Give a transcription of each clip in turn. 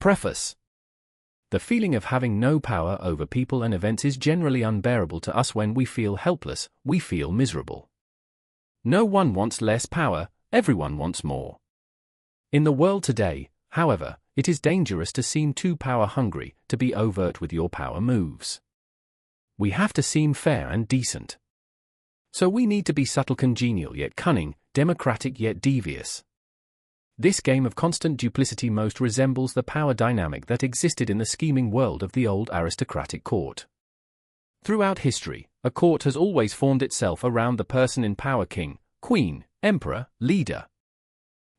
Preface. The feeling of having no power over people and events is generally unbearable to us. When we feel helpless, we feel miserable. No one wants less power, everyone wants more. In the world today, however, it is dangerous to seem too power-hungry, to be overt with your power moves. We have to seem fair and decent. So we need to be subtle, congenial yet cunning, democratic yet devious. This game of constant duplicity most resembles the power dynamic that existed in the scheming world of the old aristocratic court. Throughout history, a court has always formed itself around the person in power: king, queen, emperor, leader.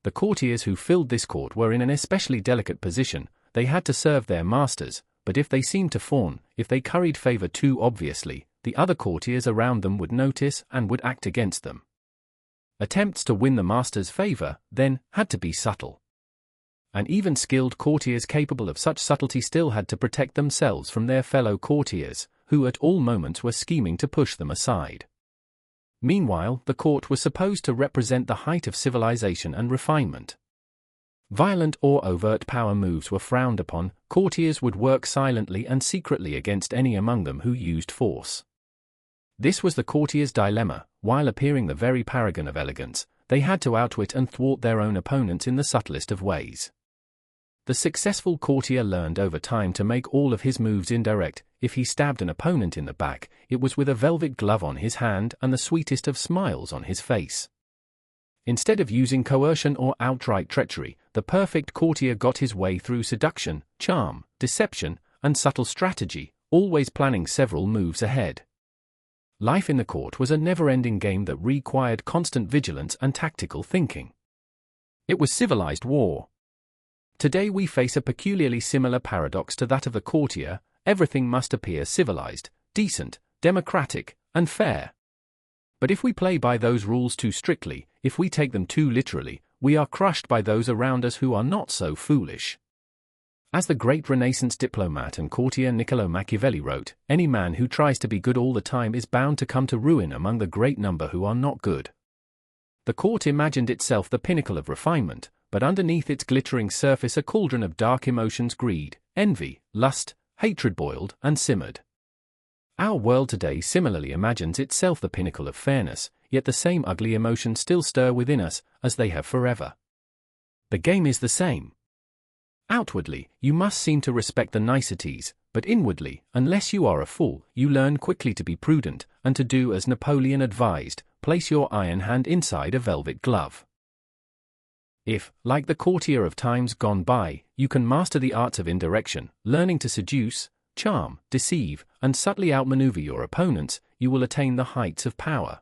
The courtiers who filled this court were in an especially delicate position. They had to serve their masters, but if they seemed to fawn, if they curried favor too obviously, the other courtiers around them would notice and would act against them. Attempts to win the master's favor, then, had to be subtle. And even skilled courtiers capable of such subtlety still had to protect themselves from their fellow courtiers, who at all moments were scheming to push them aside. Meanwhile, the court was supposed to represent the height of civilization and refinement. Violent or overt power moves were frowned upon. Courtiers would work silently and secretly against any among them who used force. This was the courtier's dilemma. While appearing the very paragon of elegance, they had to outwit and thwart their own opponents in the subtlest of ways. The successful courtier learned over time to make all of his moves indirect. If he stabbed an opponent in the back, it was with a velvet glove on his hand and the sweetest of smiles on his face. Instead of using coercion or outright treachery, the perfect courtier got his way through seduction, charm, deception, and subtle strategy, always planning several moves ahead. Life in the court was a never-ending game that required constant vigilance and tactical thinking. It was civilized war. Today we face a peculiarly similar paradox to that of the courtier. Everything must appear civilized, decent, democratic, and fair. But if we play by those rules too strictly, if we take them too literally, we are crushed by those around us who are not so foolish. As the great Renaissance diplomat and courtier Niccolo Machiavelli wrote, any man who tries to be good all the time is bound to come to ruin among the great number who are not good. The court imagined itself the pinnacle of refinement, but underneath its glittering surface a cauldron of dark emotions: greed, envy, lust, hatred boiled and simmered. Our world today similarly imagines itself the pinnacle of fairness, yet the same ugly emotions still stir within us, as they have forever. The game is the same. Outwardly, you must seem to respect the niceties, but inwardly, unless you are a fool, you learn quickly to be prudent, and to do as Napoleon advised: place your iron hand inside a velvet glove. If, like the courtier of times gone by, you can master the arts of indirection, learning to seduce, charm, deceive, and subtly outmaneuver your opponents, you will attain the heights of power.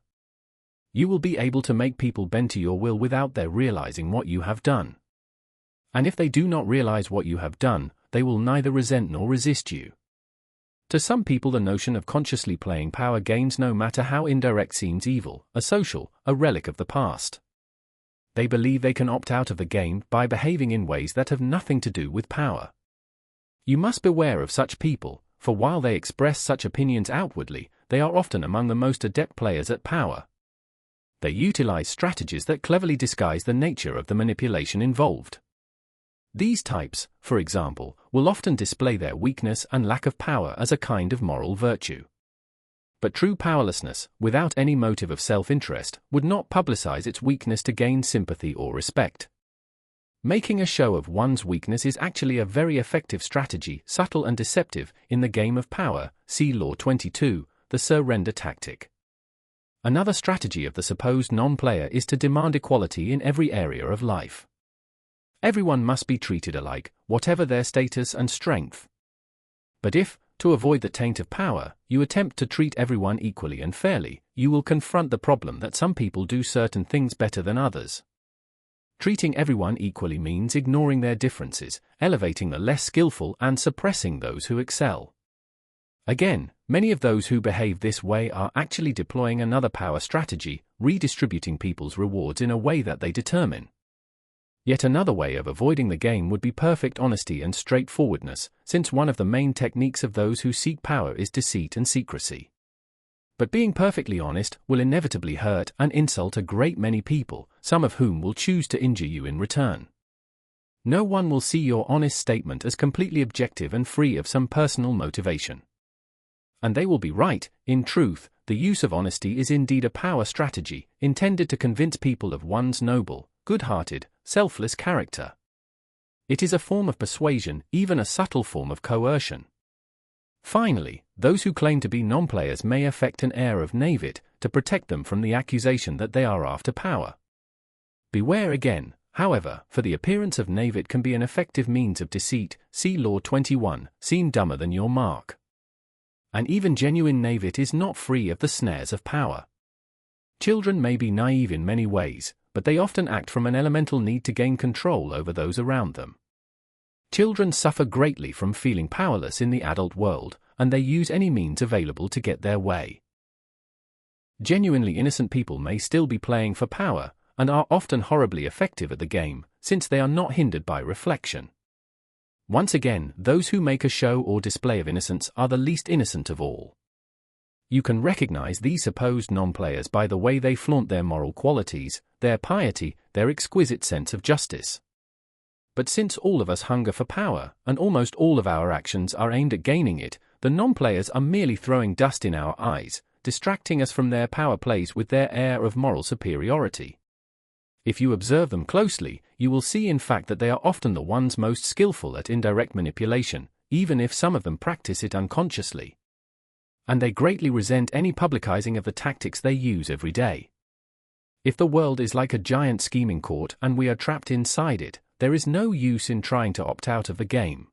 You will be able to make people bend to your will without their realizing what you have done. And if they do not realize what you have done, they will neither resent nor resist you. To some people the notion of consciously playing power games, no matter how indirect, seems evil, a relic of the past. They believe they can opt out of the game by behaving in ways that have nothing to do with power. You must beware of such people, for while they express such opinions outwardly, they are often among the most adept players at power. They utilize strategies that cleverly disguise the nature of the manipulation involved. These types, for example, will often display their weakness and lack of power as a kind of moral virtue. But true powerlessness, without any motive of self-interest, would not publicize its weakness to gain sympathy or respect. Making a show of one's weakness is actually a very effective strategy, subtle and deceptive, in the game of power. See Law 22, the surrender tactic. Another strategy of the supposed non-player is to demand equality in every area of life. Everyone must be treated alike, whatever their status and strength. But if, to avoid the taint of power, you attempt to treat everyone equally and fairly, you will confront the problem that some people do certain things better than others. Treating everyone equally means ignoring their differences, elevating the less skillful and suppressing those who excel. Again, many of those who behave this way are actually deploying another power strategy, redistributing people's rewards in a way that they determine. Yet another way of avoiding the game would be perfect honesty and straightforwardness, since one of the main techniques of those who seek power is deceit and secrecy. But being perfectly honest will inevitably hurt and insult a great many people, some of whom will choose to injure you in return. No one will see your honest statement as completely objective and free of some personal motivation. And they will be right. In truth, the use of honesty is indeed a power strategy, intended to convince people of one's noble, good-hearted, selfless character. It is a form of persuasion, even a subtle form of coercion. Finally, those who claim to be non-players may affect an air of naivete to protect them from the accusation that they are after power. Beware again, however, for the appearance of naivete can be an effective means of deceit. See Law 21, seem dumber than your mark. And even genuine naivete is not free of the snares of power. Children may be naive in many ways, but they often act from an elemental need to gain control over those around them. Children suffer greatly from feeling powerless in the adult world, and they use any means available to get their way. Genuinely innocent people may still be playing for power, and are often horribly effective at the game, since they are not hindered by reflection. Once again, those who make a show or display of innocence are the least innocent of all. You can recognize these supposed non-players by the way they flaunt their moral qualities, their piety, their exquisite sense of justice. But since all of us hunger for power, and almost all of our actions are aimed at gaining it, the non-players are merely throwing dust in our eyes, distracting us from their power plays with their air of moral superiority. If you observe them closely, you will see in fact that they are often the ones most skillful at indirect manipulation, even if some of them practice it unconsciously. And they greatly resent any publicizing of the tactics they use every day. If the world is like a giant scheming court and we are trapped inside it, there is no use in trying to opt out of the game.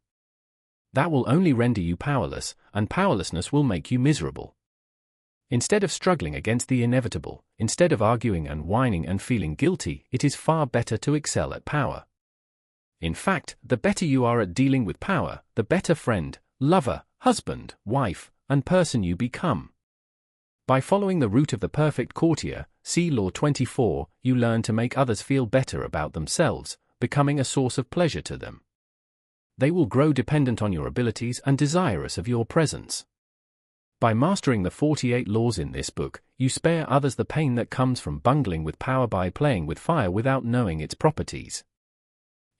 That will only render you powerless, and powerlessness will make you miserable. Instead of struggling against the inevitable, instead of arguing and whining and feeling guilty, it is far better to excel at power. In fact, the better you are at dealing with power, the better friend, lover, husband, wife, and person you become. By following the route of the perfect courtier, see Law 24, you learn to make others feel better about themselves, becoming a source of pleasure to them. They will grow dependent on your abilities and desirous of your presence. By mastering the 48 laws in this book, you spare others the pain that comes from bungling with power by playing with fire without knowing its properties.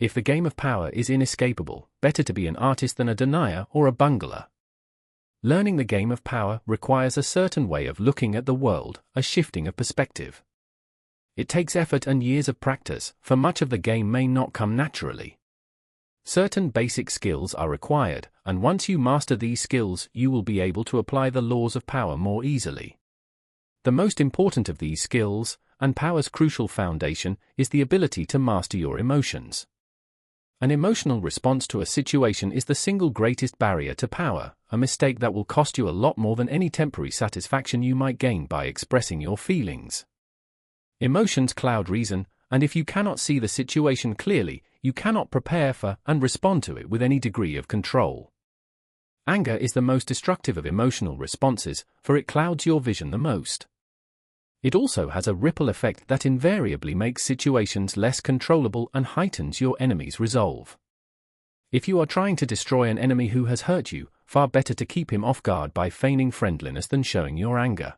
If the game of power is inescapable, better to be an artist than a denier or a bungler. Learning the game of power requires a certain way of looking at the world, a shifting of perspective. It takes effort and years of practice, for much of the game may not come naturally. Certain basic skills are required, and once you master these skills, you will be able to apply the laws of power more easily. The most important of these skills, and power's crucial foundation, is the ability to master your emotions. An emotional response to a situation is the single greatest barrier to power, a mistake that will cost you a lot more than any temporary satisfaction you might gain by expressing your feelings. Emotions cloud reason, and if you cannot see the situation clearly, you cannot prepare for and respond to it with any degree of control. Anger is the most destructive of emotional responses, for it clouds your vision the most. It also has a ripple effect that invariably makes situations less controllable and heightens your enemy's resolve. If you are trying to destroy an enemy who has hurt you, far better to keep him off guard by feigning friendliness than showing your anger.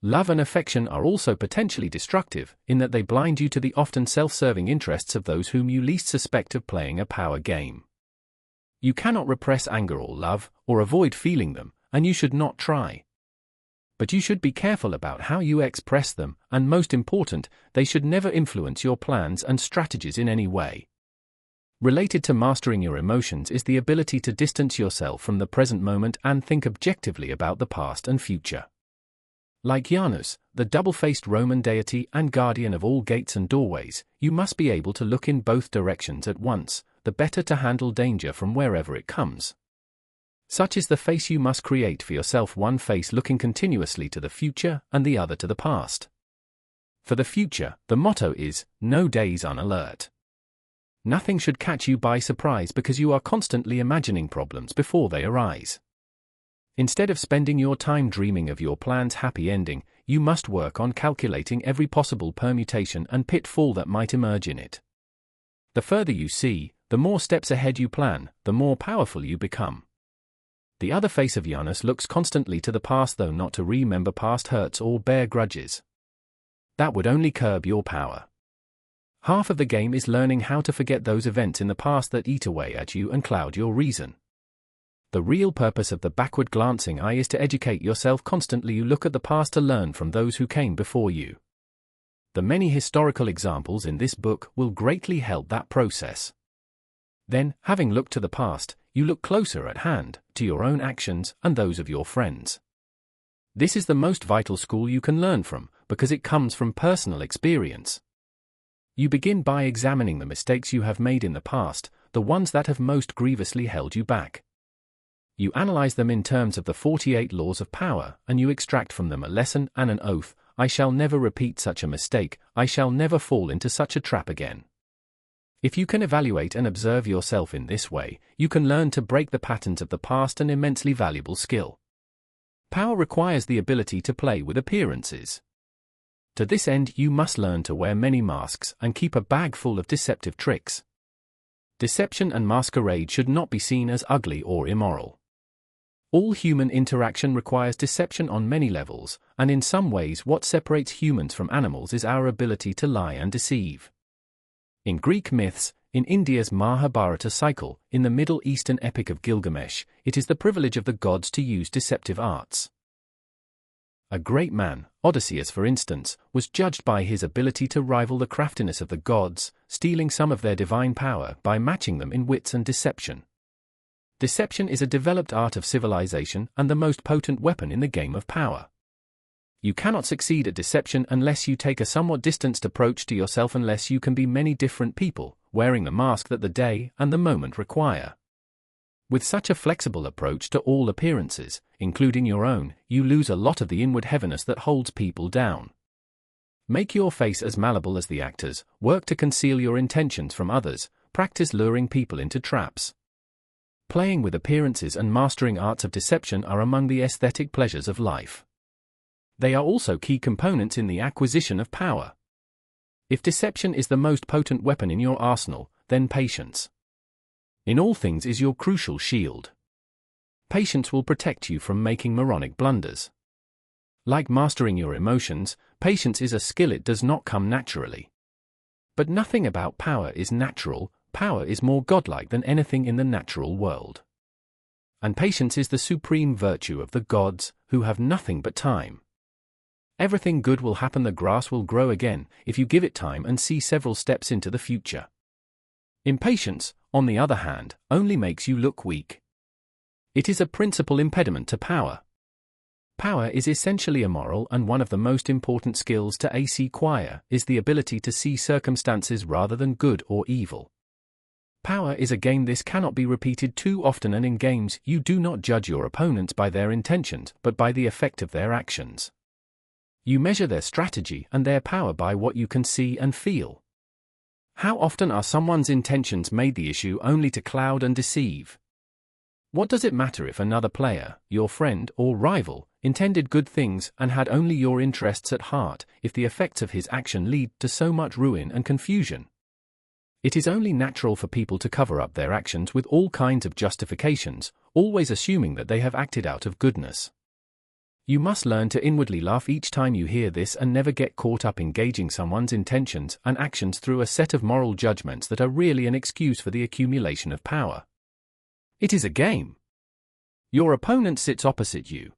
Love and affection are also potentially destructive, in that they blind you to the often self-serving interests of those whom you least suspect of playing a power game. You cannot repress anger or love, or avoid feeling them, and you should not try. But you should be careful about how you express them, and most important, they should never influence your plans and strategies in any way. Related to mastering your emotions is the ability to distance yourself from the present moment and think objectively about the past and future. Like Janus, the double-faced Roman deity and guardian of all gates and doorways, you must be able to look in both directions at once, the better to handle danger from wherever it comes. Such is the face you must create for yourself, one face looking continuously to the future and the other to the past. For the future, the motto is, no days unalert. Nothing should catch you by surprise because you are constantly imagining problems before they arise. Instead of spending your time dreaming of your plan's happy ending, you must work on calculating every possible permutation and pitfall that might emerge in it. The further you see, the more steps ahead you plan, the more powerful you become. The other face of Janus looks constantly to the past, though not to remember past hurts or bear grudges. That would only curb your power. Half of the game is learning how to forget those events in the past that eat away at you and cloud your reason. The real purpose of the backward-glancing eye is to educate yourself constantly. You look at the past to learn from those who came before you. The many historical examples in this book will greatly help that process. Then, having looked to the past, you look closer at hand, to your own actions and those of your friends. This is the most vital school you can learn from, because it comes from personal experience. You begin by examining the mistakes you have made in the past, the ones that have most grievously held you back. You analyze them in terms of the 48 laws of power, and you extract from them a lesson and an oath: I shall never repeat such a mistake, I shall never fall into such a trap again. If you can evaluate and observe yourself in this way, you can learn to break the patterns of the past, an immensely valuable skill. Power requires the ability to play with appearances. To this end, you must learn to wear many masks and keep a bag full of deceptive tricks. Deception and masquerade should not be seen as ugly or immoral. All human interaction requires deception on many levels, and in some ways what separates humans from animals is our ability to lie and deceive. In Greek myths, in India's Mahabharata cycle, in the Middle Eastern epic of Gilgamesh, it is the privilege of the gods to use deceptive arts. A great man, Odysseus for instance, was judged by his ability to rival the craftiness of the gods, stealing some of their divine power by matching them in wits and deception. Deception is a developed art of civilization and the most potent weapon in the game of power. You cannot succeed at deception unless you take a somewhat distanced approach to yourself, unless you can be many different people, wearing the mask that the day and the moment require. With such a flexible approach to all appearances, including your own, you lose a lot of the inward heaviness that holds people down. Make your face as malleable as the actors, work to conceal your intentions from others, practice luring people into traps. Playing with appearances and mastering arts of deception are among the aesthetic pleasures of life. They are also key components in the acquisition of power. If deception is the most potent weapon in your arsenal, then patience in all things is your crucial shield. Patience will protect you from making moronic blunders. Like mastering your emotions, patience is a skill. It does not come naturally. But nothing about power is natural. Power is more godlike than anything in the natural world. And patience is the supreme virtue of the gods, who have nothing but time. Everything good will happen. The grass will grow again, if you give it time and see several steps into the future. Impatience, on the other hand, only makes you look weak. It is a principal impediment to power. Power is essentially immoral, and one of the most important skills to acquire is the ability to see circumstances rather than good or evil. Power is a game. This cannot be repeated too often, and in games you do not judge your opponents by their intentions but by the effect of their actions. You measure their strategy and their power by what you can see and feel. How often are someone's intentions made the issue only to cloud and deceive? What does it matter if another player, your friend or rival, intended good things and had only your interests at heart, if the effects of his action lead to so much ruin and confusion? It is only natural for people to cover up their actions with all kinds of justifications, always assuming that they have acted out of goodness. You must learn to inwardly laugh each time you hear this, and never get caught up in gauging someone's intentions and actions through a set of moral judgments that are really an excuse for the accumulation of power. It is a game. Your opponent sits opposite you.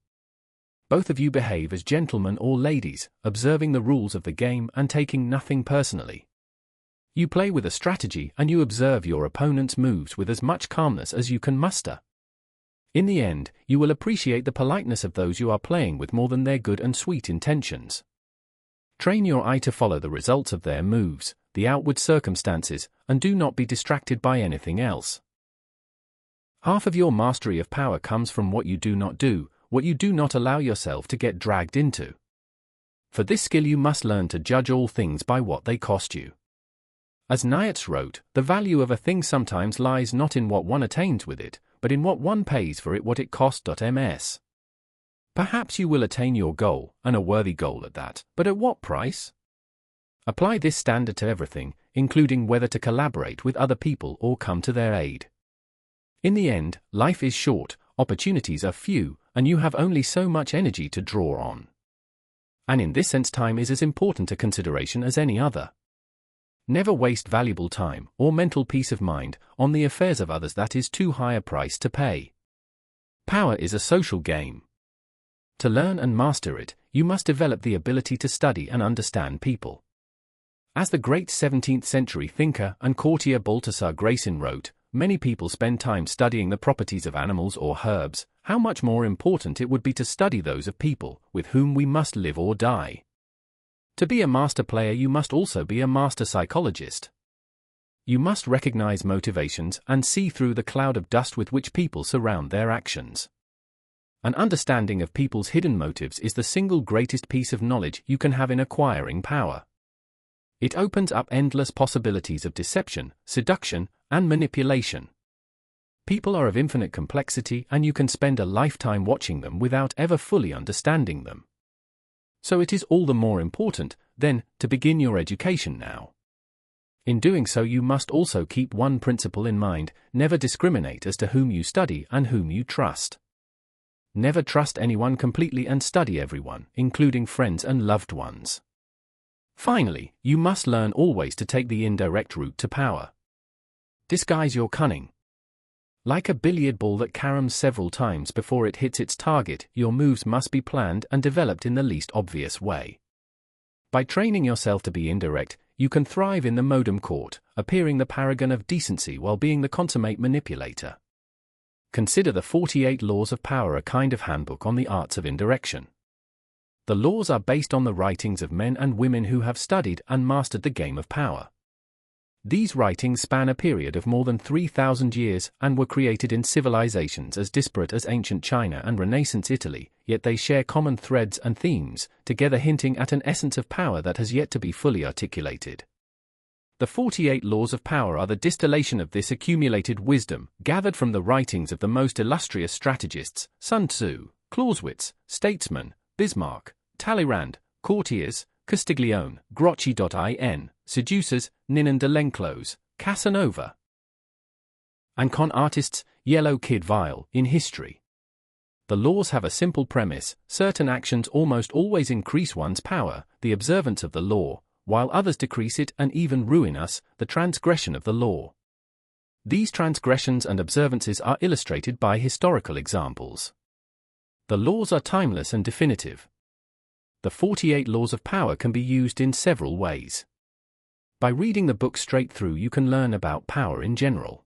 Both of you behave as gentlemen or ladies, observing the rules of the game and taking nothing personally. You play with a strategy and you observe your opponent's moves with as much calmness as you can muster. In the end, you will appreciate the politeness of those you are playing with more than their good and sweet intentions. Train your eye to follow the results of their moves, the outward circumstances, and do not be distracted by anything else. Half of your mastery of power comes from what you do not do, what you do not allow yourself to get dragged into. For this skill you must learn to judge all things by what they cost you. As Nietzsche wrote, the value of a thing sometimes lies not in what one attains with it, but in what one pays for it, what it cost. Ms. Perhaps you will attain your goal, and a worthy goal at that, but at what price? Apply this standard to everything, including whether to collaborate with other people or come to their aid. In the end, life is short, opportunities are few, and you have only so much energy to draw on. And in this sense, time is as important a consideration as any other. Never waste valuable time or mental peace of mind on the affairs of others that is too high a price to pay. Power is a social game. To learn and master it, you must develop the ability to study and understand people. As the great 17th century thinker and courtier Balthasar Gracian wrote, many people spend time studying the properties of animals or herbs. How much more important it would be to study those of people with whom we must live or die. To be a master player, you must also be a master psychologist. You must recognize motivations and see through the cloud of dust with which people surround their actions. An understanding of people's hidden motives is the single greatest piece of knowledge you can have in acquiring power. It opens up endless possibilities of deception, seduction, and manipulation. People are of infinite complexity, and you can spend a lifetime watching them without ever fully understanding them. So it is all the more important, then, to begin your education now. In doing so, you must also keep one principle in mind: never discriminate as to whom you study and whom you trust. Never trust anyone completely and study everyone, including friends and loved ones. Finally, you must learn always to take the indirect route to power. Disguise your cunning. Like a billiard ball that caroms several times before it hits its target, your moves must be planned and developed in the least obvious way. By training yourself to be indirect, you can thrive in the modem court, appearing the paragon of decency while being the consummate manipulator. Consider the 48 Laws of Power, a kind of handbook on the arts of indirection. The laws are based on the writings of men and women who have studied and mastered the game of power. These writings span a period of more than 3,000 years and were created in civilizations as disparate as ancient China and Renaissance Italy, yet they share common threads and themes, together hinting at an essence of power that has yet to be fully articulated. The 48 Laws of Power are the distillation of this accumulated wisdom, gathered from the writings of the most illustrious strategists: Sun Tzu, Clausewitz, statesmen, Bismarck, Talleyrand, courtiers, Castiglione, Grocchi.in, seducers, Ninon de Lenclos, Casanova, and con artists, Yellow Kid Vile, in history. The laws have a simple premise: certain actions almost always increase one's power, the observance of the law, while others decrease it and even ruin us, the transgression of the law. These transgressions and observances are illustrated by historical examples. The laws are timeless and definitive. The 48 Laws of Power can be used in several ways. By reading the book straight through, you can learn about power in general.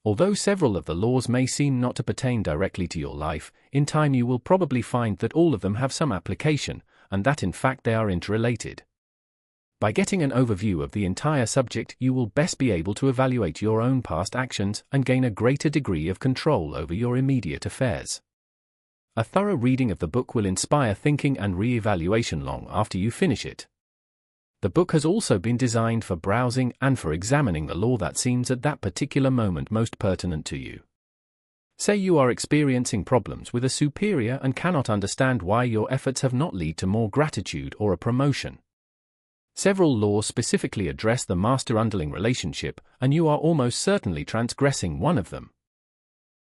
Although several of the laws may seem not to pertain directly to your life, in time you will probably find that all of them have some application, and that in fact they are interrelated. By getting an overview of the entire subject, you will best be able to evaluate your own past actions and gain a greater degree of control over your immediate affairs. A thorough reading of the book will inspire thinking and re-evaluation long after you finish it. The book has also been designed for browsing and for examining the law that seems at that particular moment most pertinent to you. Say you are experiencing problems with a superior and cannot understand why your efforts have not led to more gratitude or a promotion. Several laws specifically address the master-underling relationship, and you are almost certainly transgressing one of them.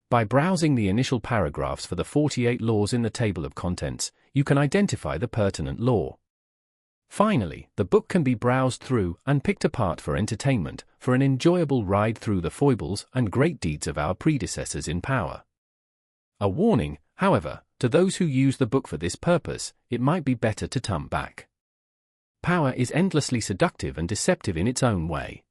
By browsing the initial paragraphs for the 48 laws in the table of contents, you can identify the pertinent law. Finally, the book can be browsed through and picked apart for entertainment, for an enjoyable ride through the foibles and great deeds of our predecessors in power. A warning, however, to those who use the book for this purpose: it might be better to turn back. Power is endlessly seductive and deceptive in its own way.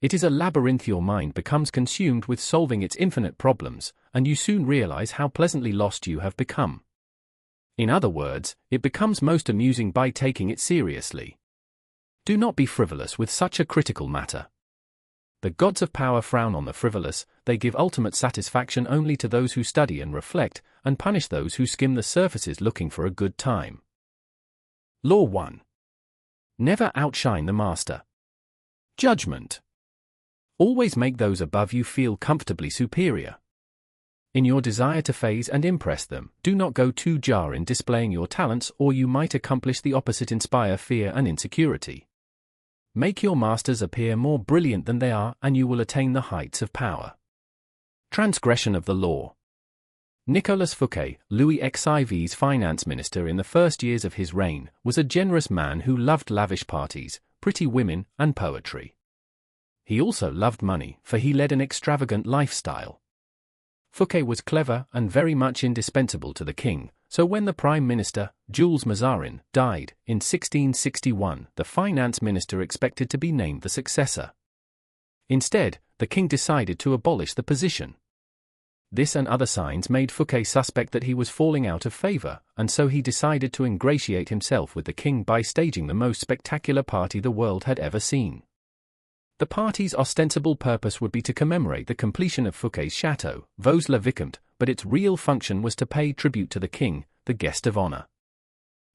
It is a labyrinth. Your mind becomes consumed with solving its infinite problems, and you soon realize how pleasantly lost you have become. In other words, it becomes most amusing by taking it seriously. Do not be frivolous with such a critical matter. The gods of power frown on the frivolous. They give ultimate satisfaction only to those who study and reflect, and punish those who skim the surfaces looking for a good time. Law 1. Never outshine the master. Judgment. Always make those above you feel comfortably superior. In your desire to faze and impress them, do not go too jar in displaying your talents, or you might accomplish the opposite: inspire fear and insecurity. Make your masters appear more brilliant than they are, and you will attain the heights of power. Transgression of the law. Nicolas Fouquet, Louis XIV's finance minister in the first years of his reign, was a generous man who loved lavish parties, pretty women, and poetry. He also loved money, for he led an extravagant lifestyle. Fouquet was clever and very much indispensable to the king, so when the Prime Minister, Jules Mazarin, died in 1661, the finance minister expected to be named the successor. Instead, the king decided to abolish the position. This and other signs made Fouquet suspect that he was falling out of favor, and so he decided to ingratiate himself with the king by staging the most spectacular party the world had ever seen. The party's ostensible purpose would be to commemorate the completion of Fouquet's chateau, Vaux-le-Vicomte, but its real function was to pay tribute to the king, the guest of honor.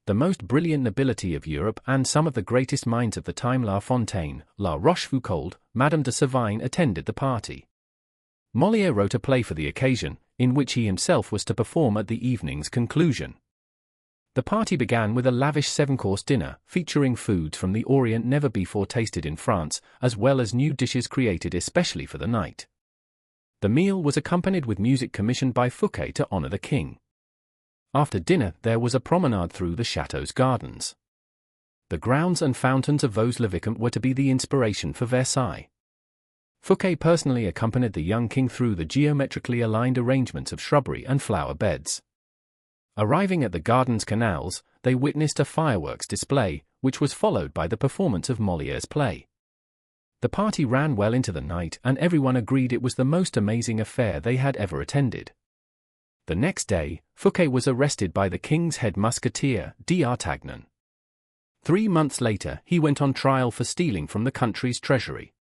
The most brilliant nobility of Europe and some of the greatest minds of the time, La Fontaine, La Rochefoucauld, Madame de Sévigné, attended the party. Molière wrote a play for the occasion, in which he himself was to perform at the evening's conclusion. The party began with a lavish 7-course dinner, featuring foods from the Orient never before tasted in France, as well as new dishes created especially for the night. The meal was accompanied with music commissioned by Fouquet to honor the king. After dinner, there was a promenade through the chateau's gardens. The grounds and fountains of Vaux-le-Vicomte were to be the inspiration for Versailles. Fouquet personally accompanied the young king through the geometrically aligned arrangements of shrubbery and flower beds. Arriving at the garden's canals, they witnessed a fireworks display, which was followed by the performance of Molière's play. The party ran well into the night, and everyone agreed it was the most amazing affair they had ever attended. The next day, Fouquet was arrested by the king's head musketeer, D'Artagnan. 3 months later, he went on trial for stealing from the country's treasury.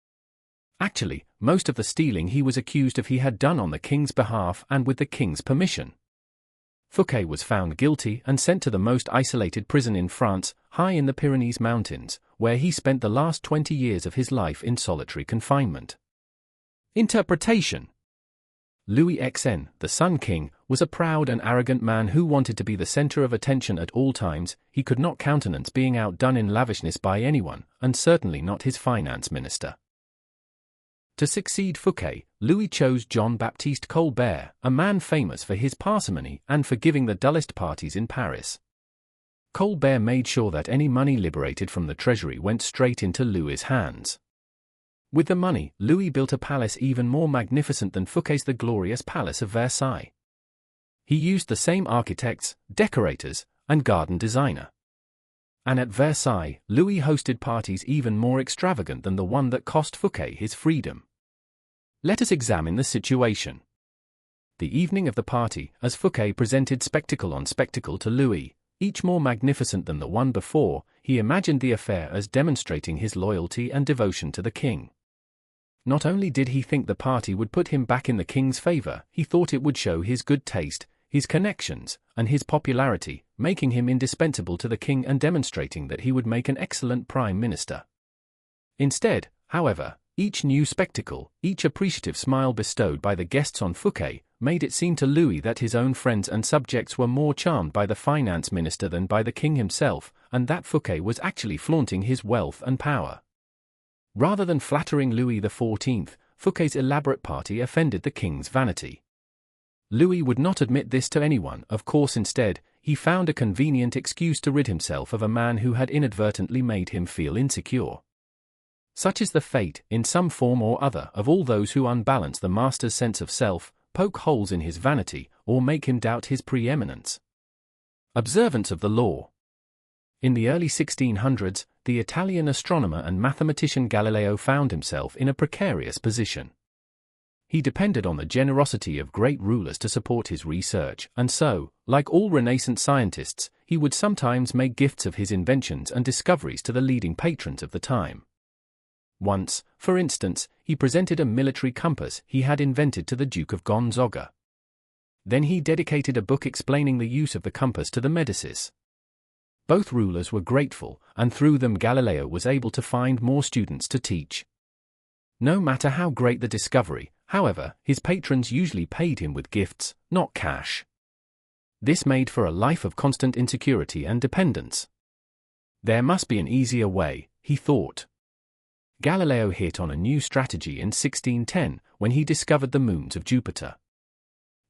Actually, most of the stealing he was accused of he had done on the king's behalf and with the king's permission. Fouquet was found guilty and sent to the most isolated prison in France, high in the Pyrenees Mountains, where he spent the last 20 years of his life in solitary confinement. Interpretation. Louis XN, the Sun King, was a proud and arrogant man who wanted to be the center of attention at all times. He could not countenance being outdone in lavishness by anyone, and certainly not his finance minister. To succeed Fouquet, Louis chose Jean-Baptiste Colbert, a man famous for his parsimony and for giving the dullest parties in Paris. Colbert made sure that any money liberated from the treasury went straight into Louis's hands. With the money, Louis built a palace even more magnificent than Fouquet's the glorious Palace of Versailles. He used the same architects, decorators, and garden designer. And at Versailles, Louis hosted parties even more extravagant than the one that cost Fouquet his freedom. Let us examine the situation. The evening of the party, as Fouquet presented spectacle on spectacle to Louis, each more magnificent than the one before, he imagined the affair as demonstrating his loyalty and devotion to the king. Not only did he think the party would put him back in the king's favor, he thought it would show his good taste, his connections, and his popularity, making him indispensable to the king and demonstrating that he would make an excellent prime minister. Instead, however, each new spectacle, each appreciative smile bestowed by the guests on Fouquet, made it seem to Louis that his own friends and subjects were more charmed by the finance minister than by the king himself, and that Fouquet was actually flaunting his wealth and power. Rather than flattering Louis XIV, Fouquet's elaborate party offended the king's vanity. Louis would not admit this to anyone. Of course, instead, he found a convenient excuse to rid himself of a man who had inadvertently made him feel insecure. Such is the fate, in some form or other, of all those who unbalance the master's sense of self, poke holes in his vanity, or make him doubt his preeminence. Observance of the law. In the early 1600s, the Italian astronomer and mathematician Galileo found himself in a precarious position. He depended on the generosity of great rulers to support his research, and so, like all Renaissance scientists, he would sometimes make gifts of his inventions and discoveries to the leading patrons of the time. Once, for instance, he presented a military compass he had invented to the Duke of Gonzaga. Then he dedicated a book explaining the use of the compass to the Medicis. Both rulers were grateful, and through them Galileo was able to find more students to teach. No matter how great the discovery, however, his patrons usually paid him with gifts, not cash. This made for a life of constant insecurity and dependence. There must be an easier way, he thought. Galileo hit on a new strategy in 1610, when he discovered the moons of Jupiter.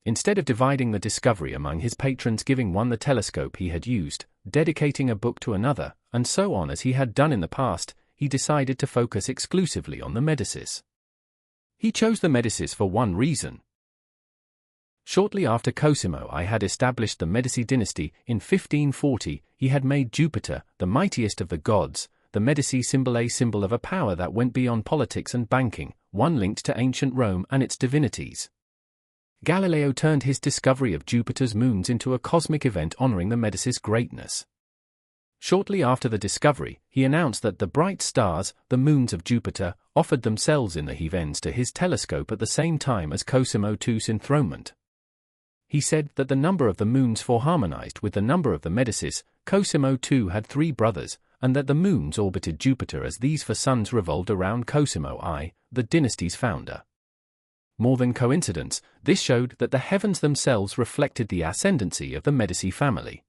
Instead of dividing the discovery among his patrons, giving one the telescope he had used, dedicating a book to another, and so on as he had done in the past, he decided to focus exclusively on the Medicis. He chose the Medicis for one reason. Shortly after Cosimo I had established the Medici dynasty in 1540, he had made Jupiter, the mightiest of the gods, the Medici symbol, a symbol of a power that went beyond politics and banking, one linked to ancient Rome and its divinities. Galileo turned his discovery of Jupiter's moons into a cosmic event honoring the Medici's greatness. Shortly after the discovery, he announced that the bright stars, the moons of Jupiter, offered themselves in the heavens to his telescope at the same time as Cosimo II's enthronement. He said that the number of the moons harmonized with the number of the Medicis. Cosimo II had 3 brothers, and that the moons orbited Jupiter as these 4 suns revolved around Cosimo I, the dynasty's founder. More than coincidence, this showed that the heavens themselves reflected the ascendancy of the Medici family.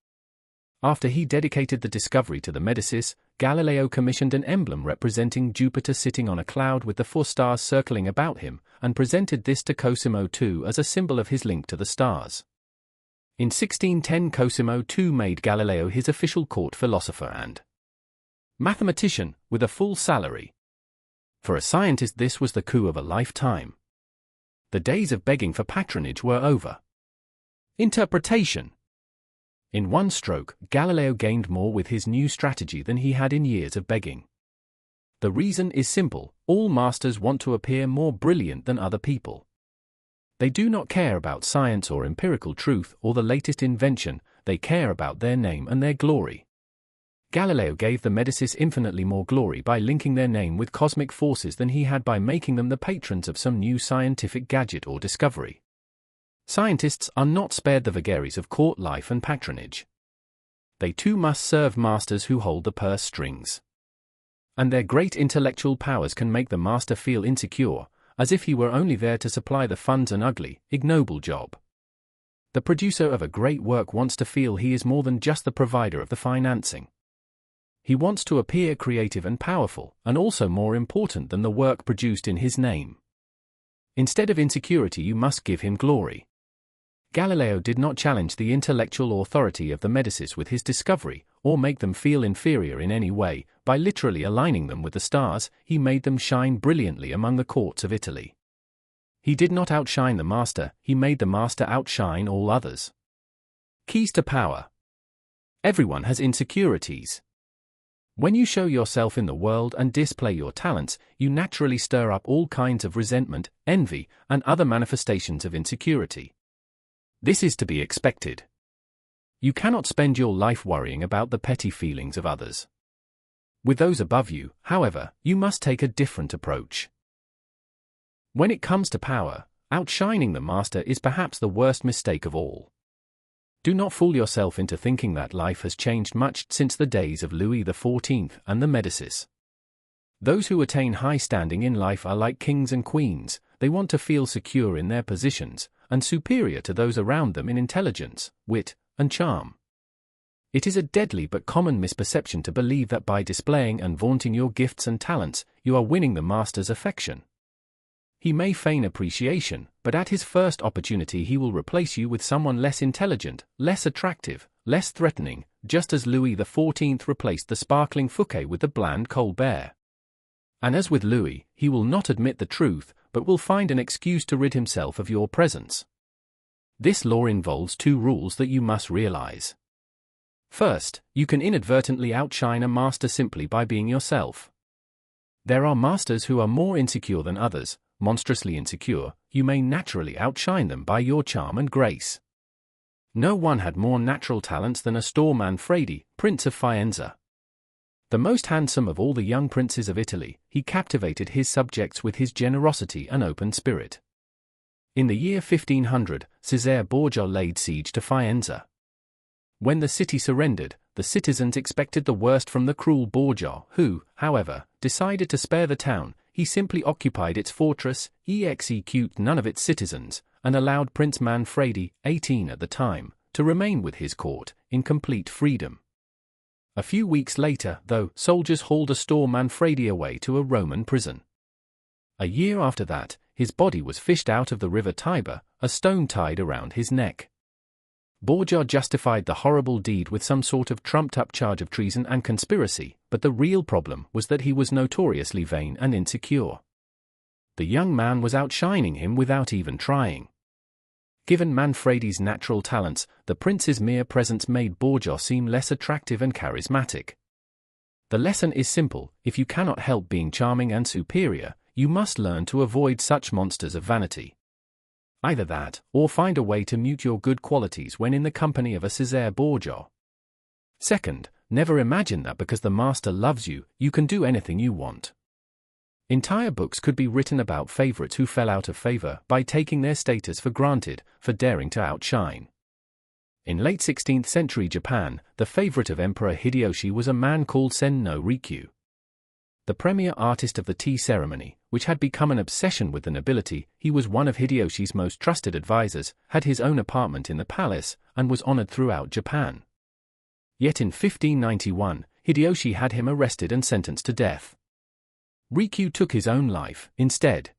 After he dedicated the discovery to the Medicis, Galileo commissioned an emblem representing Jupiter sitting on a cloud with the 4 stars circling about him, and presented this to Cosimo II as a symbol of his link to the stars. In 1610, Cosimo II made Galileo his official court philosopher and mathematician, with a full salary. For a scientist, this was the coup of a lifetime. The days of begging for patronage were over. Interpretation. In one stroke, Galileo gained more with his new strategy than he had in years of begging. The reason is simple: all masters want to appear more brilliant than other people. They do not care about science or empirical truth or the latest invention, they care about their name and their glory. Galileo gave the Medicis infinitely more glory by linking their name with cosmic forces than he had by making them the patrons of some new scientific gadget or discovery. Scientists are not spared the vagaries of court life and patronage. They too must serve masters who hold the purse strings. And their great intellectual powers can make the master feel insecure, as if he were only there to supply the funds, an ugly, ignoble job. The producer of a great work wants to feel he is more than just the provider of the financing. He wants to appear creative and powerful, and also more important than the work produced in his name. Instead of insecurity, you must give him glory. Galileo did not challenge the intellectual authority of the Medicis with his discovery, or make them feel inferior in any way. By literally aligning them with the stars, he made them shine brilliantly among the courts of Italy. He did not outshine the master, he made the master outshine all others. Keys to power. Everyone has insecurities. When you show yourself in the world and display your talents, you naturally stir up all kinds of resentment, envy, and other manifestations of insecurity. This is to be expected. You cannot spend your life worrying about the petty feelings of others. With those above you, however, you must take a different approach. When it comes to power, outshining the master is perhaps the worst mistake of all. Do not fool yourself into thinking that life has changed much since the days of Louis XIV and the Medicis. Those who attain high standing in life are like kings and queens. They want to feel secure in their positions, and superior to those around them in intelligence, wit, and charm. It is a deadly but common misperception to believe that by displaying and vaunting your gifts and talents, you are winning the master's affection. He may feign appreciation, but at his first opportunity he will replace you with someone less intelligent, less attractive, less threatening, just as Louis XIV replaced the sparkling Fouquet with the bland Colbert. And as with Louis, he will not admit the truth, but will find an excuse to rid himself of your presence. This law involves 2 rules that you must realize. First, you can inadvertently outshine a master simply by being yourself. There are masters who are more insecure than others, monstrously insecure. You may naturally outshine them by your charm and grace. No one had more natural talents than Astor Manfredi, Prince of Faenza. The most handsome of all the young princes of Italy, he captivated his subjects with his generosity and open spirit. In the year 1500, Cesare Borgia laid siege to Faenza. When the city surrendered, the citizens expected the worst from the cruel Borgia, who, however, decided to spare the town. He simply occupied its fortress, executed none of its citizens, and allowed Prince Manfredi, 18 at the time, to remain with his court, in complete freedom. A few weeks later, though, soldiers hauled Astor Manfredi away to a Roman prison. A year after that, his body was fished out of the river Tiber, a stone tied around his neck. Borgia justified the horrible deed with some sort of trumped-up charge of treason and conspiracy, but the real problem was that he was notoriously vain and insecure. The young man was outshining him without even trying. Given Manfredi's natural talents, the prince's mere presence made Borgia seem less attractive and charismatic. The lesson is simple: if you cannot help being charming and superior, you must learn to avoid such monsters of vanity. Either that, or find a way to mute your good qualities when in the company of a Cesare Borgia. Second, never imagine that because the master loves you, you can do anything you want. Entire books could be written about favorites who fell out of favor by taking their status for granted, for daring to outshine. In late 16th century Japan, the favorite of Emperor Hideyoshi was a man called Sen no Rikyu. The premier artist of the tea ceremony, which had become an obsession with the nobility, he was one of Hideyoshi's most trusted advisors, had his own apartment in the palace, and was honored throughout Japan. Yet in 1591, Hideyoshi had him arrested and sentenced to death. Rikyu took his own life, instead.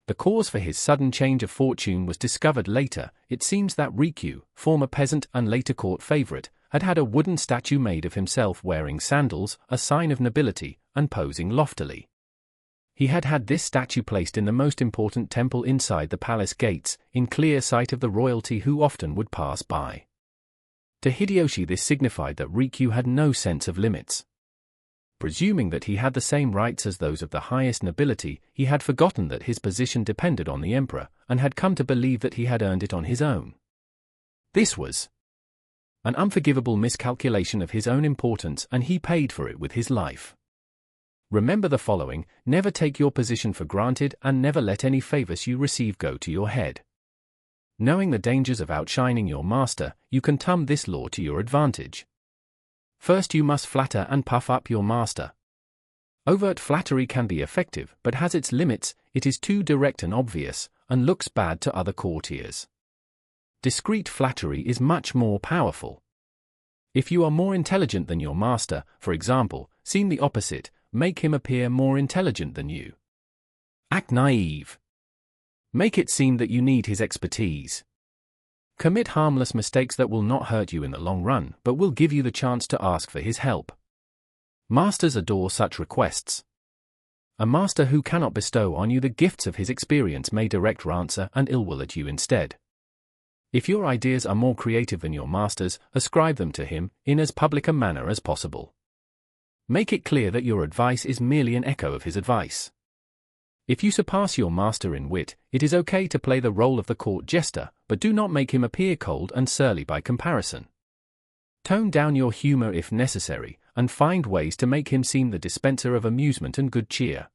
The cause for his sudden change of fortune was discovered later. It seems that Rikyu, former peasant and later court favorite, had had a wooden statue made of himself wearing sandals, a sign of nobility, and posing loftily. He had had this statue placed in the most important temple inside the palace gates, in clear sight of the royalty who often would pass by. To Hideyoshi this signified that Rikyu had no sense of limits. Presuming that he had the same rights as those of the highest nobility, he had forgotten that his position depended on the emperor, and had come to believe that he had earned it on his own. This was an unforgivable miscalculation of his own importance, and he paid for it with his life. Remember the following: never take your position for granted, and never let any favors you receive go to your head. Knowing the dangers of outshining your master, you can turn this law to your advantage. First, you must flatter and puff up your master. Overt flattery can be effective, but has its limits. It is too direct and obvious, and looks bad to other courtiers. Discreet flattery is much more powerful. If you are more intelligent than your master, for example, seem the opposite, make him appear more intelligent than you. Act naive. Make it seem that you need his expertise. Commit harmless mistakes that will not hurt you in the long run, but will give you the chance to ask for his help. Masters adore such requests. A master who cannot bestow on you the gifts of his experience may direct rancor and ill will at you instead. If your ideas are more creative than your master's, ascribe them to him, in as public a manner as possible. Make it clear that your advice is merely an echo of his advice. If you surpass your master in wit, it is okay to play the role of the court jester, but do not make him appear cold and surly by comparison. Tone down your humor if necessary, and find ways to make him seem the dispenser of amusement and good cheer.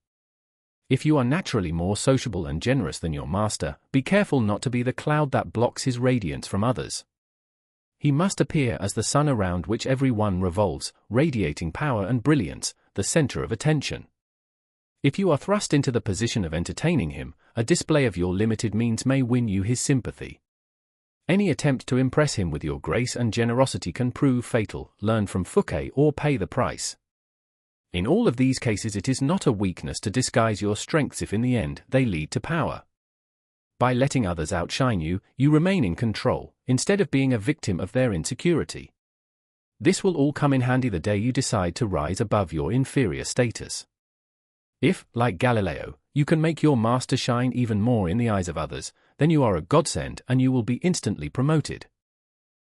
If you are naturally more sociable and generous than your master, be careful not to be the cloud that blocks his radiance from others. He must appear as the sun around which every one revolves, radiating power and brilliance, the center of attention. If you are thrust into the position of entertaining him, a display of your limited means may win you his sympathy. Any attempt to impress him with your grace and generosity can prove fatal. Learn from Fouquet or pay the price. In all of these cases, it is not a weakness to disguise your strengths if in the end they lead to power. By letting others outshine you, you remain in control, instead of being a victim of their insecurity. This will all come in handy the day you decide to rise above your inferior status. If, like Galileo, you can make your master shine even more in the eyes of others, then you are a godsend and you will be instantly promoted.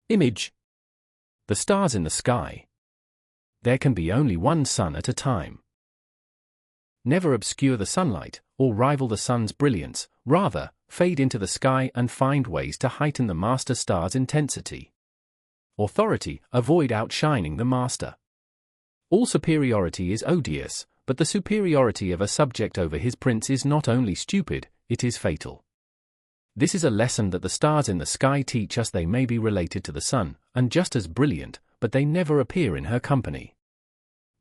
Image. The stars in the sky. There can be only one sun at a time. Never obscure the sunlight, or rival the sun's brilliance, rather, fade into the sky and find ways to heighten the master star's intensity. Authority, avoid outshining the master. All superiority is odious, but the superiority of a subject over his prince is not only stupid, it is fatal. This is a lesson that the stars in the sky teach us. They may be related to the sun, and just as brilliant, but they never appear in her company.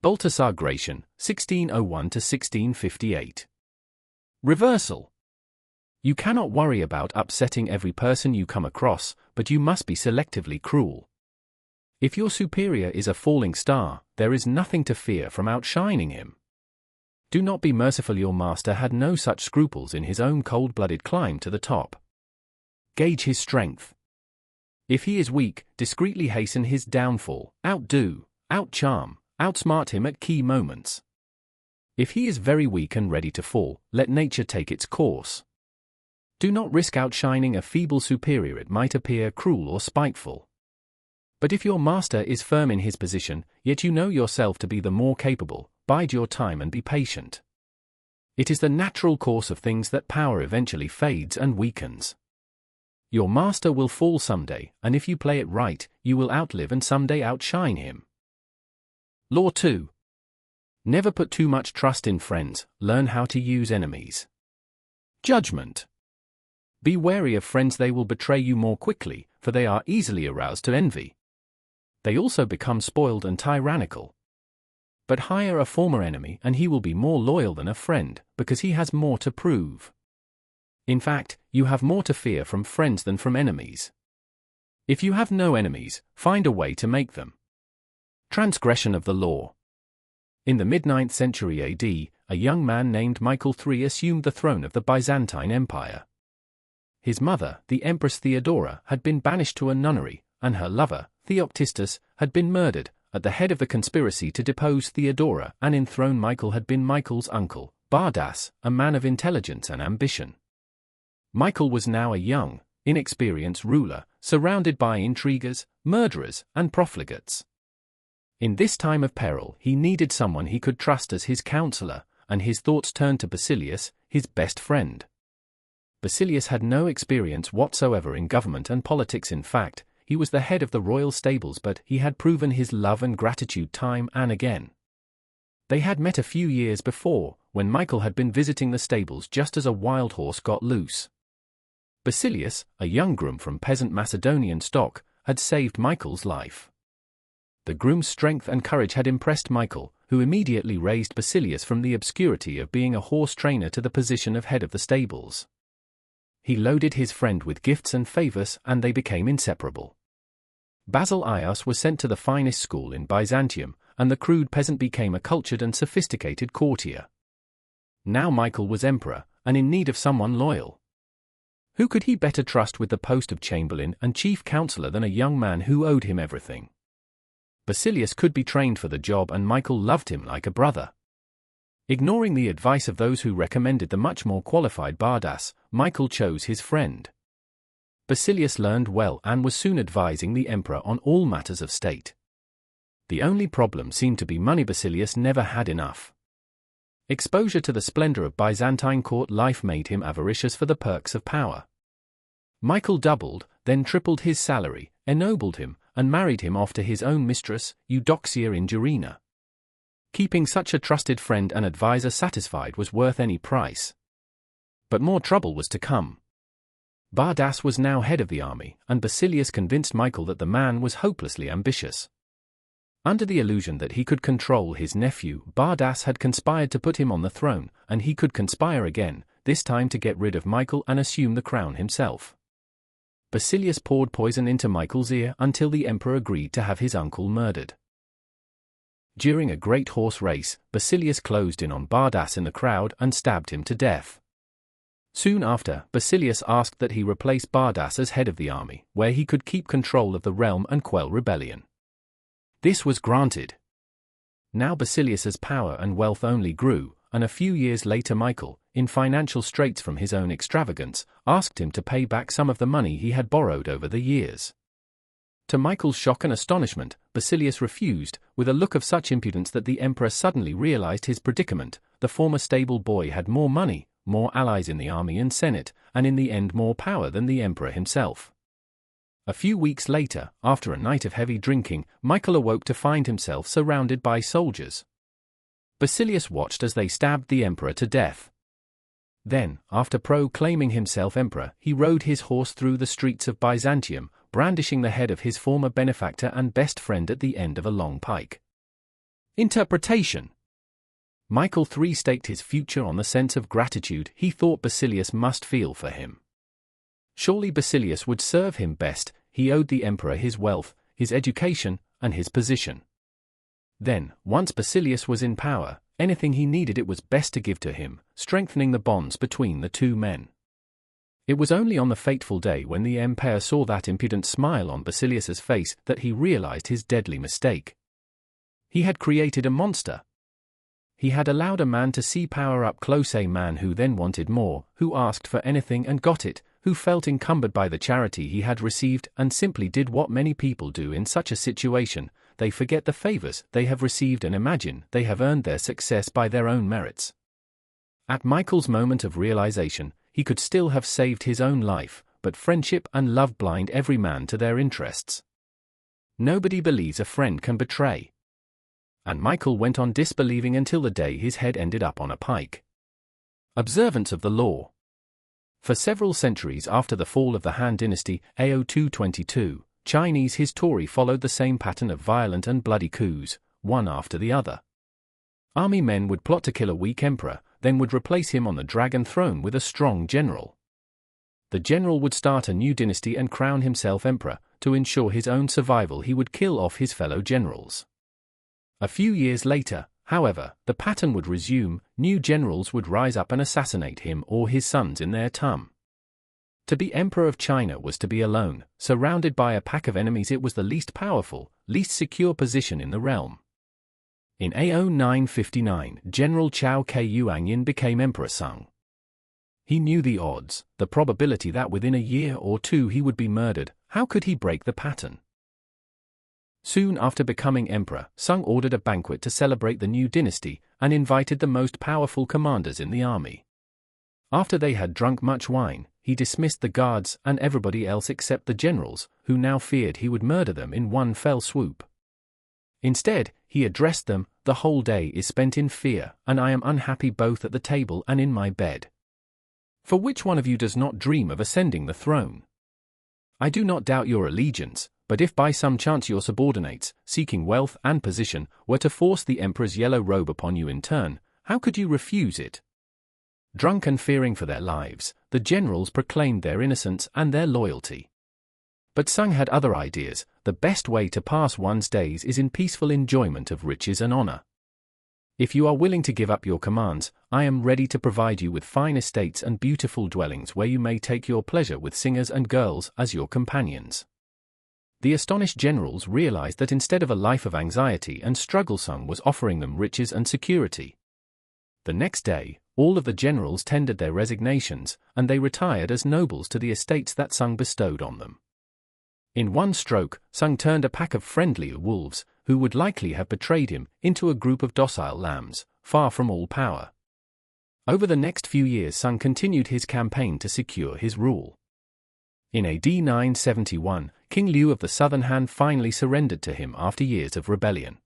Balthasar Gracian, 1601–1658. Reversal. You cannot worry about upsetting every person you come across, but you must be selectively cruel. If your superior is a falling star, there is nothing to fear from outshining him. Do not be merciful. Your master had no such scruples in his own cold-blooded climb to the top. Gauge his strength. If he is weak, discreetly hasten his downfall, outdo, outcharm, outsmart him at key moments. If he is very weak and ready to fall, let nature take its course. Do not risk outshining a feeble superior. It might appear cruel or spiteful. But if your master is firm in his position, yet you know yourself to be the more capable, bide your time and be patient. It is the natural course of things that power eventually fades and weakens. Your master will fall someday, and if you play it right, you will outlive and someday outshine him. Law 2. Never put too much trust in friends, learn how to use enemies. Judgment. Be wary of friends. They will betray you more quickly, for they are easily aroused to envy. They also become spoiled and tyrannical. But hire a former enemy and he will be more loyal than a friend, because he has more to prove. In fact, you have more to fear from friends than from enemies. If you have no enemies, find a way to make them. Transgression of the law. In the mid-9th century AD, a young man named Michael III assumed the throne of the Byzantine Empire. His mother, the Empress Theodora, had been banished to a nunnery, and her lover, Theoctistus, had been murdered. At the head of the conspiracy to depose Theodora and enthrone Michael had been Michael's uncle, Bardas, a man of intelligence and ambition. Michael was now a young, inexperienced ruler, surrounded by intriguers, murderers, and profligates. In this time of peril, he needed someone he could trust as his counselor, and his thoughts turned to Basilius, his best friend. Basilius had no experience whatsoever in government and politics. In fact, he was the head of the royal stables, but he had proven his love and gratitude time and again. They had met a few years before, when Michael had been visiting the stables just as a wild horse got loose. Basilius, a young groom from peasant Macedonian stock, had saved Michael's life. The groom's strength and courage had impressed Michael, who immediately raised Basilius from the obscurity of being a horse trainer to the position of head of the stables. He loaded his friend with gifts and favors, and they became inseparable. Basilius was sent to the finest school in Byzantium, and the crude peasant became a cultured and sophisticated courtier. Now Michael was emperor, and in need of someone loyal. Who could he better trust with the post of chamberlain and chief counselor than a young man who owed him everything? Basilius could be trained for the job, and Michael loved him like a brother. Ignoring the advice of those who recommended the much more qualified Bardas, Michael chose his friend. Basilius learned well and was soon advising the emperor on all matters of state. The only problem seemed to be money. Basilius never had enough. Exposure to the splendor of Byzantine court life made him avaricious for the perks of power. Michael doubled, then tripled his salary, ennobled him, and married him off to his own mistress, Eudoxia in Gerena. Keeping such a trusted friend and advisor satisfied was worth any price. But more trouble was to come. Bardas was now head of the army, and Basilius convinced Michael that the man was hopelessly ambitious. Under the illusion that he could control his nephew, Bardas had conspired to put him on the throne, and he could conspire again, this time to get rid of Michael and assume the crown himself. Basilius poured poison into Michael's ear until the emperor agreed to have his uncle murdered. During a great horse race, Basilius closed in on Bardas in the crowd and stabbed him to death. Soon after, Basilius asked that he replace Bardas as head of the army, where he could keep control of the realm and quell rebellion. This was granted. Now Basilius's power and wealth only grew, and a few years later Michael, in financial straits from his own extravagance, asked him to pay back some of the money he had borrowed over the years. To Michael's shock and astonishment, Basilius refused, with a look of such impudence that the emperor suddenly realized his predicament. The former stable boy had more money, more allies in the army and senate, and in the end more power than the emperor himself. A few weeks later, after a night of heavy drinking, Michael awoke to find himself surrounded by soldiers. Basilius watched as they stabbed the emperor to death. Then, after proclaiming himself emperor, he rode his horse through the streets of Byzantium, brandishing the head of his former benefactor and best friend at the end of a long pike. Interpretation. Michael III staked his future on the sense of gratitude he thought Basilius must feel for him. Surely Basilius would serve him best. He owed the emperor his wealth, his education, and his position. Then, once Basilius was in power, anything he needed it was best to give to him, strengthening the bonds between the two men. It was only on the fateful day when the emperor saw that impudent smile on Basilius's face that he realized his deadly mistake. He had created a monster. He had allowed a man to see power up close, a man who then wanted more, who asked for anything and got it, who felt encumbered by the charity he had received and simply did what many people do in such a situation: they forget the favors they have received and imagine they have earned their success by their own merits. At Michael's moment of realization, he could still have saved his own life, but friendship and love blind every man to their interests. Nobody believes a friend can betray. And Michael went on disbelieving until the day his head ended up on a pike. Observance of the law. For several centuries after the fall of the Han dynasty, AO 222, Chinese history followed the same pattern of violent and bloody coups, one after the other. Army men would plot to kill a weak emperor, then would replace him on the dragon throne with a strong general. The general would start a new dynasty and crown himself emperor. To ensure his own survival, he would kill off his fellow generals. A few years later, however, the pattern would resume. New generals would rise up and assassinate him or his sons in their turn. To be emperor of China was to be alone, surrounded by a pack of enemies. It was the least powerful, least secure position in the realm. In AO 959, General Chao Kayuanyin became Emperor Sung. He knew the odds, the probability that within a year or two he would be murdered. How could he break the pattern? Soon after becoming emperor, Sung ordered a banquet to celebrate the new dynasty and invited the most powerful commanders in the army. After they had drunk much wine, he dismissed the guards and everybody else except the generals, who now feared he would murder them in one fell swoop. Instead, he addressed them: "The whole day is spent in fear, and I am unhappy both at the table and in my bed. For which one of you does not dream of ascending the throne? I do not doubt your allegiance, but if by some chance your subordinates, seeking wealth and position, were to force the emperor's yellow robe upon you in turn, how could you refuse it?" Drunk and fearing for their lives, the generals proclaimed their innocence and their loyalty. But Sung had other ideas. The best way to pass one's days is in peaceful enjoyment of riches and honor. If you are willing to give up your commands, I am ready to provide you with fine estates and beautiful dwellings where you may take your pleasure with singers and girls as your companions. The astonished generals realized that instead of a life of anxiety and struggle, Sung was offering them riches and security. The next day, all of the generals tendered their resignations, and they retired as nobles to the estates that Sung bestowed on them. In one stroke, Sung turned a pack of friendlier wolves, who would likely have betrayed him, into a group of docile lambs, far from all power. Over the next few years, Sung continued his campaign to secure his rule. In AD 971, King Liu of the southern Han finally surrendered to him after years of rebellion.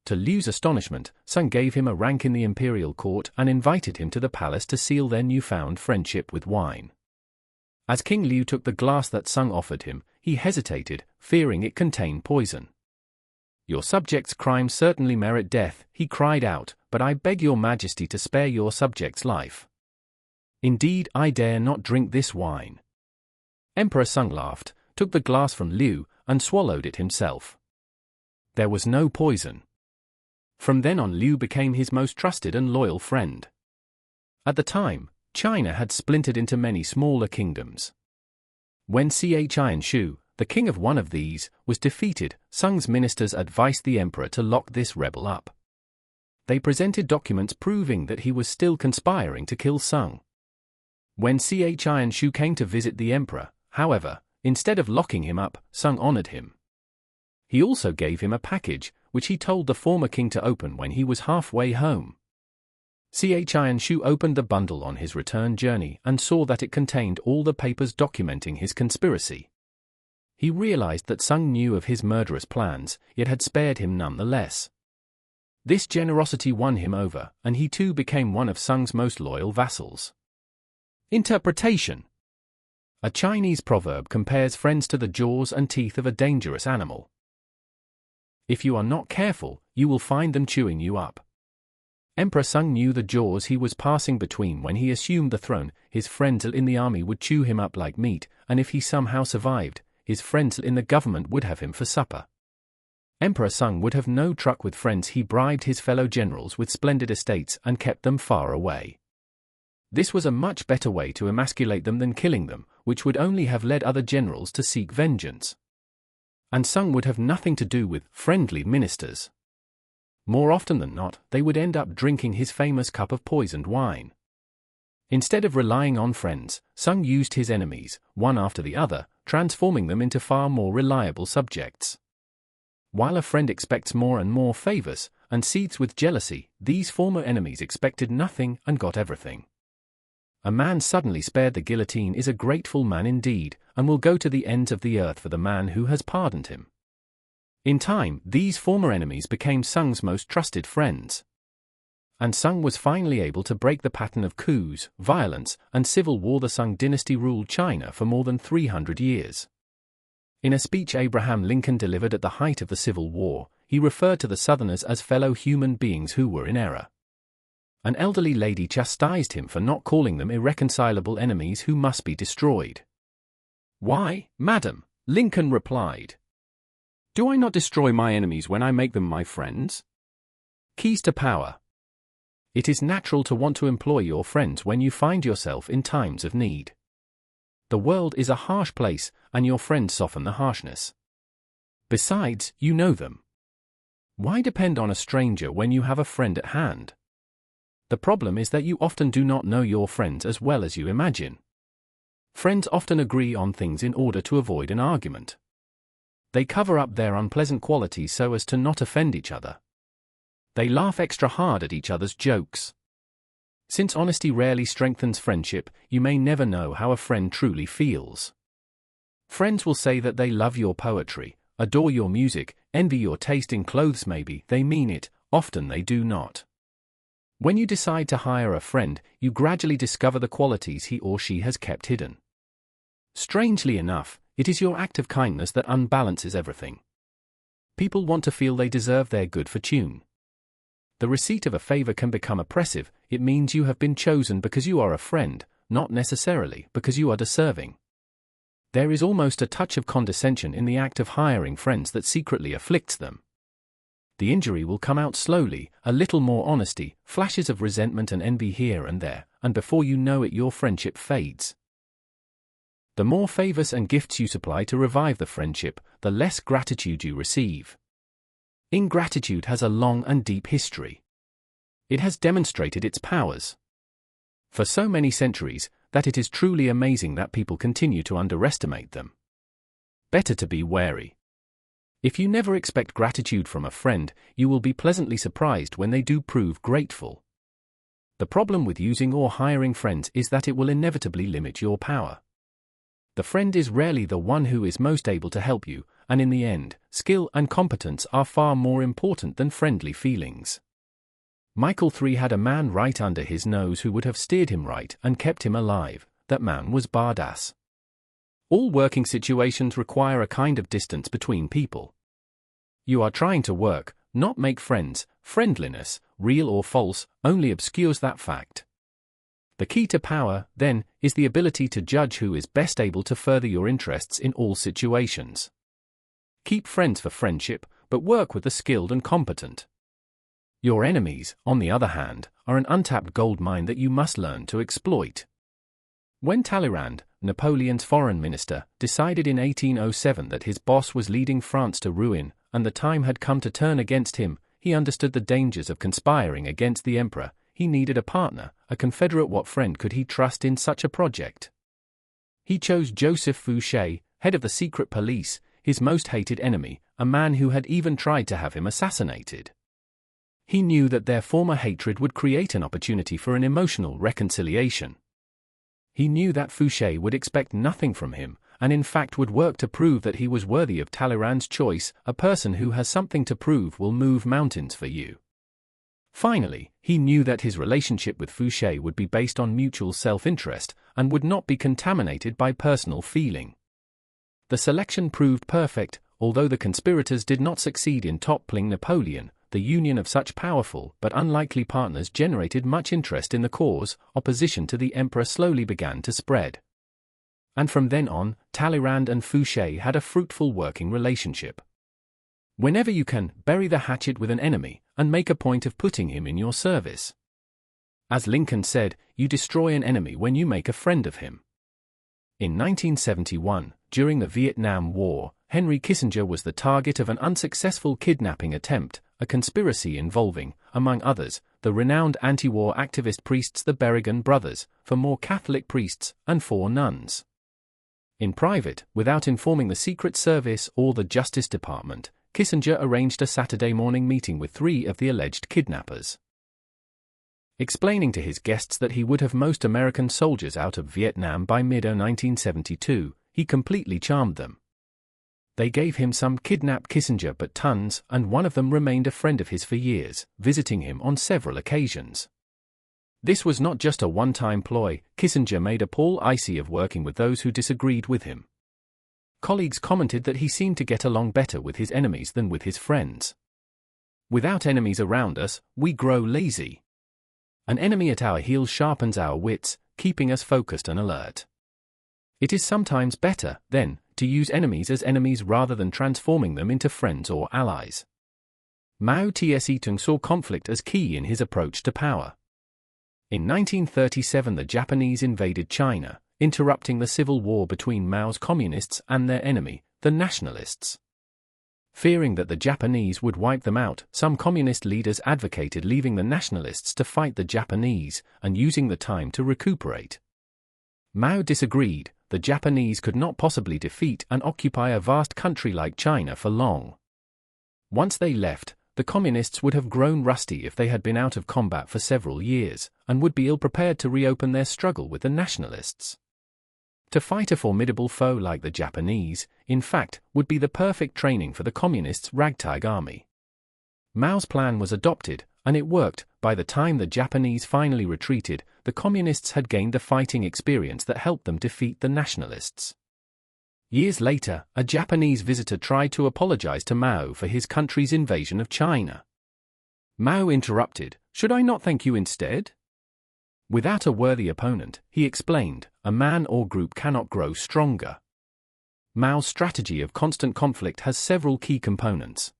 To Liu's astonishment, Sung gave him a rank in the imperial court and invited him to the palace to seal their newfound friendship with wine. As King Liu took the glass that Sung offered him, he hesitated, fearing it contained poison. "Your subjects' crimes certainly merit death," he cried out, "but I beg your majesty to spare your subject's life. Indeed, I dare not drink this wine." Emperor Sung laughed, took the glass from Liu, and swallowed it himself. There was no poison. From then on, Liu became his most trusted and loyal friend. At the time, China had splintered into many smaller kingdoms. When Chian-Shu, the king of one of these, was defeated, Sung's ministers advised the emperor to lock this rebel up. They presented documents proving that he was still conspiring to kill Sung. When Chian-Shu came to visit the emperor, however, instead of locking him up, Sung honored him. He also gave him a package, which he told the former king to open when he was halfway home. Chian-Shu opened the bundle on his return journey and saw that it contained all the papers documenting his conspiracy. He realized that Sung knew of his murderous plans, yet had spared him nonetheless. This generosity won him over, and he too became one of Sung's most loyal vassals. Interpretation. A Chinese proverb compares friends to the jaws and teeth of a dangerous animal. If you are not careful, you will find them chewing you up. Emperor Sung knew the jaws he was passing between when he assumed the throne. His friends in the army would chew him up like meat, and if he somehow survived, his friends in the government would have him for supper. Emperor Sung would have no truck with friends. He bribed his fellow generals with splendid estates and kept them far away. This was a much better way to emasculate them than killing them, which would only have led other generals to seek vengeance. And Sung would have nothing to do with friendly ministers. More often than not, they would end up drinking his famous cup of poisoned wine. Instead of relying on friends, Sung used his enemies, one after the other, transforming them into far more reliable subjects. While a friend expects more and more favors, and seethes with jealousy, these former enemies expected nothing and got everything. A man suddenly spared the guillotine is a grateful man indeed, and will go to the ends of the earth for the man who has pardoned him. In time, these former enemies became Sung's most trusted friends. And Sung was finally able to break the pattern of coups, violence, and civil war. The Sung dynasty ruled China for more than 300 years. In a speech Abraham Lincoln delivered at the height of the Civil War, he referred to the Southerners as fellow human beings who were in error. An elderly lady chastised him for not calling them irreconcilable enemies who must be destroyed. "Why, madam," Lincoln replied, "do I not destroy my enemies when I make them my friends?" Keys to power. It is natural to want to employ your friends when you find yourself in times of need. The world is a harsh place, and your friends soften the harshness. Besides, you know them. Why depend on a stranger when you have a friend at hand? The problem is that you often do not know your friends as well as you imagine. Friends often agree on things in order to avoid an argument. They cover up their unpleasant qualities so as to not offend each other. They laugh extra hard at each other's jokes. Since honesty rarely strengthens friendship, you may never know how a friend truly feels. Friends will say that they love your poetry, adore your music, envy your taste in clothes. Maybe they mean it, often they do not. When you decide to hire a friend, you gradually discover the qualities he or she has kept hidden. Strangely enough, it is your act of kindness that unbalances everything. People want to feel they deserve their good fortune. The receipt of a favor can become oppressive. It means you have been chosen because you are a friend, not necessarily because you are deserving. There is almost a touch of condescension in the act of hiring friends that secretly afflicts them. The injury will come out slowly, a little more honesty, flashes of resentment and envy here and there, and before you know it your friendship fades. The more favors and gifts you supply to revive the friendship, the less gratitude you receive. Ingratitude has a long and deep history. It has demonstrated its powers for so many centuries that it is truly amazing that people continue to underestimate them. Better to be wary. If you never expect gratitude from a friend, you will be pleasantly surprised when they do prove grateful. The problem with using or hiring friends is that it will inevitably limit your power. The friend is rarely the one who is most able to help you, and in the end, skill and competence are far more important than friendly feelings. Michael III had a man right under his nose who would have steered him right and kept him alive. That man was Bardas. All working situations require a kind of distance between people. You are trying to work, not make friends. Friendliness, real or false, only obscures that fact. The key to power, then, is the ability to judge who is best able to further your interests in all situations. Keep friends for friendship, but work with the skilled and competent. Your enemies, on the other hand, are an untapped gold mine that you must learn to exploit. When Talleyrand, Napoleon's foreign minister, decided in 1807 that his boss was leading France to ruin, and the time had come to turn against him, he understood the dangers of conspiring against the emperor. He needed a partner, a confederate. What friend could he trust in such a project? He chose Joseph Fouché, head of the secret police, his most hated enemy, a man who had even tried to have him assassinated. He knew that their former hatred would create an opportunity for an emotional reconciliation. He knew that Fouché would expect nothing from him, and in fact would work to prove that he was worthy of Talleyrand's choice. A person who has something to prove will move mountains for you. Finally, he knew that his relationship with Fouché would be based on mutual self-interest, and would not be contaminated by personal feeling. The selection proved perfect. Although the conspirators did not succeed in toppling Napoleon, the union of such powerful but unlikely partners generated much interest in the cause. Opposition to the emperor slowly began to spread. And from then on, Talleyrand and Fouché had a fruitful working relationship. Whenever you can, bury the hatchet with an enemy, and make a point of putting him in your service. As Lincoln said, you destroy an enemy when you make a friend of him. In 1971, during the Vietnam War, Henry Kissinger was the target of an unsuccessful kidnapping attempt, a conspiracy involving, among others, the renowned anti-war activist priests the Berrigan brothers, 4 more Catholic priests, and 4 nuns. In private, without informing the Secret Service or the Justice Department, Kissinger arranged a Saturday morning meeting with 3 of the alleged kidnappers. Explaining to his guests that he would have most American soldiers out of Vietnam by mid-1972, he completely charmed them. They gave him some kidnapped Kissinger but tons, and one of them remained a friend of his for years, visiting him on several occasions. This was not just a one-time ploy. Kissinger made a Paul icy of working with those who disagreed with him. Colleagues commented that he seemed to get along better with his enemies than with his friends. Without enemies around us, we grow lazy. An enemy at our heels sharpens our wits, keeping us focused and alert. It is sometimes better, then, to use enemies as enemies rather than transforming them into friends or allies. Mao Tse-tung saw conflict as key in his approach to power. In 1937 the Japanese invaded China, interrupting the civil war between Mao's communists and their enemy, the nationalists. Fearing that the Japanese would wipe them out, some communist leaders advocated leaving the nationalists to fight the Japanese and using the time to recuperate. Mao disagreed. The Japanese could not possibly defeat and occupy a vast country like China for long. Once they left, the communists would have grown rusty if they had been out of combat for several years, and would be ill-prepared to reopen their struggle with the nationalists. To fight a formidable foe like the Japanese, in fact, would be the perfect training for the communists' ragtag army. Mao's plan was adopted, and it worked. By the time the Japanese finally retreated, the communists had gained the fighting experience that helped them defeat the nationalists. Years later, a Japanese visitor tried to apologize to Mao for his country's invasion of China. Mao interrupted, "Should I not thank you instead?" Without a worthy opponent, he explained, a man or group cannot grow stronger. Mao's strategy of constant conflict has several key components.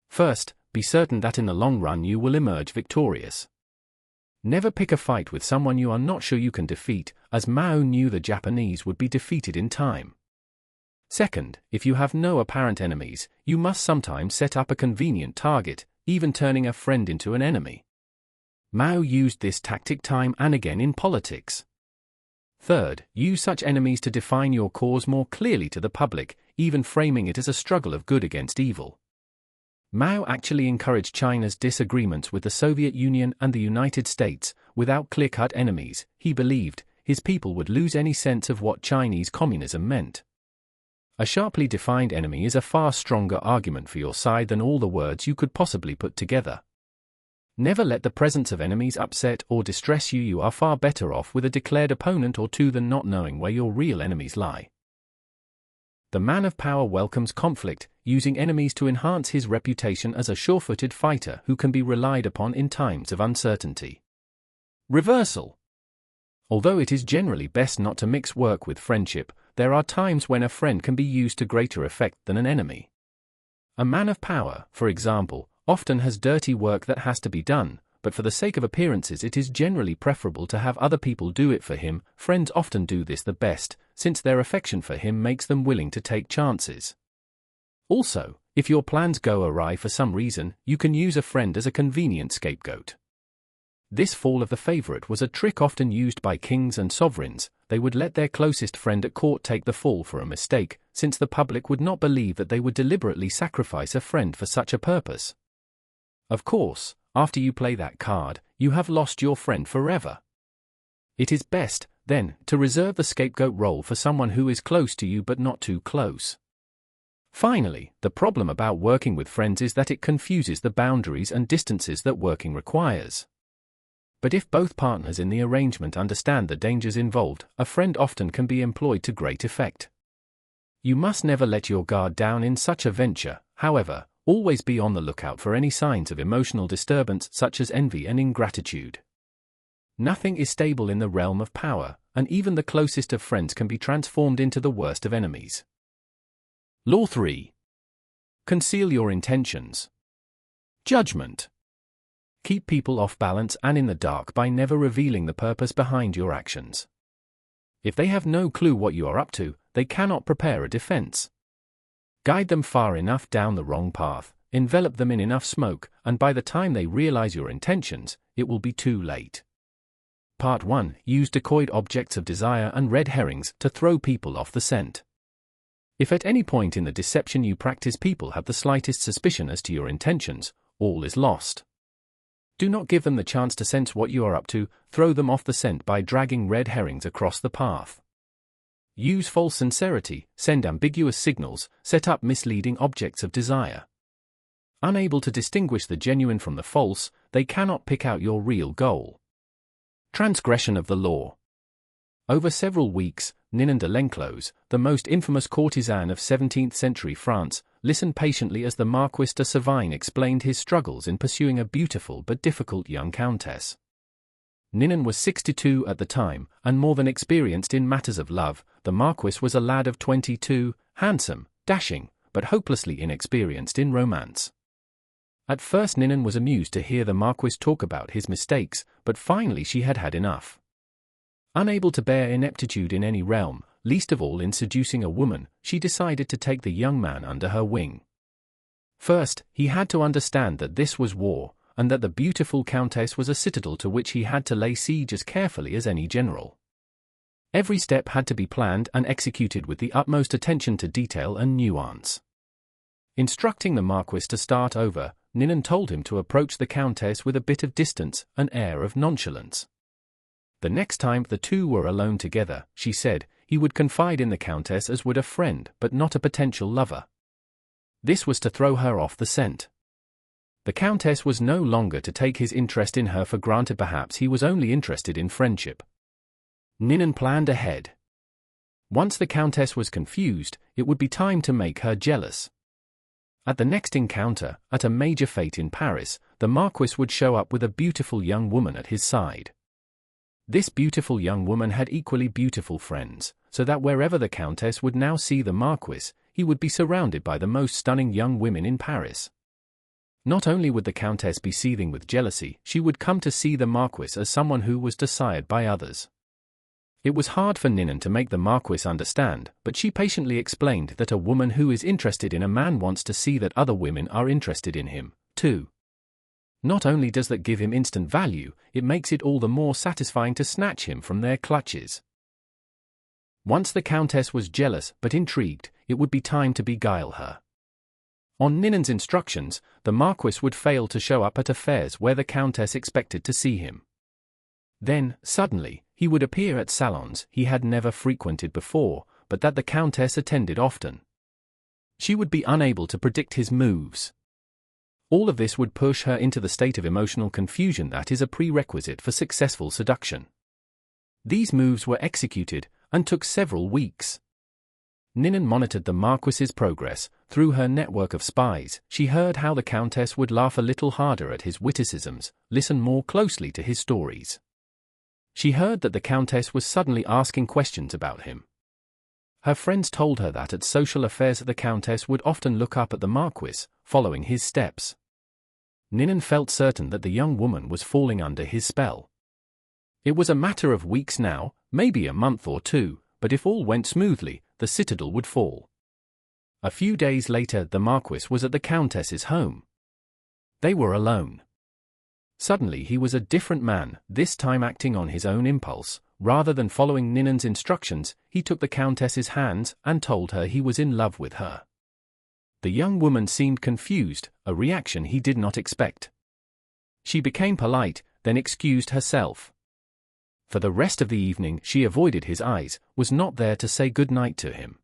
First, be certain that in the long run you will emerge victorious. Never pick a fight with someone you are not sure you can defeat, as Mao knew the Japanese would be defeated in time. Second, if you have no apparent enemies, you must sometimes set up a convenient target, even turning a friend into an enemy. Mao used this tactic time and again in politics. Third, use such enemies to define your cause more clearly to the public, even framing it as a struggle of good against evil. Mao actually encouraged China's disagreements with the Soviet Union and the United States. Without clear-cut enemies, he believed, his people would lose any sense of what Chinese communism meant. A sharply defined enemy is a far stronger argument for your side than all the words you could possibly put together. Never let the presence of enemies upset or distress you. You are far better off with a declared opponent or two than not knowing where your real enemies lie. The man of power welcomes conflict, using enemies to enhance his reputation as a sure-footed fighter who can be relied upon in times of uncertainty. Reversal. Although it is generally best not to mix work with friendship, there are times when a friend can be used to greater effect than an enemy. A man of power, for example, often has dirty work that has to be done, but for the sake of appearances it is generally preferable to have other people do it for him. Friends often do this the best, since their affection for him makes them willing to take chances. Also, if your plans go awry for some reason, you can use a friend as a convenient scapegoat. This fall of the favorite was a trick often used by kings and sovereigns. They would let their closest friend at court take the fall for a mistake, since the public would not believe that they would deliberately sacrifice a friend for such a purpose. Of course, after you play that card, you have lost your friend forever. It is best, then, to reserve the scapegoat role for someone who is close to you but not too close. Finally, the problem about working with friends is that it confuses the boundaries and distances that working requires. But if both partners in the arrangement understand the dangers involved, a friend often can be employed to great effect. You must never let your guard down in such a venture, however. Always be on the lookout for any signs of emotional disturbance such as envy and ingratitude. Nothing is stable in the realm of power, and even the closest of friends can be transformed into the worst of enemies. Law 3. Conceal your intentions. Judgment. Keep people off balance and in the dark by never revealing the purpose behind your actions. If they have no clue what you are up to, they cannot prepare a defense. Guide them far enough down the wrong path, envelop them in enough smoke, and by the time they realize your intentions, it will be too late. Part 1. Use decoyed objects of desire and red herrings to throw people off the scent. If at any point in the deception you practice people have the slightest suspicion as to your intentions, all is lost. Do not give them the chance to sense what you are up to, throw them off the scent by dragging red herrings across the path. Use false sincerity, send ambiguous signals, set up misleading objects of desire. Unable to distinguish the genuine from the false, they cannot pick out your real goal. Transgression of the law. Over several weeks, Ninon de l'Enclos, the most infamous courtesan of 17th-century France, listened patiently as the Marquis de Savagne explained his struggles in pursuing a beautiful but difficult young countess. Ninon was 62 at the time, and more than experienced in matters of love. The Marquis was a lad of 22, handsome, dashing, but hopelessly inexperienced in romance. At first Ninon was amused to hear the Marquis talk about his mistakes, but finally she had had enough. Unable to bear ineptitude in any realm, least of all in seducing a woman, she decided to take the young man under her wing. First, he had to understand that this was war, and that the beautiful countess was a citadel to which he had to lay siege as carefully as any general. Every step had to be planned and executed with the utmost attention to detail and nuance. Instructing the Marquis to start over, Ninon told him to approach the countess with a bit of distance, an air of nonchalance. The next time the two were alone together, she said, he would confide in the countess as would a friend but not a potential lover. This was to throw her off the scent. The countess was no longer to take his interest in her for granted. Perhaps he was only interested in friendship. Ninon planned ahead. Once the countess was confused, it would be time to make her jealous. At the next encounter, at a major fete in Paris, the Marquis would show up with a beautiful young woman at his side. This beautiful young woman had equally beautiful friends, so that wherever the countess would now see the Marquis, he would be surrounded by the most stunning young women in Paris. Not only would the countess be seething with jealousy, she would come to see the Marquis as someone who was desired by others. It was hard for Ninon to make the Marquis understand, but she patiently explained that a woman who is interested in a man wants to see that other women are interested in him, too. Not only does that give him instant value, it makes it all the more satisfying to snatch him from their clutches. Once the countess was jealous but intrigued, it would be time to beguile her. On Ninon's instructions, the Marquis would fail to show up at affairs where the countess expected to see him. Then, suddenly, he would appear at salons he had never frequented before, but that the countess attended often. She would be unable to predict his moves. All of this would push her into the state of emotional confusion that is a prerequisite for successful seduction. These moves were executed, and took several weeks. Ninon monitored the Marquis's progress. Through her network of spies, she heard how the countess would laugh a little harder at his witticisms, listen more closely to his stories. She heard that the countess was suddenly asking questions about him. Her friends told her that at social affairs the countess would often look up at the Marquis, following his steps. Ninon felt certain that the young woman was falling under his spell. It was a matter of weeks now, maybe a month or two, but if all went smoothly, the citadel would fall. A few days later the Marquis was at the countess's home. They were alone. Suddenly he was a different man, this time acting on his own impulse. Rather than following Ninon's instructions, he took the countess's hands and told her he was in love with her. The young woman seemed confused, a reaction he did not expect. She became polite, then excused herself. For the rest of the evening she avoided his eyes, was not there to say good night to him.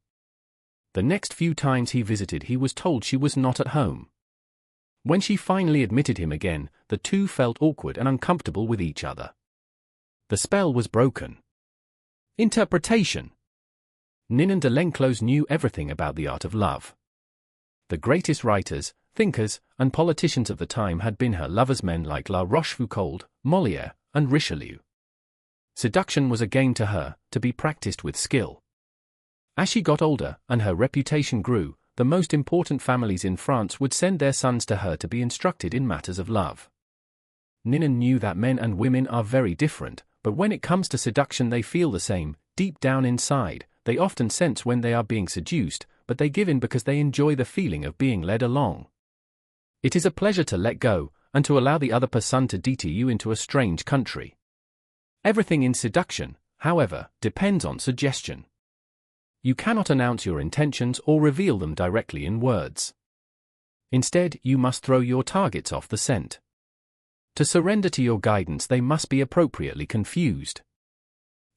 The next few times he visited he was told she was not at home. When she finally admitted him again, the two felt awkward and uncomfortable with each other. The spell was broken. Interpretation. Ninon de l'Enclos knew everything about the art of love. The greatest writers, thinkers, and politicians of the time had been her lovers, men like La Rochefoucauld, Molière, and Richelieu. Seduction was a game to her, to be practiced with skill. As she got older, and her reputation grew, the most important families in France would send their sons to her to be instructed in matters of love. Ninan knew that men and women are very different, but when it comes to seduction they feel the same. Deep down inside, they often sense when they are being seduced, but they give in because they enjoy the feeling of being led along. It is a pleasure to let go, and to allow the other person to deter you into a strange country. Everything in seduction, however, depends on suggestion. You cannot announce your intentions or reveal them directly in words. Instead, you must throw your targets off the scent. To surrender to your guidance, they must be appropriately confused.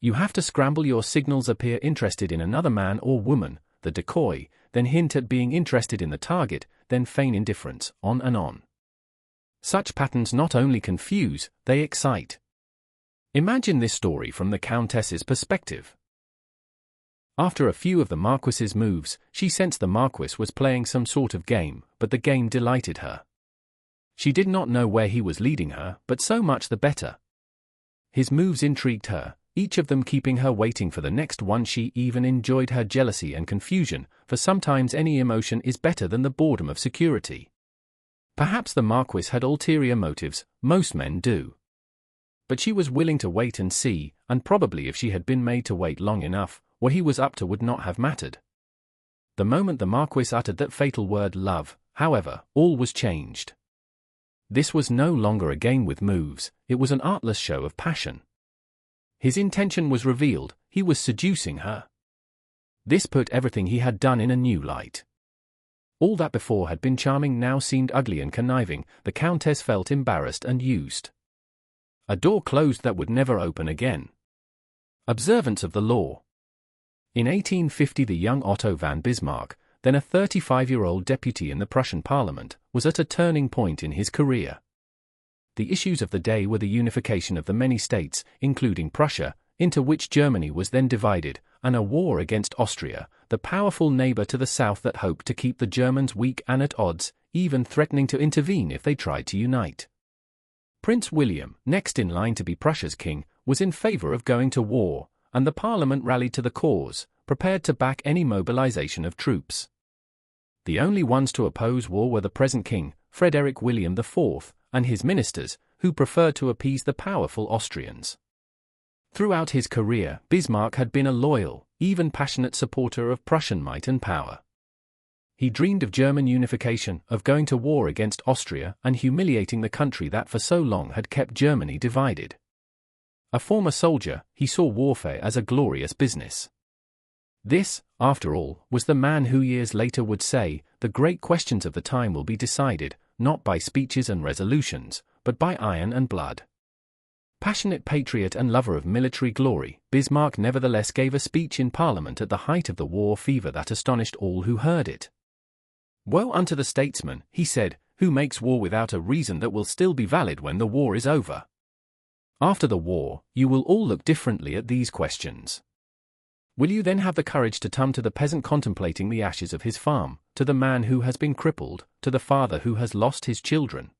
You have to scramble your signals, appear interested in another man or woman, the decoy, then hint at being interested in the target, then feign indifference, on and on. Such patterns not only confuse, they excite. Imagine this story from the Countess's perspective. After a few of the Marquis's moves, she sensed the Marquis was playing some sort of game, but the game delighted her. She did not know where he was leading her, but so much the better. His moves intrigued her, each of them keeping her waiting for the next one. She even enjoyed her jealousy and confusion, for sometimes any emotion is better than the boredom of security. Perhaps the Marquis had ulterior motives, most men do. But she was willing to wait and see, and probably if she had been made to wait long enough, what he was up to would not have mattered. The moment the Marquis uttered that fatal word love, however, all was changed. This was no longer a game with moves, it was an artless show of passion. His intention was revealed, he was seducing her. This put everything he had done in a new light. All that before had been charming now seemed ugly and conniving. The Countess felt embarrassed and used. A door closed that would never open again. Observance of the law. In 1850 the young Otto von Bismarck, then a 35-year-old deputy in the Prussian parliament, was at a turning point in his career. The issues of the day were the unification of the many states, including Prussia, into which Germany was then divided, and a war against Austria, the powerful neighbor to the south that hoped to keep the Germans weak and at odds, even threatening to intervene if they tried to unite. Prince William, next in line to be Prussia's king, was in favor of going to war, and the parliament rallied to the cause, prepared to back any mobilization of troops. The only ones to oppose war were the present king, Frederick William IV, and his ministers, who preferred to appease the powerful Austrians. Throughout his career, Bismarck had been a loyal, even passionate supporter of Prussian might and power. He dreamed of German unification, of going to war against Austria and humiliating the country that for so long had kept Germany divided. A former soldier, he saw warfare as a glorious business. This, after all, was the man who years later would say, the great questions of the time will be decided, not by speeches and resolutions, but by iron and blood. Passionate patriot and lover of military glory, Bismarck nevertheless gave a speech in Parliament at the height of the war fever that astonished all who heard it. "Woe unto the statesman," he said, "who makes war without a reason that will still be valid when the war is over. After the war, you will all look differently at these questions. Will you then have the courage to come to the peasant contemplating the ashes of his farm, to the man who has been crippled, to the father who has lost his children?"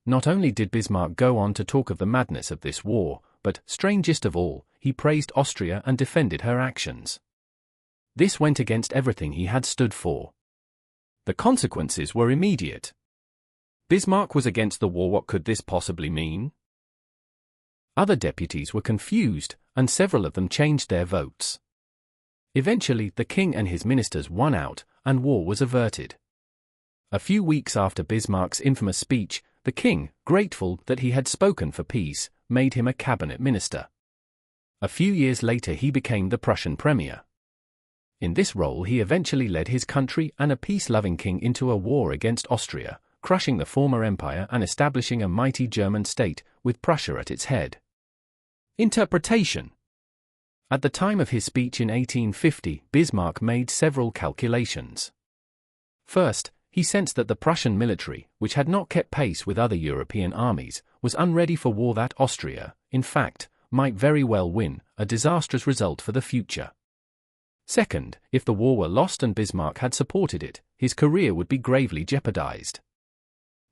Not only did Bismarck go on to talk of the madness of this war, but, strangest of all, he praised Austria and defended her actions. This went against everything he had stood for. The consequences were immediate. Bismarck was against the war. What could this possibly mean? Other deputies were confused, and several of them changed their votes. Eventually, the king and his ministers won out, and war was averted. A few weeks after Bismarck's infamous speech, the king, grateful that he had spoken for peace, made him a cabinet minister. A few years later he became the Prussian premier. In this role he eventually led his country and a peace-loving king into a war against Austria, crushing the former empire and establishing a mighty German state, with Prussia at its head. Interpretation. At the time of his speech in 1850, Bismarck made several calculations. First, he sensed that the Prussian military, which had not kept pace with other European armies, was unready for war. That Austria, in fact, might very well win, a disastrous result for the future. Second, if the war were lost and Bismarck had supported it, his career would be gravely jeopardized.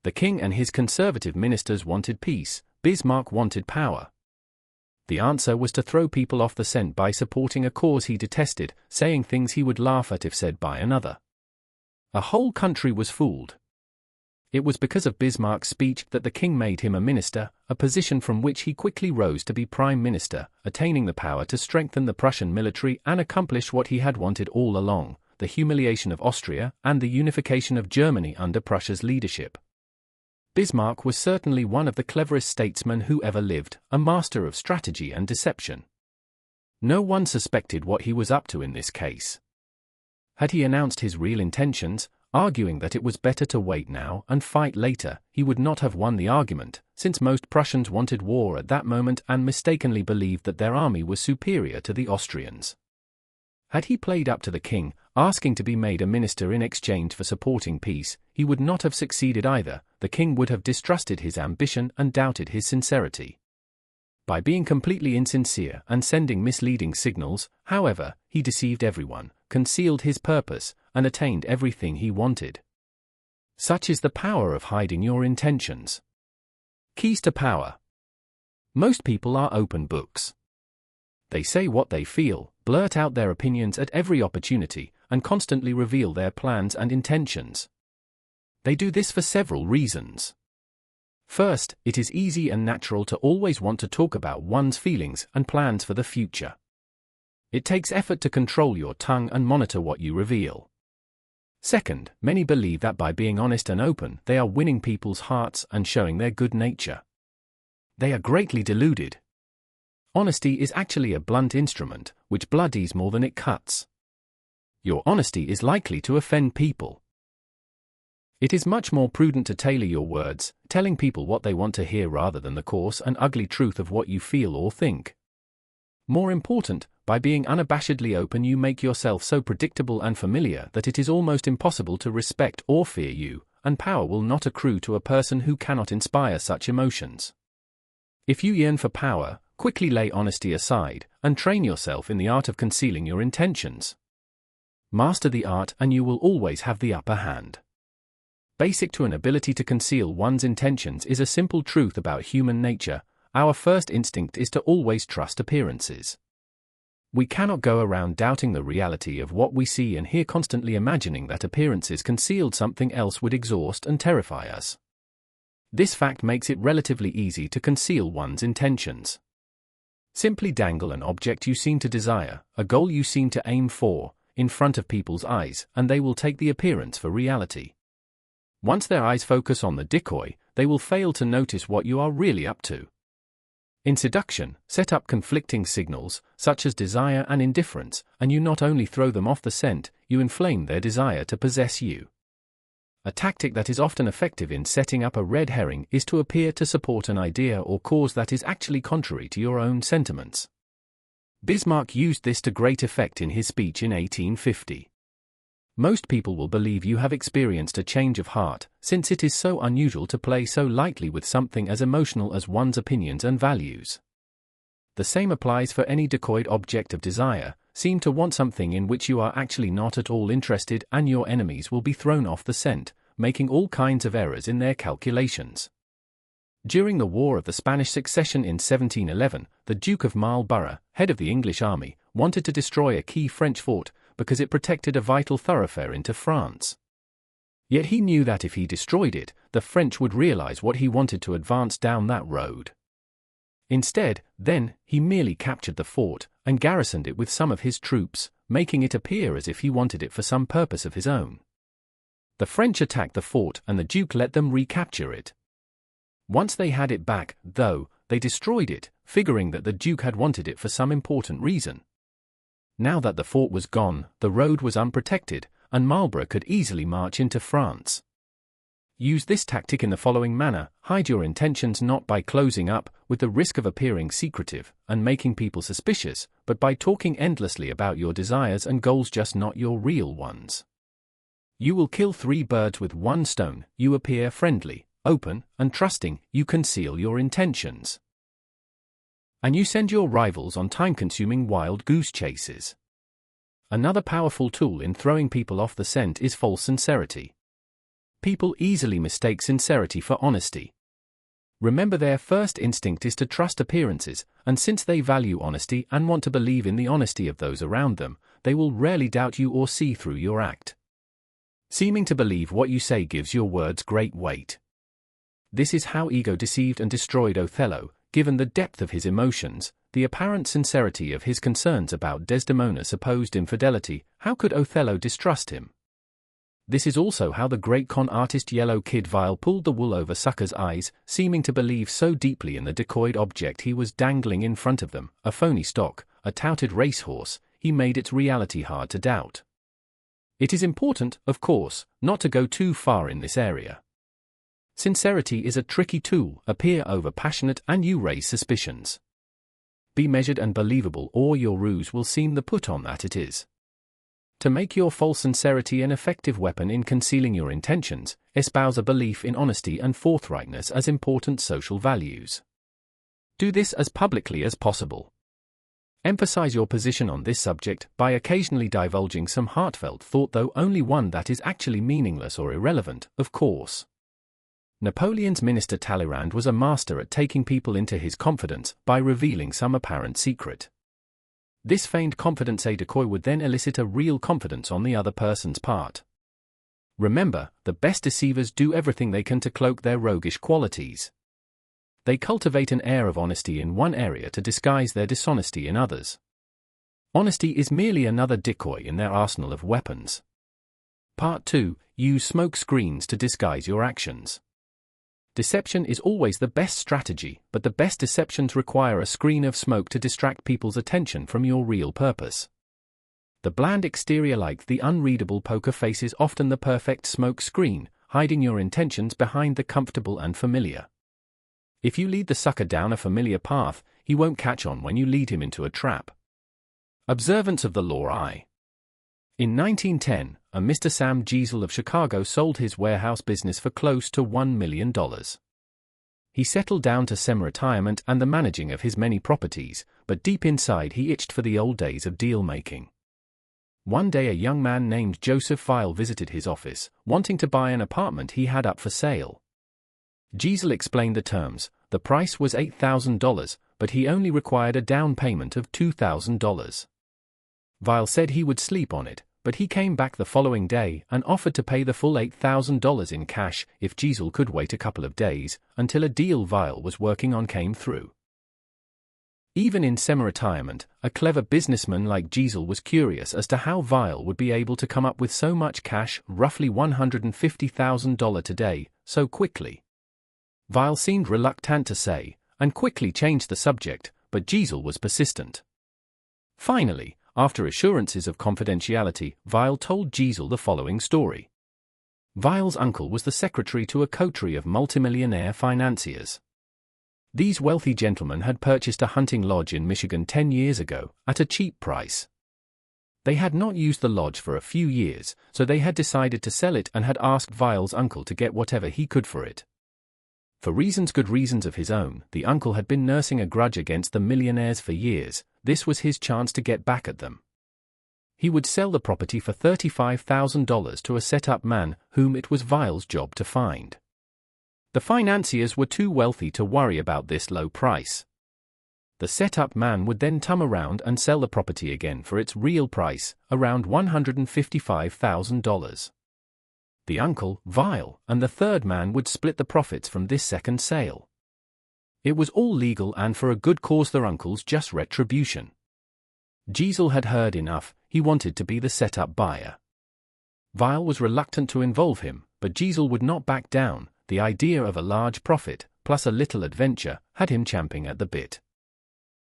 The king and his conservative ministers wanted peace, Bismarck wanted power. The answer was to throw people off the scent by supporting a cause he detested, saying things he would laugh at if said by another. A whole country was fooled. It was because of Bismarck's speech that the king made him a minister, a position from which he quickly rose to be prime minister, attaining the power to strengthen the Prussian military and accomplish what he had wanted all along, the humiliation of Austria and the unification of Germany under Prussia's leadership. Bismarck was certainly one of the cleverest statesmen who ever lived, a master of strategy and deception. No one suspected what he was up to in this case. Had he announced his real intentions, arguing that it was better to wait now and fight later, he would not have won the argument, since most Prussians wanted war at that moment and mistakenly believed that their army was superior to the Austrians. Had he played up to the king, asking to be made a minister in exchange for supporting peace, he would not have succeeded either. The king would have distrusted his ambition and doubted his sincerity. By being completely insincere and sending misleading signals, however, he deceived everyone, concealed his purpose, and attained everything he wanted. Such is the power of hiding your intentions. Keys to power. Most people are open books. They say what they feel, blurt out their opinions at every opportunity, and constantly reveal their plans and intentions. They do this for several reasons. First, it is easy and natural to always want to talk about one's feelings and plans for the future. It takes effort to control your tongue and monitor what you reveal. Second, many believe that by being honest and open, they are winning people's hearts and showing their good nature. They are greatly deluded. Honesty is actually a blunt instrument, which bloodies more than it cuts. Your honesty is likely to offend people. It is much more prudent to tailor your words, telling people what they want to hear rather than the coarse and ugly truth of what you feel or think. More important, by being unabashedly open you make yourself so predictable and familiar that it is almost impossible to respect or fear you, and power will not accrue to a person who cannot inspire such emotions. If you yearn for power, quickly lay honesty aside, and train yourself in the art of concealing your intentions. Master the art and you will always have the upper hand. Basic to an ability to conceal one's intentions is a simple truth about human nature: our first instinct is to always trust appearances. We cannot go around doubting the reality of what we see and hear, constantly imagining that appearances concealed something else would exhaust and terrify us. This fact makes it relatively easy to conceal one's intentions. Simply dangle an object you seem to desire, a goal you seem to aim for, in front of people's eyes, and they will take the appearance for reality. Once their eyes focus on the decoy, they will fail to notice what you are really up to. In seduction, set up conflicting signals, such as desire and indifference, and you not only throw them off the scent, you inflame their desire to possess you. A tactic that is often effective in setting up a red herring is to appear to support an idea or cause that is actually contrary to your own sentiments. Bismarck used this to great effect in his speech in 1850. Most people will believe you have experienced a change of heart, since it is so unusual to play so lightly with something as emotional as one's opinions and values. The same applies for any decoyed object of desire. Seem to want something in which you are actually not at all interested, and your enemies will be thrown off the scent, making all kinds of errors in their calculations. During the War of the Spanish Succession in 1711, the Duke of Marlborough, head of the English army, wanted to destroy a key French fort, because it protected a vital thoroughfare into France. Yet he knew that if he destroyed it, the French would realize what he wanted to advance down that road. Instead, then, he merely captured the fort, and garrisoned it with some of his troops, making it appear as if he wanted it for some purpose of his own. The French attacked the fort and the Duke let them recapture it. Once they had it back, though, they destroyed it, figuring that the Duke had wanted it for some important reason. Now that the fort was gone, the road was unprotected, and Marlborough could easily march into France. Use this tactic in the following manner: hide your intentions not by closing up, with the risk of appearing secretive and making people suspicious, but by talking endlessly about your desires and goals, just not your real ones. You will kill 3 birds with 1 stone: you appear friendly, open, and trusting, you conceal your intentions. And you send your rivals on time-consuming wild goose chases. Another powerful tool in throwing people off the scent is false sincerity. People easily mistake sincerity for honesty. Remember, their first instinct is to trust appearances, and since they value honesty and want to believe in the honesty of those around them, they will rarely doubt you or see through your act. Seeming to believe what you say gives your words great weight. This is how ego deceived and destroyed Othello, given the depth of his emotions, the apparent sincerity of his concerns about Desdemona's supposed infidelity. How could Othello distrust him? This is also how the great con artist Yellow Kid Vile pulled the wool over suckers' eyes, seeming to believe so deeply in the decoyed object he was dangling in front of them, a phony stock, a touted racehorse, he made its reality hard to doubt. It is important, of course, not to go too far in this area. Sincerity is a tricky tool, appear over-passionate and you raise suspicions. Be measured and believable or your ruse will seem the put on that it is. To make your false sincerity an effective weapon in concealing your intentions, espouse a belief in honesty and forthrightness as important social values. Do this as publicly as possible. Emphasize your position on this subject by occasionally divulging some heartfelt thought, though only one that is actually meaningless or irrelevant, of course. Napoleon's minister Talleyrand was a master at taking people into his confidence by revealing some apparent secret. This feigned confidence a decoy would then elicit a real confidence on the other person's part. Remember, the best deceivers do everything they can to cloak their roguish qualities. They cultivate an air of honesty in one area to disguise their dishonesty in others. Honesty is merely another decoy in their arsenal of weapons. Part 2. Use smoke screens to disguise your actions. Deception is always the best strategy, but the best deceptions require a screen of smoke to distract people's attention from your real purpose. The bland exterior, like the unreadable poker face, is often the perfect smoke screen, hiding your intentions behind the comfortable and familiar. If you lead the sucker down a familiar path, he won't catch on when you lead him into a trap. Observance of the law. In 1910, a Mr. Sam Giesel of Chicago sold his warehouse business for close to $1 million. He settled down to semi-retirement and the managing of his many properties, but deep inside he itched for the old days of deal-making. One day a young man named Joseph Vile visited his office, wanting to buy an apartment he had up for sale. Giesel explained the terms. The price was $8,000, but he only required a down payment of $2,000. Vile said he would sleep on it, but he came back the following day and offered to pay the full $8,000 in cash if Giesel could wait a couple of days until a deal Vile was working on came through. Even in semi-retirement, a clever businessman like Giesel was curious as to how Vile would be able to come up with so much cash, roughly $150,000 today, so quickly. Vile seemed reluctant to say, and quickly changed the subject, but Giesel was persistent. Finally, after assurances of confidentiality, Vile told Giesel the following story. Vile's uncle was the secretary to a coterie of multimillionaire financiers. These wealthy gentlemen had purchased a hunting lodge in Michigan 10 years ago, at a cheap price. They had not used the lodge for a few years, so they had decided to sell it and had asked Vile's uncle to get whatever he could for it. For good reasons of his own, the uncle had been nursing a grudge against the millionaires for years. This was his chance to get back at them. He would sell the property for $35,000 to a set-up man whom it was Vile's job to find. The financiers were too wealthy to worry about this low price. The set-up man would then come around and sell the property again for its real price, around $155,000. The uncle, Vile, and the third man would split the profits from this second sale. It was all legal and for a good cause, their uncle's just retribution. Giesel had heard enough. He wanted to be the set-up buyer. Vile was reluctant to involve him, but Giesel would not back down. The idea of a large profit, plus a little adventure, had him champing at the bit.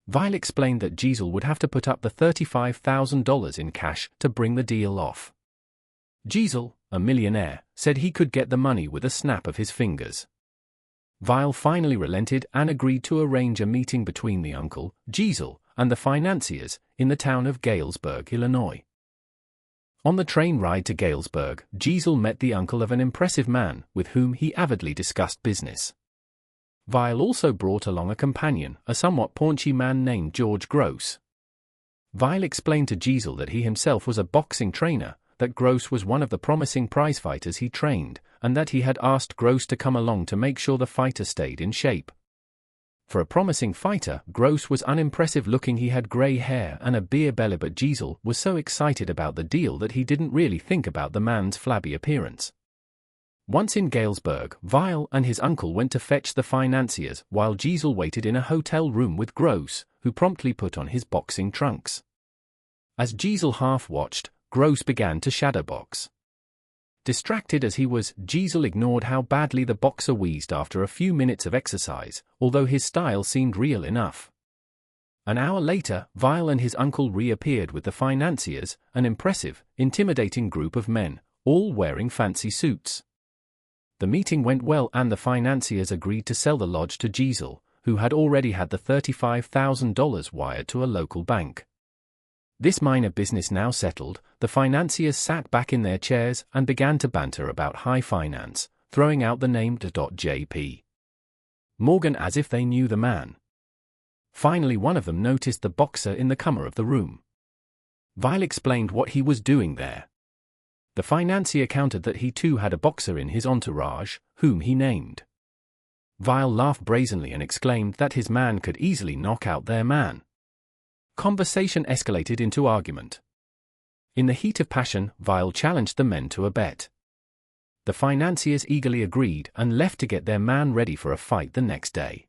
Vile explained that Giesel would have to put up the $35,000 in cash to bring the deal off. Giesel, a millionaire, said he could get the money with a snap of his fingers. Vile finally relented and agreed to arrange a meeting between the uncle, Giesel, and the financiers, in the town of Galesburg, Illinois. On the train ride to Galesburg, Giesel met the uncle of an impressive man with whom he avidly discussed business. Vile also brought along a companion, a somewhat paunchy man named George Gross. Vile explained to Giesel that he himself was a boxing trainer, that Gross was one of the promising prize-fighters he trained, and that he had asked Gross to come along to make sure the fighter stayed in shape. For a promising fighter, Gross was unimpressive looking. He had grey hair and a beer belly, but Joost was so excited about the deal that he didn't really think about the man's flabby appearance. Once in Galesburg, Weil and his uncle went to fetch the financiers, while Joost waited in a hotel room with Gross, who promptly put on his boxing trunks. As Joost half-watched, Gross began to shadowbox. Distracted as he was, Joost ignored how badly the boxer wheezed after a few minutes of exercise, although his style seemed real enough. An hour later, Weil and his uncle reappeared with the financiers, an impressive, intimidating group of men, all wearing fancy suits. The meeting went well and the financiers agreed to sell the lodge to Joost, who had already had the $35,000 wired to a local bank. This minor business now settled, the financiers sat back in their chairs and began to banter about high finance, throwing out the name J.P. Morgan as if they knew the man. Finally, one of them noticed the boxer in the corner of the room. Weil explained what he was doing there. The financier countered that he too had a boxer in his entourage, whom he named. Weil laughed brazenly and exclaimed that his man could easily knock out their man. Conversation escalated into argument. In the heat of passion, Weil challenged the men to a bet. The financiers eagerly agreed and left to get their man ready for a fight the next day.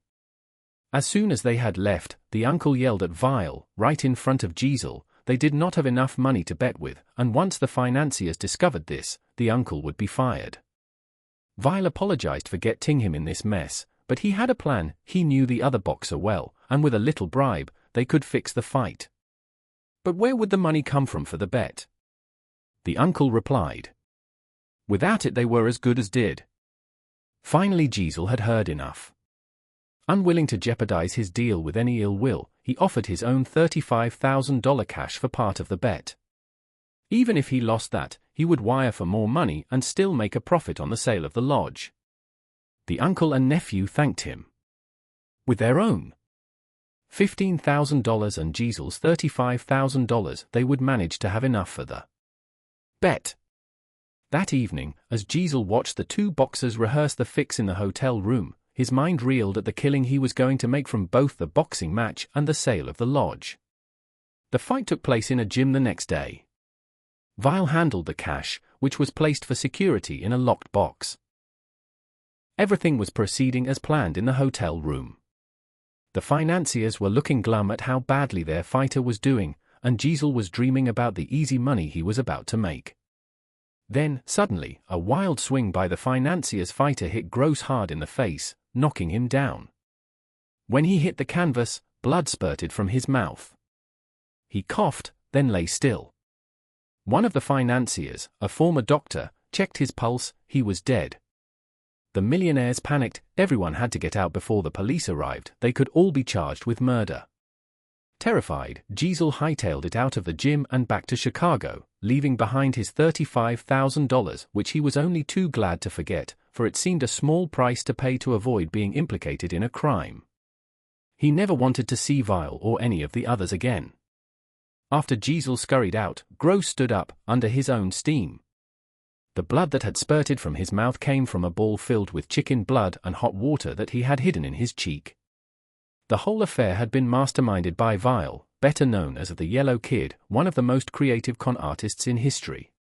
As soon as they had left, the uncle yelled at Weil, right in front of Joost, they did not have enough money to bet with, and once the financiers discovered this, the uncle would be fired. Weil apologized for getting him in this mess, but he had a plan. He knew the other boxer well, and with a little bribe, they could fix the fight. But where would the money come from for the bet? The uncle replied. Without it they were as good as dead. Finally Joost had heard enough. Unwilling to jeopardize his deal with any ill will, he offered his own $35,000 cash for part of the bet. Even if he lost that, he would wire for more money and still make a profit on the sale of the lodge. The uncle and nephew thanked him. With their own $15,000 and Joost's $35,000, they would manage to have enough for the bet. That evening, as Joost watched the two boxers rehearse the fix in the hotel room, his mind reeled at the killing he was going to make from both the boxing match and the sale of the lodge. The fight took place in a gym the next day. Weil handled the cash, which was placed for security in a locked box. Everything was proceeding as planned in the hotel room. The financiers were looking glum at how badly their fighter was doing, and Joost was dreaming about the easy money he was about to make. Then, suddenly, a wild swing by the financiers' fighter hit Gross hard in the face, knocking him down. When he hit the canvas, blood spurted from his mouth. He coughed, then lay still. One of the financiers, a former doctor, checked his pulse. He was dead. The millionaires panicked. Everyone had to get out before the police arrived. They could all be charged with murder. Terrified, Joost hightailed it out of the gym and back to Chicago, leaving behind his $35,000, which he was only too glad to forget, for it seemed a small price to pay to avoid being implicated in a crime. He never wanted to see Weil or any of the others again. After Joost scurried out, Gross stood up, under his own steam. The blood that had spurted from his mouth came from a ball filled with chicken blood and hot water that he had hidden in his cheek. The whole affair had been masterminded by Weil, better known as the Yellow Kid, one of the most creative con artists in history.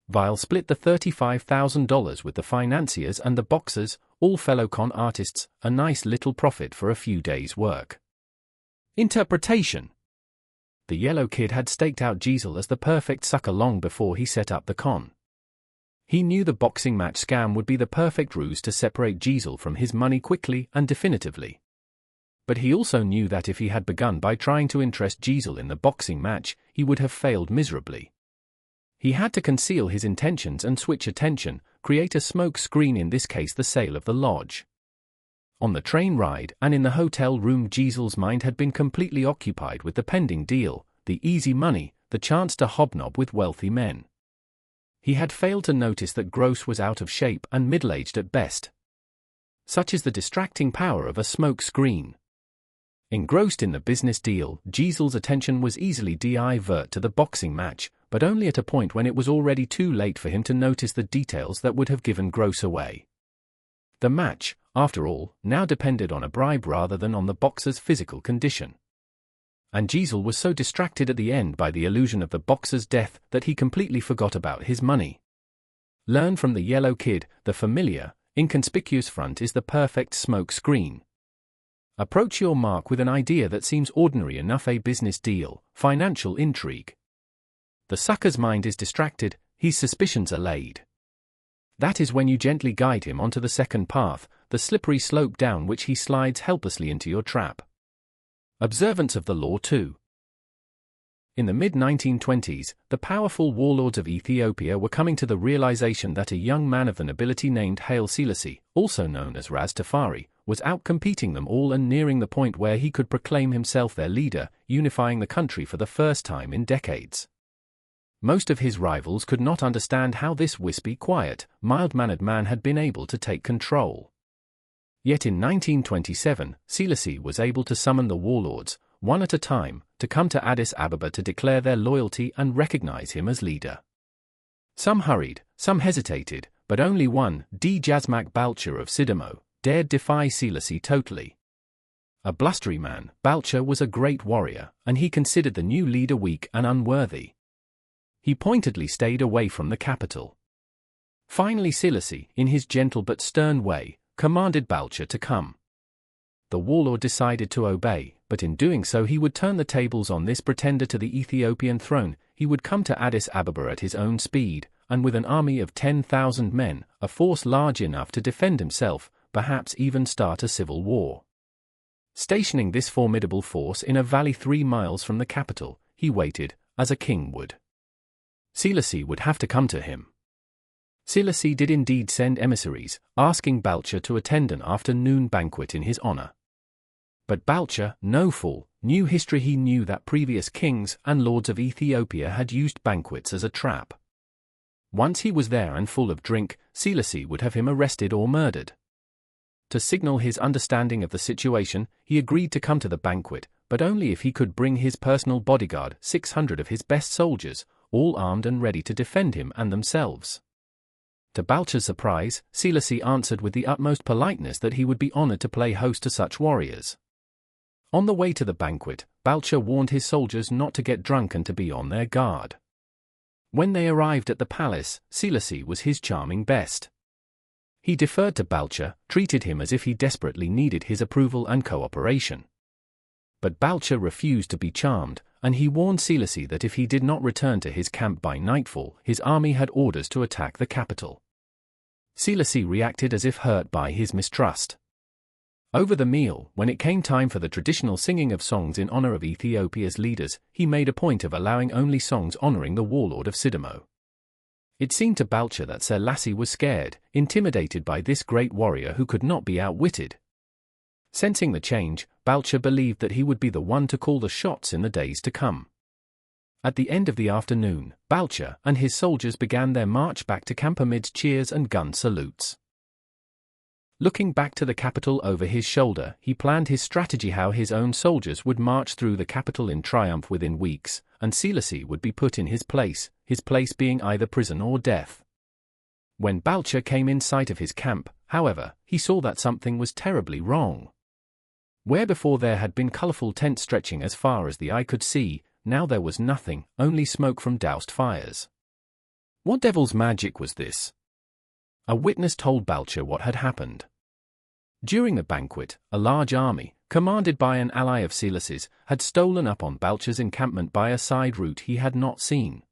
Weil split the $35,000 with the financiers and the boxers, all fellow con artists, a nice little profit for a few days' work. Interpretation. The Yellow Kid had staked out Joost as the perfect sucker long before he set up the con. He knew the boxing match scam would be the perfect ruse to separate Joost from his money quickly and definitively. But he also knew that if he had begun by trying to interest Joost in the boxing match, he would have failed miserably. He had to conceal his intentions and switch attention, create a smoke screen, in this case the sale of the lodge. On the train ride and in the hotel room, Joost's mind had been completely occupied with the pending deal, the easy money, the chance to hobnob with wealthy men. He had failed to notice that Gross was out of shape and middle-aged at best. Such is the distracting power of a smoke screen. Engrossed in the business deal, Joost's attention was easily diverted to the boxing match, but only at a point when it was already too late for him to notice the details that would have given Gross away. The match, after all, now depended on a bribe rather than on the boxer's physical condition. And Joost was so distracted at the end by the illusion of the boxer's death that he completely forgot about his money. Learn from the yellow kid, the familiar, inconspicuous front is the perfect smoke screen. Approach your mark with an idea that seems ordinary enough, a business deal, financial intrigue. The sucker's mind is distracted, his suspicions are laid. That is when you gently guide him onto the second path, the slippery slope down which he slides helplessly into your trap. Observance of the law too. In the mid-1920s, the powerful warlords of Ethiopia were coming to the realization that a young man of the nobility named Haile Selassie, also known as Ras Tafari, was outcompeting them all and nearing the point where he could proclaim himself their leader, unifying the country for the first time in decades. Most of his rivals could not understand how this wispy, quiet, mild-mannered man had been able to take control. Yet in 1927, Selassie was able to summon the warlords, one at a time, to come to Addis Ababa to declare their loyalty and recognize him as leader. Some hurried, some hesitated, but only one, D. Jasmak Balcha of Sidamo, dared defy Selassie totally. A blustery man, Balcha was a great warrior, and he considered the new leader weak and unworthy. He pointedly stayed away from the capital. Finally Selassie, in his gentle but stern way, commanded Balcha to come. The warlord decided to obey, but in doing so he would turn the tables on this pretender to the Ethiopian throne. He would come to Addis Ababa at his own speed, and with an army of 10,000 men, a force large enough to defend himself, perhaps even start a civil war. Stationing this formidable force in a valley 3 miles from the capital, he waited, as a king would. Selassie would have to come to him. Selassie did indeed send emissaries, asking Balcha to attend an afternoon banquet in his honor. But Balcha, no fool, knew history. He knew that previous kings and lords of Ethiopia had used banquets as a trap. Once he was there and full of drink, Selassie would have him arrested or murdered. To signal his understanding of the situation, he agreed to come to the banquet, but only if he could bring his personal bodyguard, 600 of his best soldiers, all armed and ready to defend him and themselves. To Balcha's surprise, Selassie answered with the utmost politeness that he would be honored to play host to such warriors. On the way to the banquet, Balcha warned his soldiers not to get drunk and to be on their guard. When they arrived at the palace, Selassie was his charming best. He deferred to Balcha, treated him as if he desperately needed his approval and cooperation. But Balcha refused to be charmed, and he warned Selassie that if he did not return to his camp by nightfall, his army had orders to attack the capital. Selassie reacted as if hurt by his mistrust. Over the meal, when it came time for the traditional singing of songs in honor of Ethiopia's leaders, he made a point of allowing only songs honoring the warlord of Sidamo. It seemed to Balcha that Selassie was scared, intimidated by this great warrior who could not be outwitted. Sensing the change, Balcha believed that he would be the one to call the shots in the days to come. At the end of the afternoon, Balcha and his soldiers began their march back to camp amidst cheers and gun salutes. Looking back to the capital over his shoulder, he planned his strategy: how his own soldiers would march through the capital in triumph within weeks, and Selassie would be put in his place being either prison or death. When Balcha came in sight of his camp, however, he saw that something was terribly wrong. Where before there had been colorful tents stretching as far as the eye could see, now there was nothing, only smoke from doused fires. What devil's magic was this? A witness told Balcha what had happened. During the banquet, a large army, commanded by an ally of Selassie's, had stolen up on Balcha's encampment by a side route he had not seen.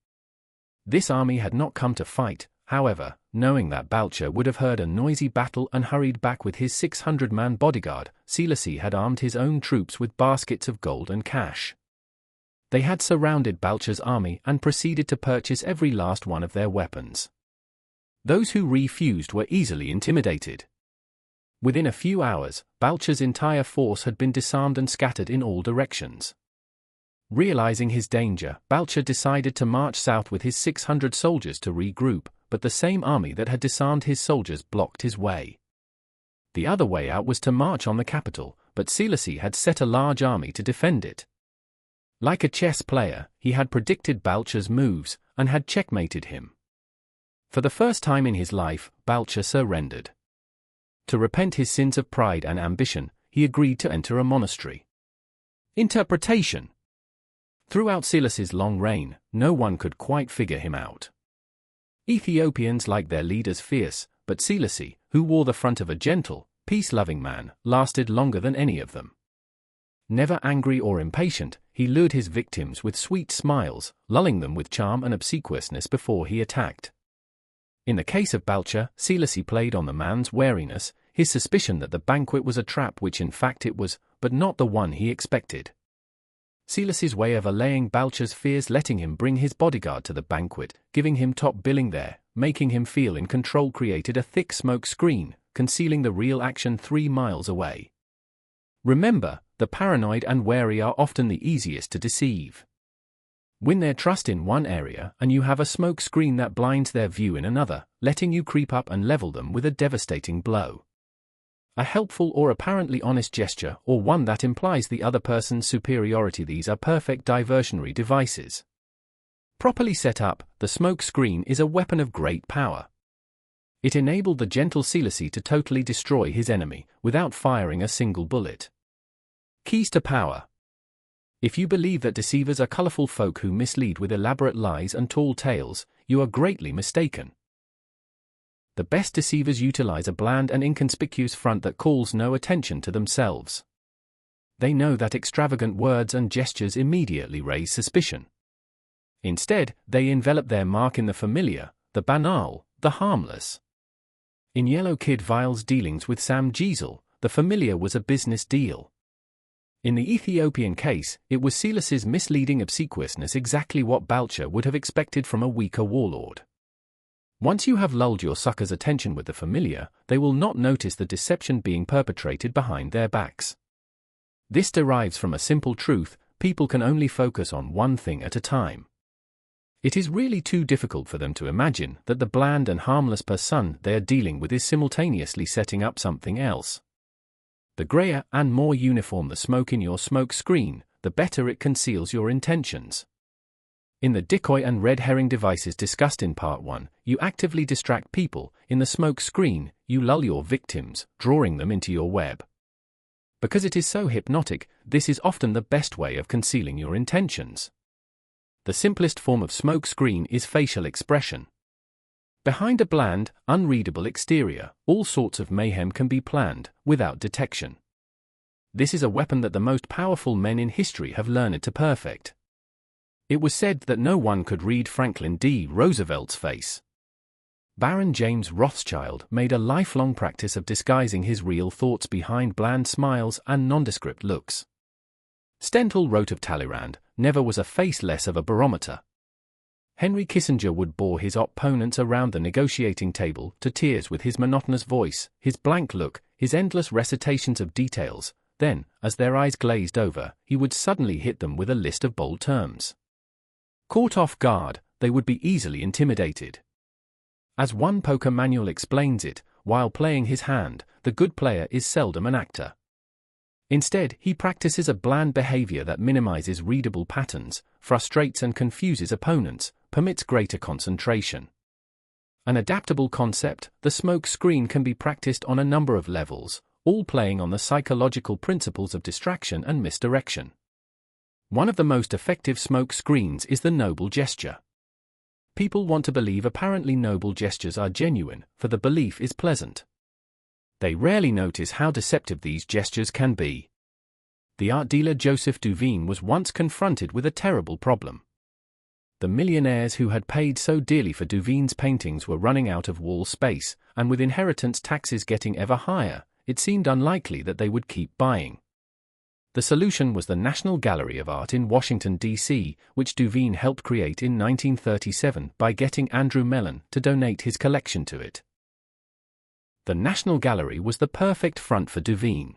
This army had not come to fight, however, knowing that Balcha would have heard a noisy battle and hurried back with his 600-man bodyguard. Selassie had armed his own troops with baskets of gold and cash. They had surrounded Balcha's army and proceeded to purchase every last one of their weapons. Those who refused were easily intimidated. Within a few hours, Balcha's entire force had been disarmed and scattered in all directions. Realizing his danger, Balcha decided to march south with his 600 soldiers to regroup, but the same army that had disarmed his soldiers blocked his way. The other way out was to march on the capital, but Selassie had set a large army to defend it. Like a chess player, he had predicted Balcha's moves, and had checkmated him. For the first time in his life, Balcha surrendered. To repent his sins of pride and ambition, he agreed to enter a monastery. Interpretation. Throughout Silas's long reign, no one could quite figure him out. Ethiopians liked their leaders fierce, but Selassie, who wore the front of a gentle, peace-loving man, lasted longer than any of them. Never angry or impatient, he lured his victims with sweet smiles, lulling them with charm and obsequiousness before he attacked. In the case of Balcher, Selassie played on the man's wariness, his suspicion that the banquet was a trap, which in fact it was, but not the one he expected. Selassie's way of allaying Balcher's fears, letting him bring his bodyguard to the banquet, giving him top billing there, making him feel in control, created a thick smoke screen, concealing the real action 3 miles away. Remember, the paranoid and wary are often the easiest to deceive. Win their trust in one area and you have a smoke screen that blinds their view in another, letting you creep up and level them with a devastating blow. A helpful or apparently honest gesture, or one that implies the other person's superiority, these are perfect diversionary devices. Properly set up, the smoke screen is a weapon of great power. It enabled the gentle Selassie to totally destroy his enemy, without firing a single bullet. Keys to power. If you believe that deceivers are colorful folk who mislead with elaborate lies and tall tales, you are greatly mistaken. The best deceivers utilize a bland and inconspicuous front that calls no attention to themselves. They know that extravagant words and gestures immediately raise suspicion. Instead, they envelop their mark in the familiar, the banal, the harmless. In Yellow Kid Vile's dealings with Sam Giesel, the familiar was a business deal. In the Ethiopian case, it was Selassie's misleading obsequiousness, exactly what Balcher would have expected from a weaker warlord. Once you have lulled your sucker's attention with the familiar, they will not notice the deception being perpetrated behind their backs. This derives from a simple truth: people can only focus on one thing at a time. It is really too difficult for them to imagine that the bland and harmless person they are dealing with is simultaneously setting up something else. The grayer and more uniform the smoke in your smoke screen, the better it conceals your intentions. In the decoy and red herring devices discussed in Part 1, you actively distract people. In the smoke screen, you lull your victims, drawing them into your web. Because it is so hypnotic, this is often the best way of concealing your intentions. The simplest form of smoke screen is facial expression. Behind a bland, unreadable exterior, all sorts of mayhem can be planned, without detection. This is a weapon that the most powerful men in history have learned to perfect. It was said that no one could read Franklin D. Roosevelt's face. Baron James Rothschild made a lifelong practice of disguising his real thoughts behind bland smiles and nondescript looks. Stendhal wrote of Talleyrand, "Never was a face less of a barometer." Henry Kissinger would bore his opponents around the negotiating table to tears with his monotonous voice, his blank look, his endless recitations of details. Then, as their eyes glazed over, he would suddenly hit them with a list of bold terms. Caught off guard, they would be easily intimidated. As one poker manual explains it, while playing his hand, the good player is seldom an actor. Instead, he practices a bland behavior that minimizes readable patterns, frustrates and confuses opponents, permits greater concentration. An adaptable concept, the smoke screen can be practiced on a number of levels, all playing on the psychological principles of distraction and misdirection. One of the most effective smoke screens is the noble gesture. People want to believe apparently noble gestures are genuine, for the belief is pleasant. They rarely notice how deceptive these gestures can be. The art dealer Joseph Duveen was once confronted with a terrible problem. The millionaires who had paid so dearly for Duveen's paintings were running out of wall space, and with inheritance taxes getting ever higher, it seemed unlikely that they would keep buying. The solution was the National Gallery of Art in Washington, D.C., which Duveen helped create in 1937 by getting Andrew Mellon to donate his collection to it. The National Gallery was the perfect front for Duveen.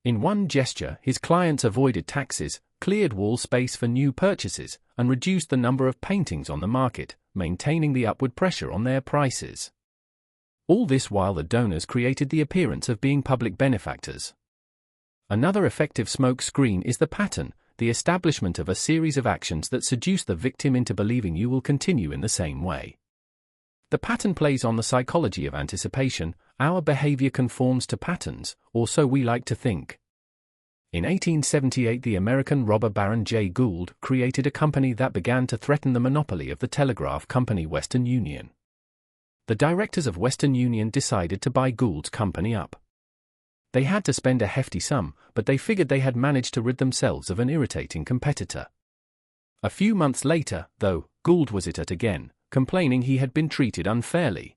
In one gesture, his clients avoided taxes, cleared wall space for new purchases, and reduced the number of paintings on the market, maintaining the upward pressure on their prices. All this while the donors created the appearance of being public benefactors. Another effective smoke screen is the pattern, the establishment of a series of actions that seduce the victim into believing you will continue in the same way. The pattern plays on the psychology of anticipation, our behavior conforms to patterns, or so we like to think. In 1878, the American robber baron Jay Gould created a company that began to threaten the monopoly of the telegraph company Western Union. The directors of Western Union decided to buy Gould's company up. They had to spend a hefty sum, but they figured they had managed to rid themselves of an irritating competitor. A few months later, though, Gould was at it again, complaining he had been treated unfairly.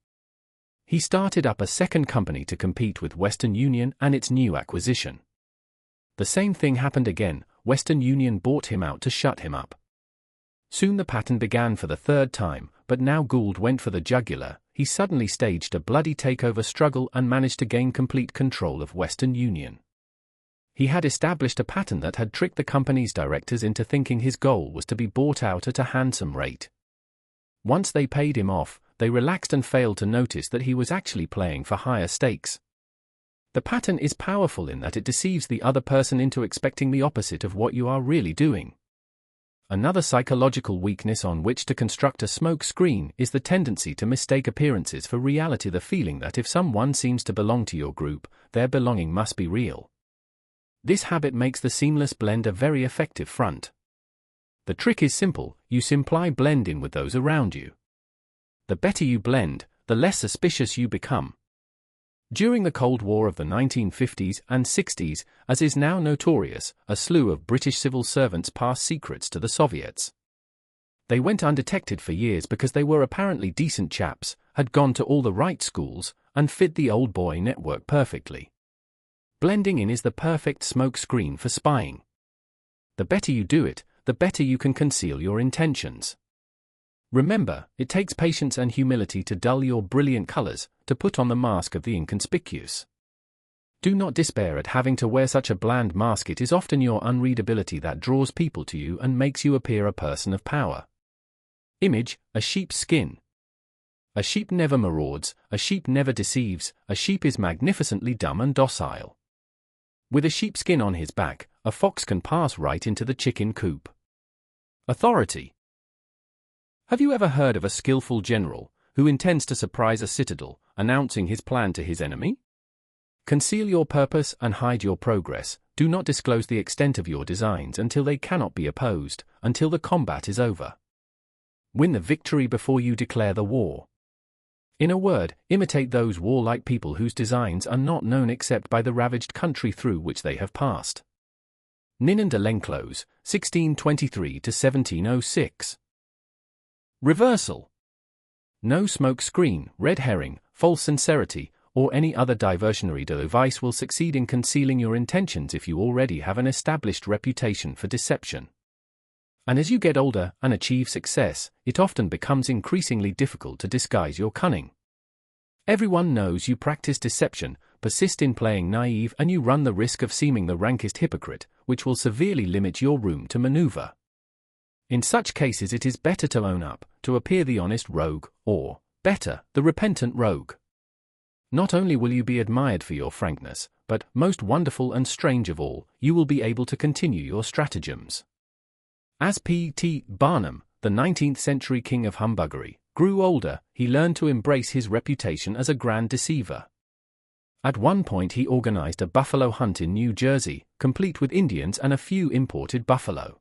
He started up a second company to compete with Western Union and its new acquisition. The same thing happened again. Western Union bought him out to shut him up. Soon the pattern began for the third time, but now Gould went for the jugular. He suddenly staged a bloody takeover struggle and managed to gain complete control of Western Union. He had established a pattern that had tricked the company's directors into thinking his goal was to be bought out at a handsome rate. Once they paid him off, they relaxed and failed to notice that he was actually playing for higher stakes. The pattern is powerful in that it deceives the other person into expecting the opposite of what you are really doing. Another psychological weakness on which to construct a smoke screen is the tendency to mistake appearances for reality, the feeling that if someone seems to belong to your group, their belonging must be real. This habit makes the seamless blend a very effective front. The trick is simple: you simply blend in with those around you. The better you blend, the less suspicious you become. During the Cold War of the 1950s and 60s, as is now notorious, a slew of British civil servants passed secrets to the Soviets. They went undetected for years because they were apparently decent chaps, had gone to all the right schools, and fit the old boy network perfectly. Blending in is the perfect smoke screen for spying. The better you do it, the better you can conceal your intentions. Remember, it takes patience and humility to dull your brilliant colors, to put on the mask of the inconspicuous. Do not despair at having to wear such a bland mask. It is often your unreadability that draws people to you and makes you appear a person of power. Image: a sheep's skin. A sheep never marauds, a sheep never deceives, a sheep is magnificently dumb and docile. With a sheepskin on his back, a fox can pass right into the chicken coop. Authority. Have you ever heard of a skillful general who intends to surprise a citadel, announcing his plan to his enemy? Conceal your purpose and hide your progress. Do not disclose the extent of your designs until they cannot be opposed, until the combat is over. Win the victory before you declare the war. In a word, imitate those warlike people whose designs are not known except by the ravaged country through which they have passed. Ninon de L'Enclos, 1623–1706. Reversal. No smoke screen, red herring, false sincerity, or any other diversionary device will succeed in concealing your intentions if you already have an established reputation for deception. And as you get older and achieve success, it often becomes increasingly difficult to disguise your cunning. Everyone knows you practice deception, persist in playing naive, and you run the risk of seeming the rankest hypocrite, which will severely limit your room to maneuver. In such cases it is better to own up, to appear the honest rogue, or, better, the repentant rogue. Not only will you be admired for your frankness, but, most wonderful and strange of all, you will be able to continue your stratagems. As P.T. Barnum, the 19th-century king of humbuggery, grew older, he learned to embrace his reputation as a grand deceiver. At one point he organized a buffalo hunt in New Jersey, complete with Indians and a few imported buffalo.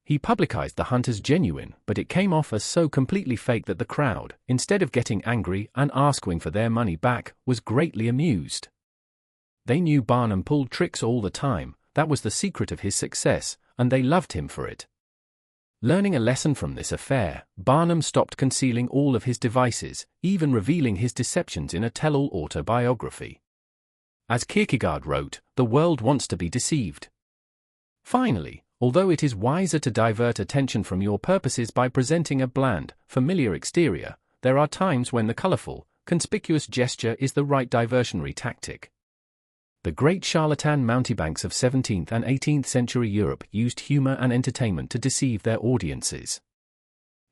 He publicized the hunt as genuine, but it came off as so completely fake that the crowd, instead of getting angry and asking for their money back, was greatly amused. They knew Barnum pulled tricks all the time, that was the secret of his success, and they loved him for it. Learning a lesson from this affair, Barnum stopped concealing all of his devices, even revealing his deceptions in a tell-all autobiography. As Kierkegaard wrote, the world wants to be deceived. Finally, although it is wiser to divert attention from your purposes by presenting a bland, familiar exterior, there are times when the colorful, conspicuous gesture is the right diversionary tactic. The great charlatan mountebanks of 17th and 18th century Europe used humor and entertainment to deceive their audiences.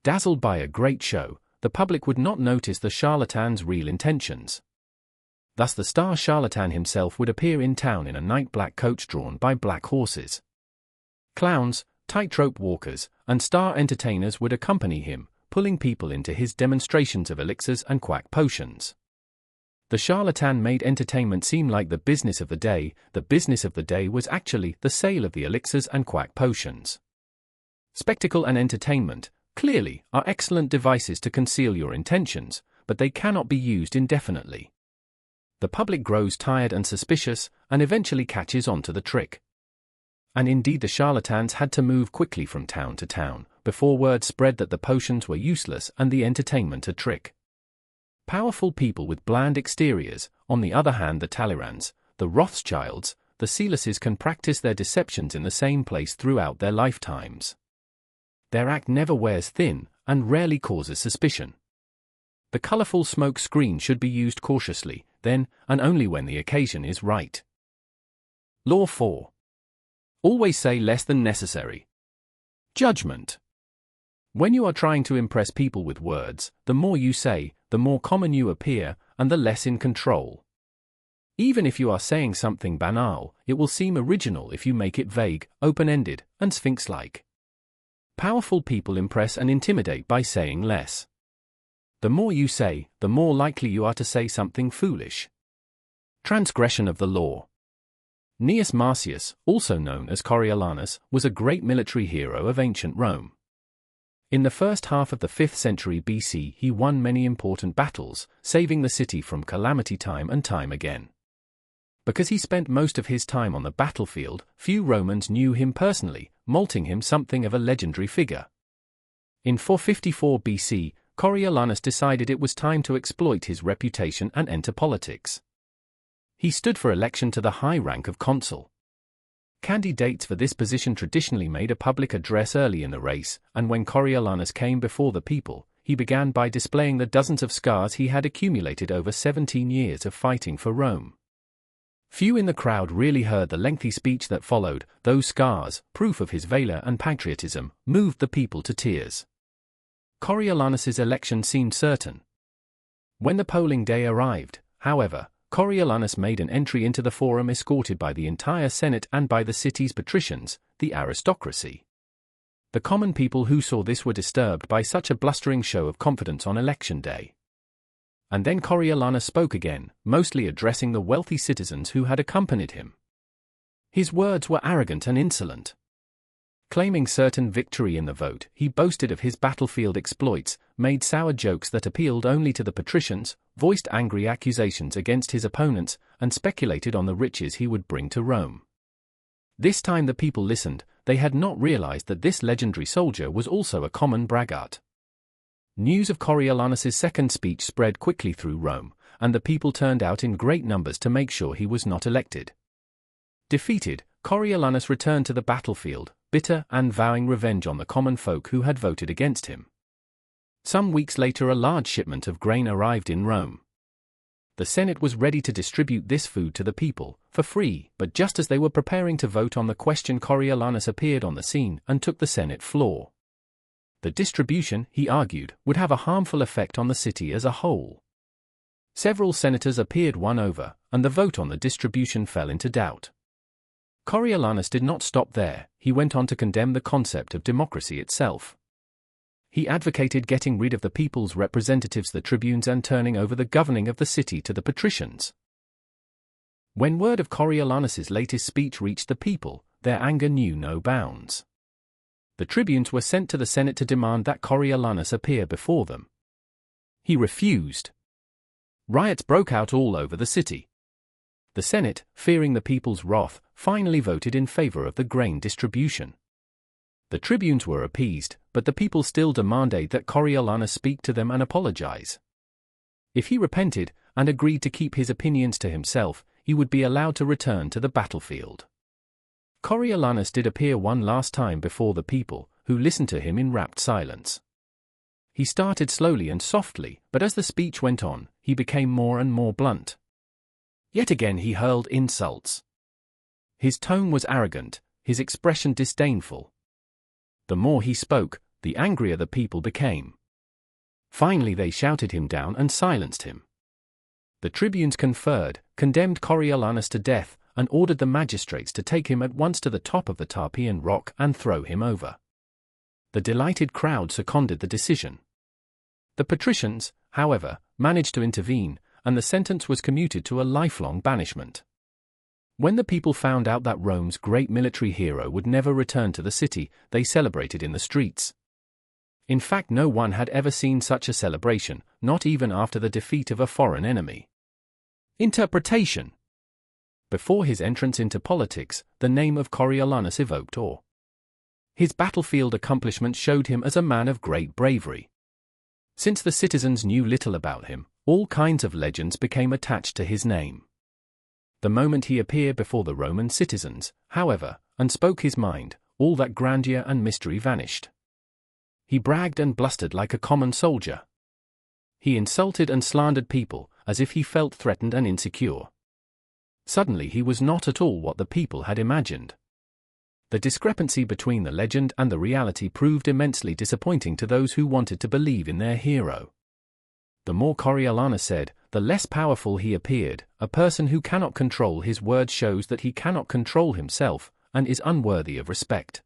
Dazzled by a great show, the public would not notice the charlatan's real intentions. Thus the star charlatan himself would appear in town in a night black coach drawn by black horses. Clowns, tightrope walkers, and star entertainers would accompany him, pulling people into his demonstrations of elixirs and quack potions. The charlatan made entertainment seem like the business of the day. The business of the day was actually the sale of the elixirs and quack potions. Spectacle and entertainment, clearly, are excellent devices to conceal your intentions, but they cannot be used indefinitely. The public grows tired and suspicious, and eventually catches on to the trick. And indeed the charlatans had to move quickly from town to town, before word spread that the potions were useless and the entertainment a trick. Powerful people with bland exteriors, on the other hand the Talleyrands, the Rothschilds, the Sealeses can practice their deceptions in the same place throughout their lifetimes. Their act never wears thin, and rarely causes suspicion. The colorful smoke screen should be used cautiously, then, and only when the occasion is right. Law 4. Always say less than necessary. Judgment. When you are trying to impress people with words, the more you say, the more common you appear, and the less in control. Even if you are saying something banal, it will seem original if you make it vague, open-ended, and sphinx-like. Powerful people impress and intimidate by saying less. The more you say, the more likely you are to say something foolish. Transgression of the law. Gnaeus Marcius, also known as Coriolanus, was a great military hero of ancient Rome. In the first half of the 5th century BC he won many important battles, saving the city from calamity time and time again. Because he spent most of his time on the battlefield, few Romans knew him personally, making him something of a legendary figure. In 454 BC, Coriolanus decided it was time to exploit his reputation and enter politics. He stood for election to the high rank of consul. Candidates for this position traditionally made a public address early in the race, and when Coriolanus came before the people, he began by displaying the dozens of scars he had accumulated over 17 years of fighting for Rome. Few in the crowd really heard the lengthy speech that followed. Those scars, proof of his valor and patriotism, moved the people to tears. Coriolanus's election seemed certain. When the polling day arrived, however, Coriolanus made an entry into the forum escorted by the entire Senate and by the city's patricians, the aristocracy. The common people who saw this were disturbed by such a blustering show of confidence on election day. And then Coriolanus spoke again, mostly addressing the wealthy citizens who had accompanied him. His words were arrogant and insolent. Claiming certain victory in the vote, he boasted of his battlefield exploits, made sour jokes that appealed only to the patricians, voiced angry accusations against his opponents, and speculated on the riches he would bring to Rome. This time the people listened. They had not realized that this legendary soldier was also a common braggart. News of Coriolanus's second speech spread quickly through Rome, and the people turned out in great numbers to make sure he was not elected. Defeated, Coriolanus returned to the battlefield, bitter and vowing revenge on the common folk who had voted against him. Some weeks later a large shipment of grain arrived in Rome. The Senate was ready to distribute this food to the people, for free, but just as they were preparing to vote on the question, Coriolanus appeared on the scene and took the Senate floor. The distribution, he argued, would have a harmful effect on the city as a whole. Several senators appeared won over, and the vote on the distribution fell into doubt. Coriolanus did not stop there. He went on to condemn the concept of democracy itself. He advocated getting rid of the people's representatives, the tribunes, and turning over the governing of the city to the patricians. When word of Coriolanus's latest speech reached the people, their anger knew no bounds. The tribunes were sent to the Senate to demand that Coriolanus appear before them. He refused. Riots broke out all over the city. The Senate, fearing the people's wrath, finally voted in favor of the grain distribution. The tribunes were appeased, but the people still demanded that Coriolanus speak to them and apologize. If he repented, and agreed to keep his opinions to himself, he would be allowed to return to the battlefield. Coriolanus did appear one last time before the people, who listened to him in rapt silence. He started slowly and softly, but as the speech went on, he became more and more blunt. Yet again he hurled insults. His tone was arrogant, his expression disdainful. The more he spoke, the angrier the people became. Finally they shouted him down and silenced him. The tribunes conferred, condemned Coriolanus to death, and ordered the magistrates to take him at once to the top of the Tarpeian rock and throw him over. The delighted crowd seconded the decision. The patricians, however, managed to intervene, and the sentence was commuted to a lifelong banishment. When the people found out that Rome's great military hero would never return to the city, they celebrated in the streets. In fact, no one had ever seen such a celebration, not even after the defeat of a foreign enemy. Interpretation. Before his entrance into politics, the name of Coriolanus evoked awe. His battlefield accomplishments showed him as a man of great bravery. Since the citizens knew little about him, all kinds of legends became attached to his name. The moment he appeared before the Roman citizens, however, and spoke his mind, all that grandeur and mystery vanished. He bragged and blustered like a common soldier. He insulted and slandered people, as if he felt threatened and insecure. Suddenly he was not at all what the people had imagined. The discrepancy between the legend and the reality proved immensely disappointing to those who wanted to believe in their hero. The more Coriolanus said, the less powerful he appeared. A person who cannot control his words shows that he cannot control himself, and is unworthy of respect.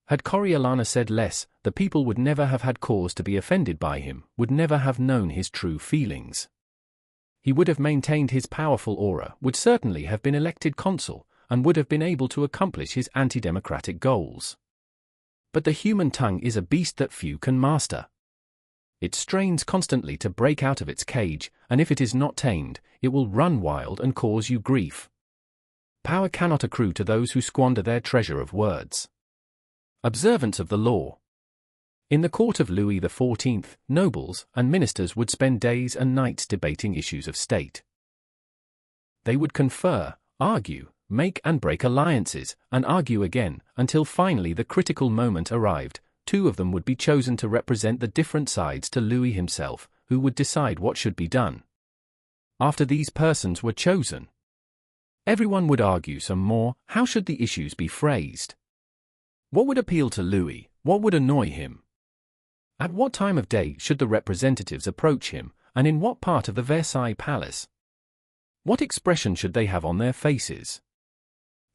Had Coriolanus said less, the people would never have had cause to be offended by him, would never have known his true feelings. He would have maintained his powerful aura, would certainly have been elected consul, and would have been able to accomplish his anti-democratic goals. But the human tongue is a beast that few can master. It strains constantly to break out of its cage, and if it is not tamed, it will run wild and cause you grief. Power cannot accrue to those who squander their treasure of words. Observance of the law. In the court of Louis XIV, nobles and ministers would spend days and nights debating issues of state. They would confer, argue, make and break alliances, and argue again, until finally the critical moment arrived. Two of them would be chosen to represent the different sides to Louis himself, who would decide what should be done. After these persons were chosen, everyone would argue some more. How should the issues be phrased? What would appeal to Louis? What would annoy him? At what time of day should the representatives approach him, and in what part of the Versailles Palace? What expression should they have on their faces?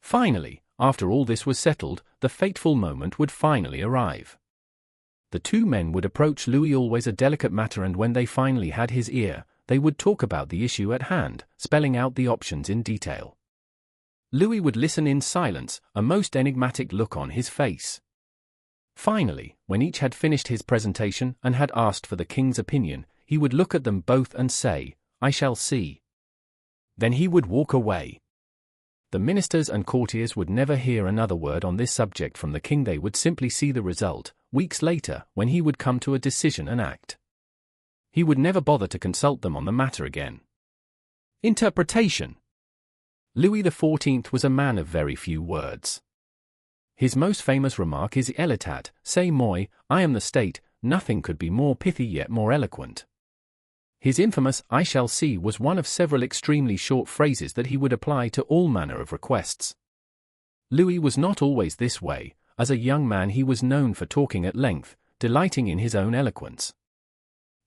Finally, after all this was settled, the fateful moment would finally arrive. The two men would approach Louis, always a delicate matter, and when they finally had his ear, they would talk about the issue at hand, spelling out the options in detail. Louis would listen in silence, a most enigmatic look on his face. Finally, when each had finished his presentation and had asked for the king's opinion, he would look at them both and say, "I shall see." Then he would walk away. The ministers and courtiers would never hear another word on this subject from the king. They would simply see the result, weeks later, when he would come to a decision and act. He would never bother to consult them on the matter again. Interpretation. Louis XIV was a man of very few words. His most famous remark is "Elitat, c'est moi, I am the state." Nothing could be more pithy yet more eloquent. His infamous "I shall see" was one of several extremely short phrases that he would apply to all manner of requests. Louis was not always this way. As a young man he was known for talking at length, delighting in his own eloquence.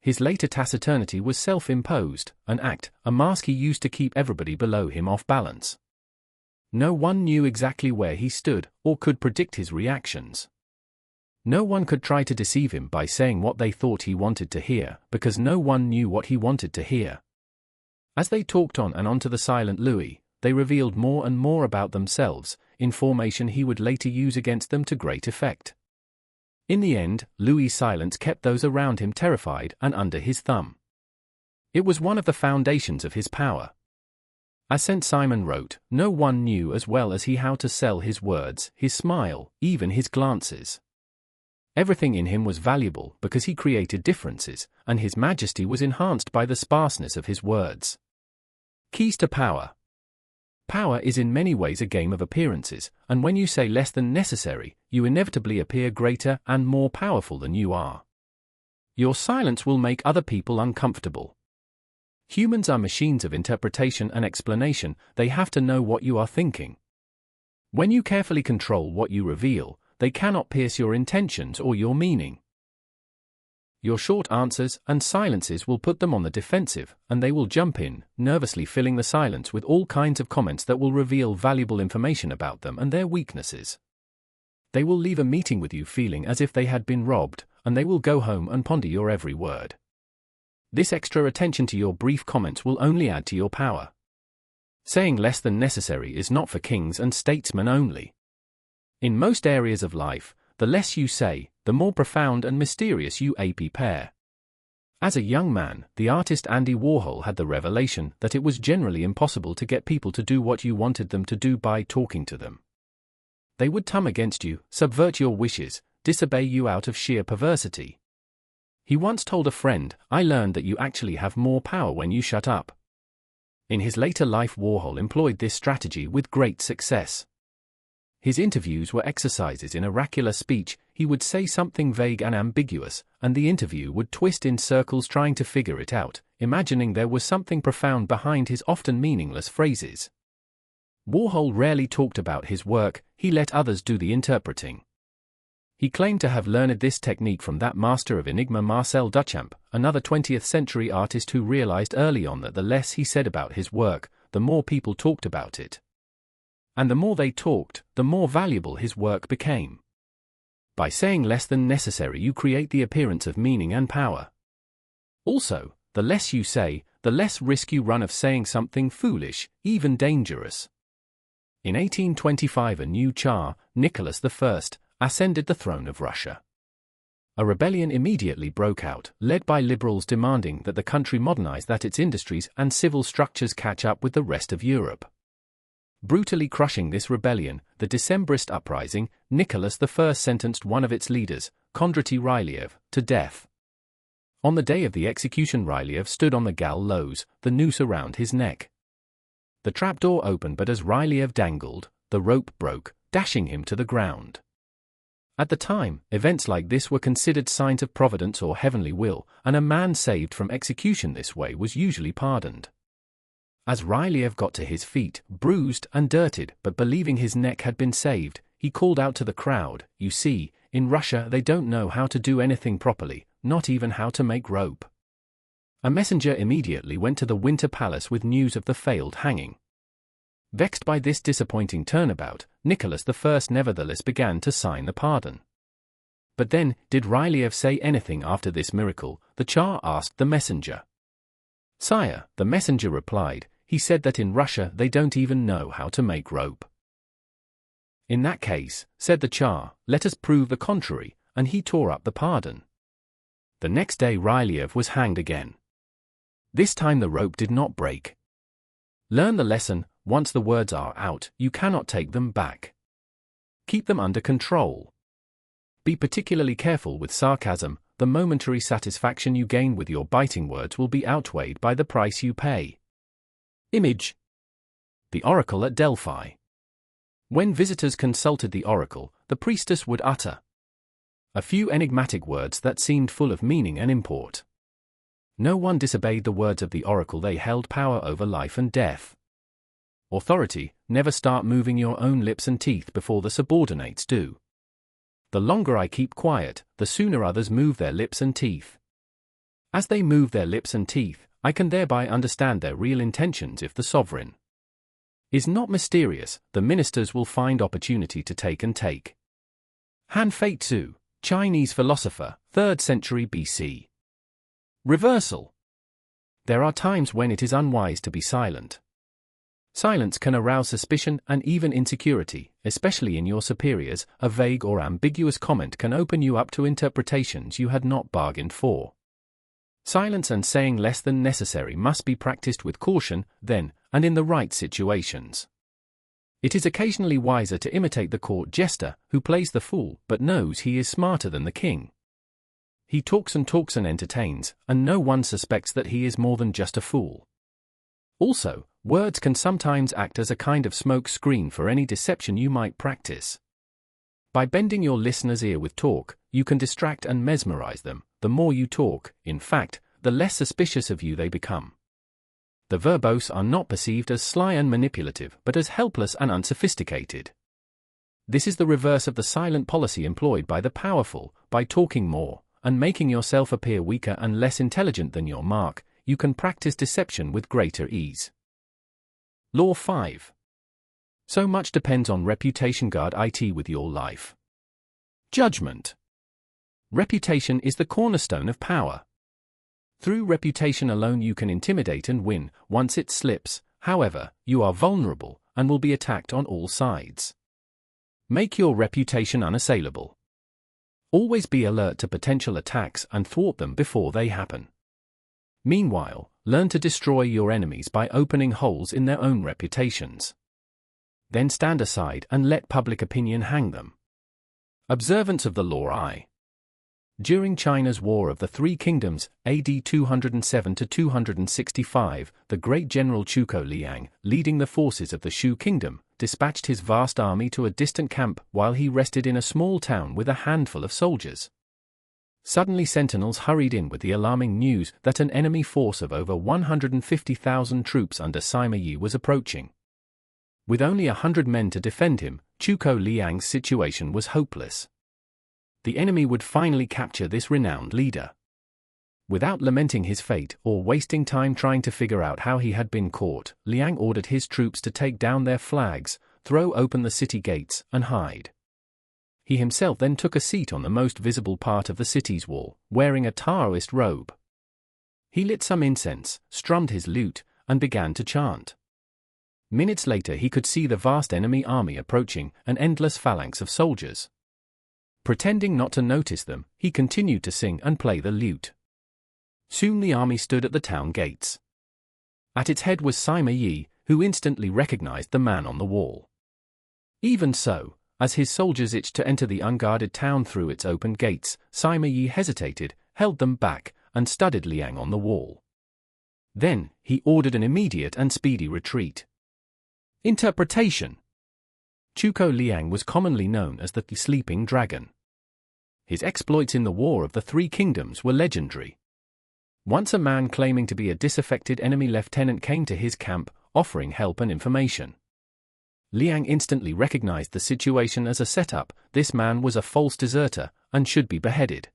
His later taciturnity was self-imposed, an act, a mask he used to keep everybody below him off balance. No one knew exactly where he stood, or could predict his reactions. No one could try to deceive him by saying what they thought he wanted to hear, because no one knew what he wanted to hear. As they talked on and on to the silent Louis, they revealed more and more about themselves, information he would later use against them to great effect. In the end, Louis' silence kept those around him terrified and under his thumb. It was one of the foundations of his power. As St. Simon wrote, no one knew as well as he how to sell his words, his smile, even his glances. Everything in him was valuable because he created differences, and his majesty was enhanced by the sparseness of his words. Keys to power. Power is in many ways a game of appearances, and when you say less than necessary, you inevitably appear greater and more powerful than you are. Your silence will make other people uncomfortable. Humans are machines of interpretation and explanation. They have to know what you are thinking. When you carefully control what you reveal, they cannot pierce your intentions or your meaning. Your short answers and silences will put them on the defensive, and they will jump in, nervously filling the silence with all kinds of comments that will reveal valuable information about them and their weaknesses. They will leave a meeting with you feeling as if they had been robbed, and they will go home and ponder your every word. This extra attention to your brief comments will only add to your power. Saying less than necessary is not for kings and statesmen only. In most areas of life, the less you say, the more profound and mysterious you appear. As a young man, the artist Andy Warhol had the revelation that it was generally impossible to get people to do what you wanted them to do by talking to them. They would turn against you, subvert your wishes, disobey you out of sheer perversity. He once told a friend, "I learned that you actually have more power when you shut up." In his later life, Warhol employed this strategy with great success. His interviews were exercises in oracular speech. He would say something vague and ambiguous, and the interview would twist in circles trying to figure it out, imagining there was something profound behind his often meaningless phrases. Warhol rarely talked about his work, he let others do the interpreting. He claimed to have learned this technique from that master of enigma Marcel Duchamp, another 20th century artist who realized early on that the less he said about his work, the more people talked about it. And the more they talked, the more valuable his work became. By saying less than necessary, you create the appearance of meaning and power. Also, the less you say, the less risk you run of saying something foolish, even dangerous. In 1825, a new Tsar, Nicholas I, ascended the throne of Russia. A rebellion immediately broke out, led by liberals demanding that the country modernize, that its industries and civil structures catch up with the rest of Europe. Brutally crushing this rebellion, the Decembrist uprising, Nicholas I sentenced one of its leaders, Kondraty Ryleyev, to death. On the day of the execution, Ryleyev stood on the gallows, the noose around his neck. The trapdoor opened, but as Ryleyev dangled, the rope broke, dashing him to the ground. At the time, events like this were considered signs of providence or heavenly will, and a man saved from execution this way was usually pardoned. As Ryleyev got to his feet, bruised and dirted, but believing his neck had been saved, he called out to the crowd, "You see, in Russia they don't know how to do anything properly, not even how to make rope." A messenger immediately went to the Winter Palace with news of the failed hanging. Vexed by this disappointing turnabout, Nicholas I nevertheless began to sign the pardon. But then, did Ryleyev say anything after this miracle? The Tsar asked the messenger. "Sire," the messenger replied, "he said that in Russia they don't even know how to make rope." "In that case," said the Tsar, "let us prove the contrary," and he tore up the pardon. The next day Ryleyev was hanged again. This time the rope did not break. Learn the lesson: once the words are out, you cannot take them back. Keep them under control. Be particularly careful with sarcasm. The momentary satisfaction you gain with your biting words will be outweighed by the price you pay. Image: the oracle at Delphi. When visitors consulted the oracle, the priestess would utter a few enigmatic words that seemed full of meaning and import. No one disobeyed the words of the oracle. They held power over life and death. Authority: never start moving your own lips and teeth before the subordinates do. The longer I keep quiet, the sooner others move their lips and teeth. As they move their lips and teeth, I can thereby understand their real intentions. If the sovereign is not mysterious, the ministers will find opportunity to take and take. Han Fei-tzu, Chinese philosopher, 3rd century BC. Reversal: there are times when it is unwise to be silent. Silence can arouse suspicion and even insecurity, especially in your superiors. A vague or ambiguous comment can open you up to interpretations you had not bargained for. Silence and saying less than necessary must be practiced with caution, then, and in the right situations. It is occasionally wiser to imitate the court jester, who plays the fool but knows he is smarter than the king. He talks and entertains, and no one suspects that he is more than just a fool. Also, words can sometimes act as a kind of smoke screen for any deception you might practice. By bending your listener's ear with talk, you can distract and mesmerize them. The more you talk, in fact, the less suspicious of you they become. The verbose are not perceived as sly and manipulative, but as helpless and unsophisticated. This is the reverse of the silent policy employed by the powerful. By talking more, and making yourself appear weaker and less intelligent than your mark, you can practice deception with greater ease. Law 5. So much depends on reputation. Guard it with your life. Judgment. Reputation is the cornerstone of power. Through reputation alone you can intimidate and win. Once it slips, however, you are vulnerable and will be attacked on all sides. Make your reputation unassailable. Always be alert to potential attacks and thwart them before they happen. Meanwhile, learn to destroy your enemies by opening holes in their own reputations. Then stand aside and let public opinion hang them. Observance of the law I. During China's War of the Three Kingdoms, AD 207 to 265, the great general Chuko Liang, leading the forces of the Shu kingdom, dispatched his vast army to a distant camp while he rested in a small town with a handful of soldiers. Suddenly sentinels hurried in with the alarming news that an enemy force of over 150,000 troops under Sima Yi was approaching. With only 100 men to defend him, Chuko Liang's situation was hopeless. The enemy would finally capture this renowned leader. Without lamenting his fate or wasting time trying to figure out how he had been caught, Liang ordered his troops to take down their flags, throw open the city gates, and hide. He himself then took a seat on the most visible part of the city's wall, wearing a Taoist robe. He lit some incense, strummed his lute, and began to chant. Minutes later he could see the vast enemy army approaching, an endless phalanx of soldiers. Pretending not to notice them, he continued to sing and play the lute. Soon the army stood at the town gates. At its head was Sima Yi, who instantly recognized the man on the wall. Even so, as his soldiers itched to enter the unguarded town through its open gates, Sima Yi hesitated, held them back, and studied Liang on the wall. Then, he ordered an immediate and speedy retreat. Interpretation. Chuko Liang was commonly known as the Sleeping Dragon. His exploits in the War of the Three Kingdoms were legendary. Once a man claiming to be a disaffected enemy lieutenant came to his camp, offering help and information. Liang instantly recognized the situation as a setup. This man was a false deserter, and should be beheaded.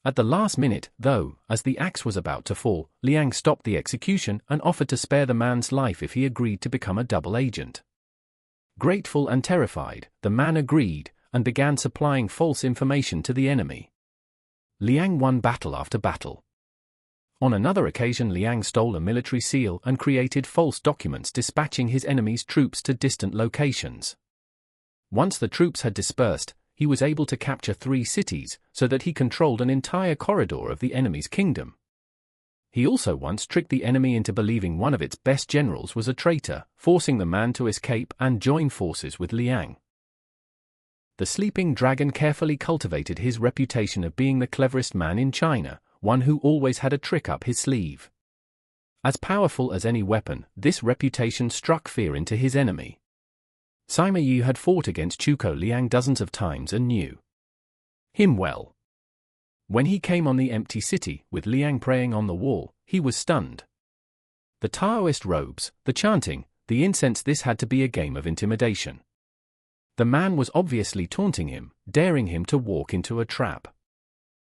At the last minute, though, as the axe was about to fall, Liang stopped the execution and offered to spare the man's life if he agreed to become a double agent. Grateful and terrified, the man agreed, and began supplying false information to the enemy. Liang won battle after battle. On another occasion Liang stole a military seal and created false documents dispatching his enemy's troops to distant locations. Once the troops had dispersed, he was able to capture 3 cities, so that he controlled an entire corridor of the enemy's kingdom. He also once tricked the enemy into believing one of its best generals was a traitor, forcing the man to escape and join forces with Liang. The Sleeping Dragon carefully cultivated his reputation of being the cleverest man in China, one who always had a trick up his sleeve. As powerful as any weapon, this reputation struck fear into his enemy. Sima Yi had fought against Chuko Liang dozens of times and knew him well. When he came on the empty city, with Liang praying on the wall, he was stunned. The Taoist robes, the chanting, the incense, this had to be a game of intimidation. The man was obviously taunting him, daring him to walk into a trap.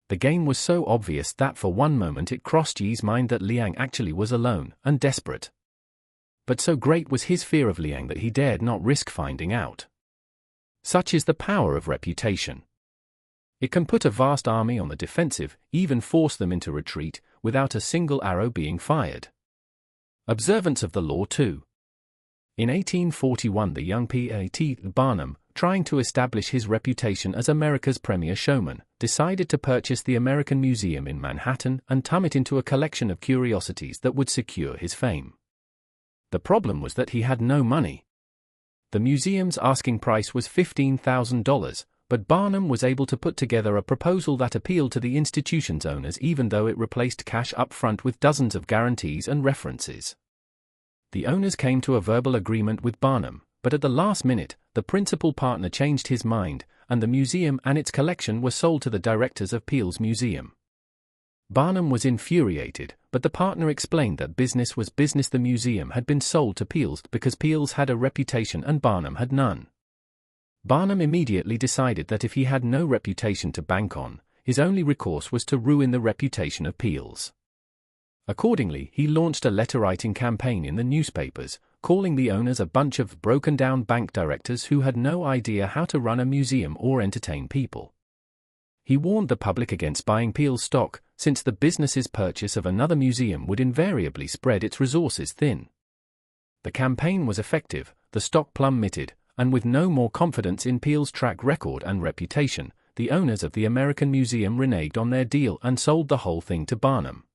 The game was so obvious that for one moment it crossed Yi's mind that Liang actually was alone and desperate. But so great was his fear of Liang that he dared not risk finding out. Such is the power of reputation. It can put a vast army on the defensive, even force them into retreat, without a single arrow being fired. Observance of the law too. In 1841 the young P.A.T. Barnum, trying to establish his reputation as America's premier showman, decided to purchase the American Museum in Manhattan and turn it into a collection of curiosities that would secure his fame. The problem was that he had no money. The museum's asking price was $15,000, but Barnum was able to put together a proposal that appealed to the institution's owners even though it replaced cash up front with dozens of guarantees and references. The owners came to a verbal agreement with Barnum, but at the last minute, the principal partner changed his mind, and the museum and its collection were sold to the directors of Peale's museum. Barnum was infuriated, but the partner explained that business was business. The museum had been sold to Peale's because Peale's had a reputation and Barnum had none. Barnum immediately decided that if he had no reputation to bank on, his only recourse was to ruin the reputation of Peale's. Accordingly, he launched a letter-writing campaign in the newspapers, calling the owners a bunch of broken-down bank directors who had no idea how to run a museum or entertain people. He warned the public against buying Peale's stock, since the business's purchase of another museum would invariably spread its resources thin. The campaign was effective, the stock plummeted, and with no more confidence in Peale's track record and reputation, the owners of the American Museum reneged on their deal and sold the whole thing to Barnum.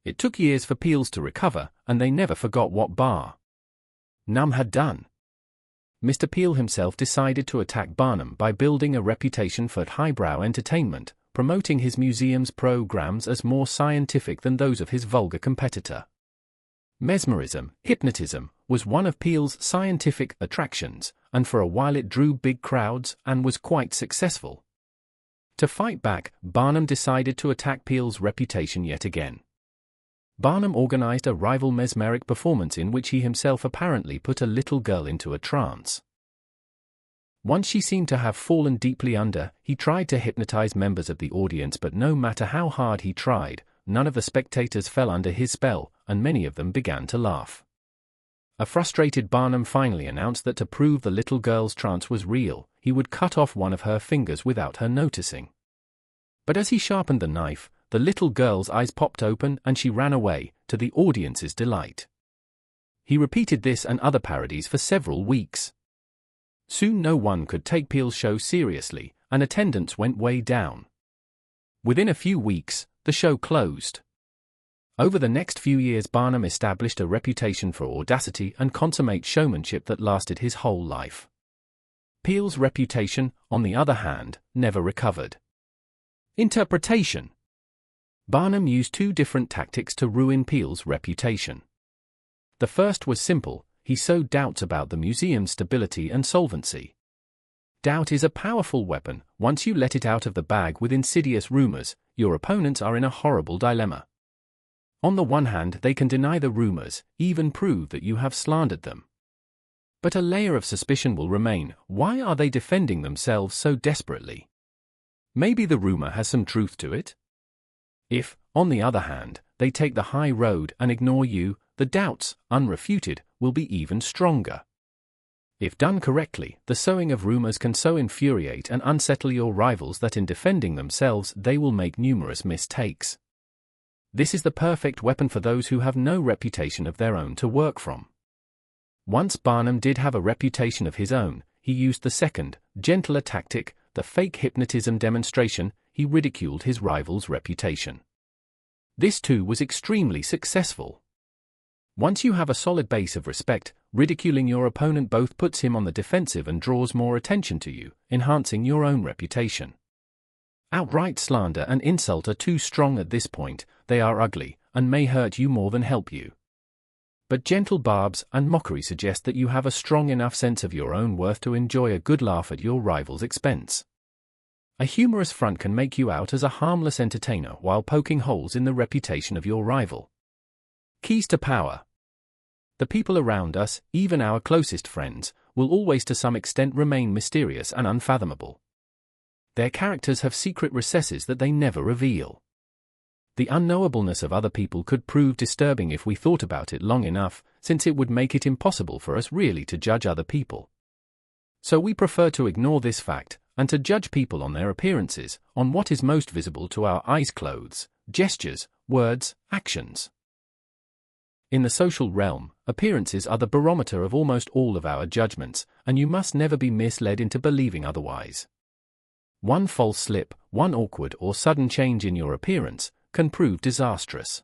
It took years for Peale's to recover, and they never forgot what Barnum had done. Mr. Peale himself decided to attack Barnum by building a reputation for highbrow entertainment, promoting his museum's programs as more scientific than those of his vulgar competitor. Mesmerism, hypnotism, was one of Peale's scientific attractions, and for a while it drew big crowds and was quite successful. To fight back, Barnum decided to attack Peale's reputation yet again. Barnum organized a rival mesmeric performance in which he himself apparently put a little girl into a trance. Once she seemed to have fallen deeply under, he tried to hypnotize members of the audience, but no matter how hard he tried, none of the spectators fell under his spell, and many of them began to laugh. A frustrated Barnum finally announced that to prove the little girl's trance was real, he would cut off one of her fingers without her noticing. But as he sharpened the knife, the little girl's eyes popped open and she ran away, to the audience's delight. He repeated this and other parodies for several weeks. Soon no one could take Peale's show seriously, and attendance went way down. Within a few weeks, the show closed. Over the next few years, Barnum established a reputation for audacity and consummate showmanship that lasted his whole life. Peale's reputation, on the other hand, never recovered. Interpretation. Barnum used two different tactics to ruin Peale's reputation. The first was simple: he sowed doubts about the museum's stability and solvency. Doubt is a powerful weapon. Once you let it out of the bag with insidious rumors, your opponents are in a horrible dilemma. On the one hand, they can deny the rumors, even prove that you have slandered them. But a layer of suspicion will remain. Why are they defending themselves so desperately? Maybe the rumor has some truth to it. If, on the other hand, they take the high road and ignore you, the doubts, unrefuted, will be even stronger. If done correctly, the sowing of rumors can so infuriate and unsettle your rivals that in defending themselves they will make numerous mistakes. This is the perfect weapon for those who have no reputation of their own to work from. Once Barnum did have a reputation of his own, he used the second, gentler tactic, the fake hypnotism demonstration. He ridiculed his rival's reputation. This too was extremely successful. Once you have a solid base of respect, ridiculing your opponent both puts him on the defensive and draws more attention to you, enhancing your own reputation. Outright slander and insult are too strong at this point. They are ugly, and may hurt you more than help you. But gentle barbs and mockery suggest that you have a strong enough sense of your own worth to enjoy a good laugh at your rival's expense. A humorous front can make you out as a harmless entertainer while poking holes in the reputation of your rival. Keys to power. The people around us, even our closest friends, will always to some extent remain mysterious and unfathomable. Their characters have secret recesses that they never reveal. The unknowableness of other people could prove disturbing if we thought about it long enough, since it would make it impossible for us really to judge other people. So we prefer to ignore this fact, and to judge people on their appearances, on what is most visible to our eyes: clothes, gestures, words, actions. In the social realm, appearances are the barometer of almost all of our judgments, and you must never be misled into believing otherwise. One false slip, one awkward or sudden change in your appearance, can prove disastrous.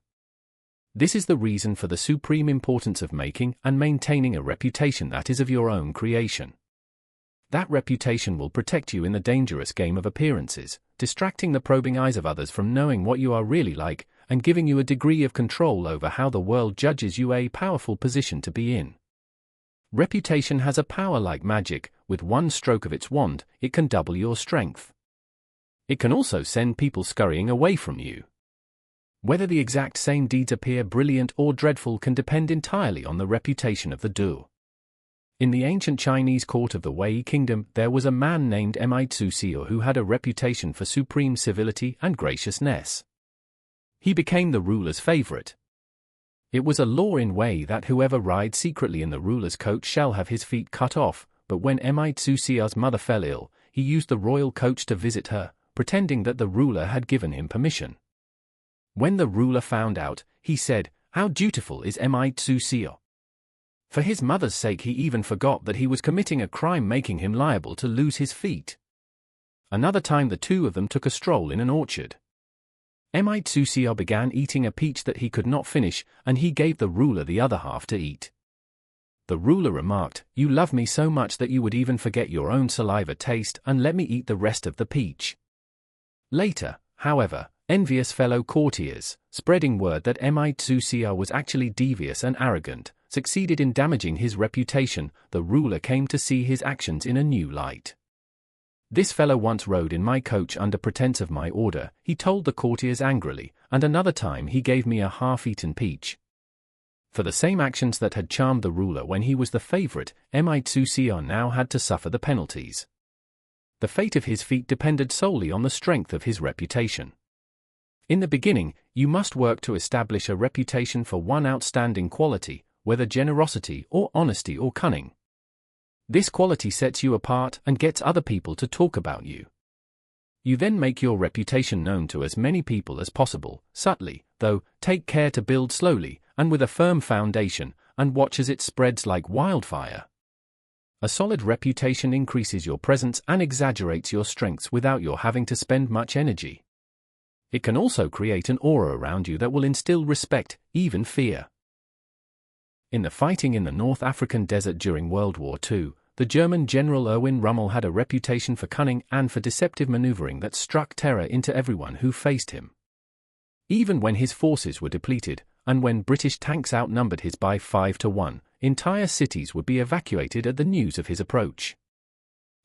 This is the reason for the supreme importance of making and maintaining a reputation that is of your own creation. That reputation will protect you in the dangerous game of appearances, distracting the probing eyes of others from knowing what you are really like, and giving you a degree of control over how the world judges you. A powerful position to be in. Reputation has a power like magic. With one stroke of its wand, it can double your strength. It can also send people scurrying away from you. Whether the exact same deeds appear brilliant or dreadful can depend entirely on the reputation of the doer. In the ancient Chinese court of the Wei Kingdom, there was a man named Mitsu Seo who had a reputation for supreme civility and graciousness. He became the ruler's favorite. It was a law in Wei that whoever rides secretly in the ruler's coach shall have his feet cut off, but when Mitsu Seo's mother fell ill, he used the royal coach to visit her, pretending that the ruler had given him permission. When the ruler found out, he said, "How dutiful is mi tsucio." For his mother's sake he even forgot that he was committing a crime, making him liable to lose his feet. Another time the two of them took a stroll in an orchard. Mi tsucio began eating a peach that he could not finish, and he gave the ruler the other half to eat. The ruler remarked, "You love me so much that you would even forget your own saliva taste and let me eat the rest of the peach." Later, however, envious fellow courtiers, spreading word that mi tsucio was actually devious and arrogant, succeeded in damaging his reputation. The ruler came to see his actions in a new light. "This fellow once rode in my coach under pretense of my order," he told the courtiers angrily, "and another time he gave me a half-eaten peach." For the same actions that had charmed the ruler when he was the favorite, mi tsucio now had to suffer the penalties. The fate of his feet depended solely on the strength of his reputation. In the beginning, you must work to establish a reputation for one outstanding quality, whether generosity or honesty or cunning. This quality sets you apart and gets other people to talk about you. You then make your reputation known to as many people as possible, subtly, though, take care to build slowly, and with a firm foundation, and watch as it spreads like wildfire. A solid reputation increases your presence and exaggerates your strengths without your having to spend much energy. It can also create an aura around you that will instill respect, even fear. In the fighting in the North African desert during World War II, the German General Erwin Rommel had a reputation for cunning and for deceptive maneuvering that struck terror into everyone who faced him. Even when his forces were depleted, and when British tanks outnumbered his by 5-1, entire cities would be evacuated at the news of his approach.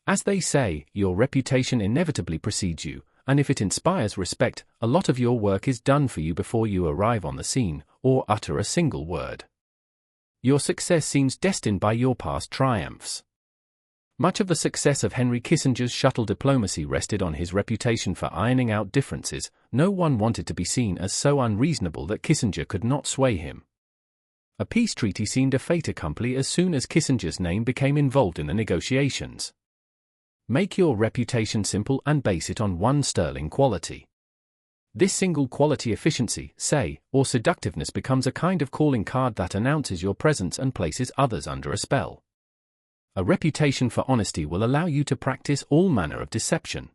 As they say, your reputation inevitably precedes you, and if it inspires respect, a lot of your work is done for you before you arrive on the scene, or utter a single word. Your success seems destined by your past triumphs. Much of the success of Henry Kissinger's shuttle diplomacy rested on his reputation for ironing out differences. No one wanted to be seen as so unreasonable that Kissinger could not sway him. A peace treaty seemed a fait accompli as soon as Kissinger's name became involved in the negotiations. Make your reputation simple and base it on one sterling quality. This single quality, efficiency, say, or seductiveness, becomes a kind of calling card that announces your presence and places others under a spell. A reputation for honesty will allow you to practice all manner of deception.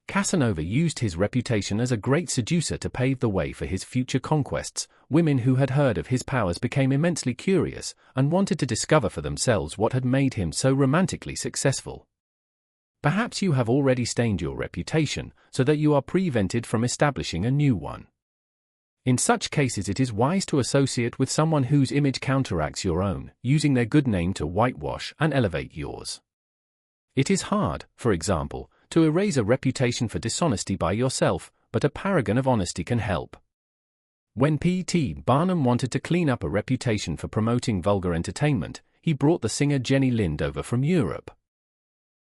Casanova used his reputation as a great seducer to pave the way for his future conquests. Women who had heard of his powers became immensely curious and wanted to discover for themselves what had made him so romantically successful. Perhaps you have already stained your reputation, so that you are prevented from establishing a new one. In such cases it is wise to associate with someone whose image counteracts your own, using their good name to whitewash and elevate yours. It is hard, for example, to erase a reputation for dishonesty by yourself, but a paragon of honesty can help. When P.T. Barnum wanted to clean up a reputation for promoting vulgar entertainment, he brought the singer Jenny Lind over from Europe.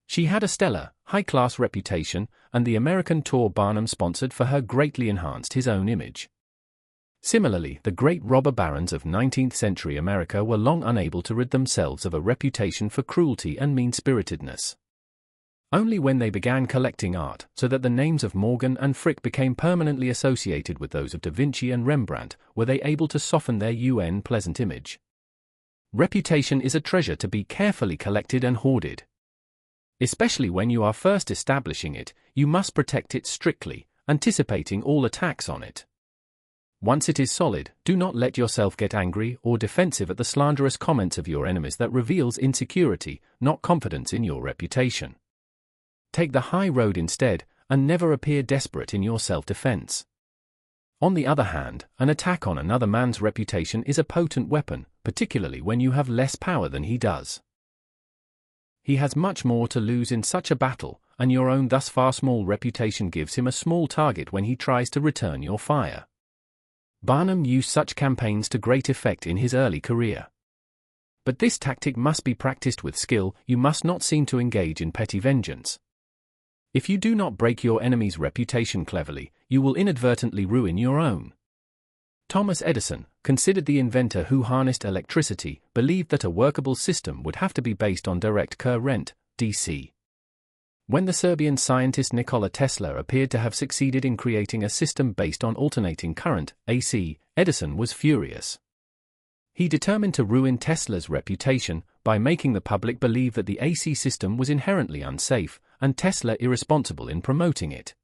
She had a stellar, high-class reputation, and the American tour Barnum sponsored for her greatly enhanced his own image. Similarly, the great robber barons of 19th-century America were long unable to rid themselves of a reputation for cruelty and mean-spiritedness. Only when they began collecting art, so that the names of Morgan and Frick became permanently associated with those of Da Vinci and Rembrandt, were they able to soften their pleasant image. Reputation is a treasure to be carefully collected and hoarded. Especially when you are first establishing it, you must protect it strictly, anticipating all attacks on it. Once it is solid, do not let yourself get angry or defensive at the slanderous comments of your enemies. That reveals insecurity, not confidence in your reputation. Take the high road instead, and never appear desperate in your self-defense. On the other hand, an attack on another man's reputation is a potent weapon, particularly when you have less power than he does. He has much more to lose in such a battle, and your own thus far small reputation gives him a small target when he tries to return your fire. Barnum used such campaigns to great effect in his early career. But this tactic must be practiced with skill. You must not seem to engage in petty vengeance. If you do not break your enemy's reputation cleverly, you will inadvertently ruin your own. Thomas Edison, considered the inventor who harnessed electricity, believed that a workable system would have to be based on direct current, DC. When the Serbian scientist Nikola Tesla appeared to have succeeded in creating a system based on alternating current, AC, Edison was furious. He determined to ruin Tesla's reputation by making the public believe that the AC system was inherently unsafe, and Tesla irresponsible in promoting it.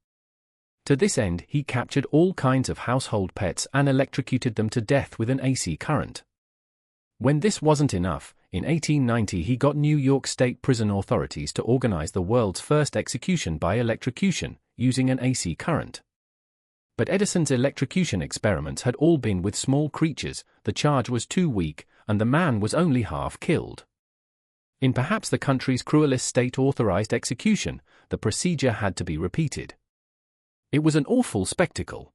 To this end, he captured all kinds of household pets and electrocuted them to death with an AC current. When this wasn't enough, in 1890 he got New York State prison authorities to organize the world's first execution by electrocution, using an AC current. But Edison's electrocution experiments had all been with small creatures, the charge was too weak, and the man was only half killed. In perhaps the country's cruelest state-authorized execution, the procedure had to be repeated. It was an awful spectacle.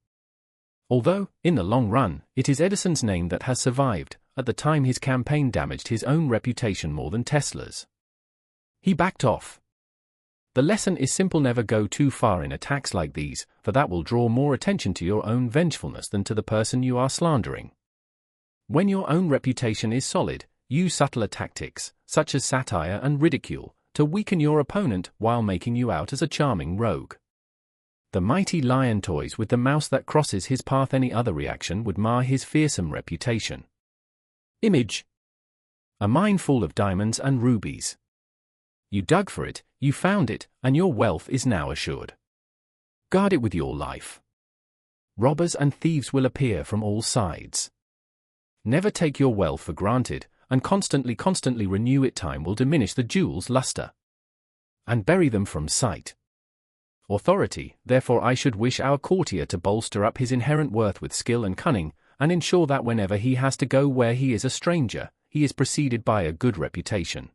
Although, in the long run, it is Edison's name that has survived, at the time his campaign damaged his own reputation more than Tesla's. He backed off. The lesson is simple: never go too far in attacks like these, for that will draw more attention to your own vengefulness than to the person you are slandering. When your own reputation is solid, use subtler tactics, such as satire and ridicule, to weaken your opponent while making you out as a charming rogue. The mighty lion toys with the mouse that crosses his path. Any other reaction would mar his fearsome reputation. Image: a mine full of diamonds and rubies. You dug for it, you found it, and your wealth is now assured. Guard it with your life. Robbers and thieves will appear from all sides. Never take your wealth for granted, and constantly renew it. Time will diminish the jewel's luster, and bury them from sight. Authority, therefore I should wish our courtier to bolster up his inherent worth with skill and cunning, and ensure that whenever he has to go where he is a stranger, he is preceded by a good reputation.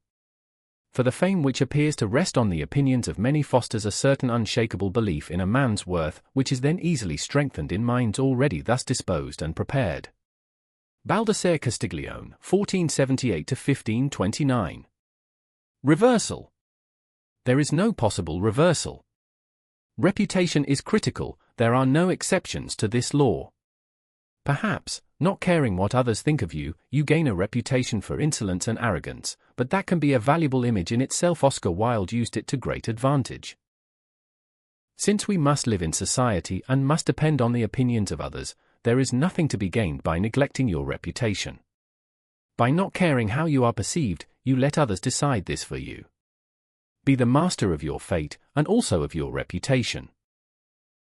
For the fame which appears to rest on the opinions of many fosters a certain unshakable belief in a man's worth, which is then easily strengthened in minds already thus disposed and prepared. Baldassare Castiglione, 1478–1529. Reversal. There is no possible reversal. Reputation is critical, there are no exceptions to this law. Perhaps, not caring what others think of you, you gain a reputation for insolence and arrogance, but that can be a valuable image in itself. Oscar Wilde used it to great advantage. Since we must live in society and must depend on the opinions of others, there is nothing to be gained by neglecting your reputation. By not caring how you are perceived, you let others decide this for you. Be the master of your fate, and also of your reputation.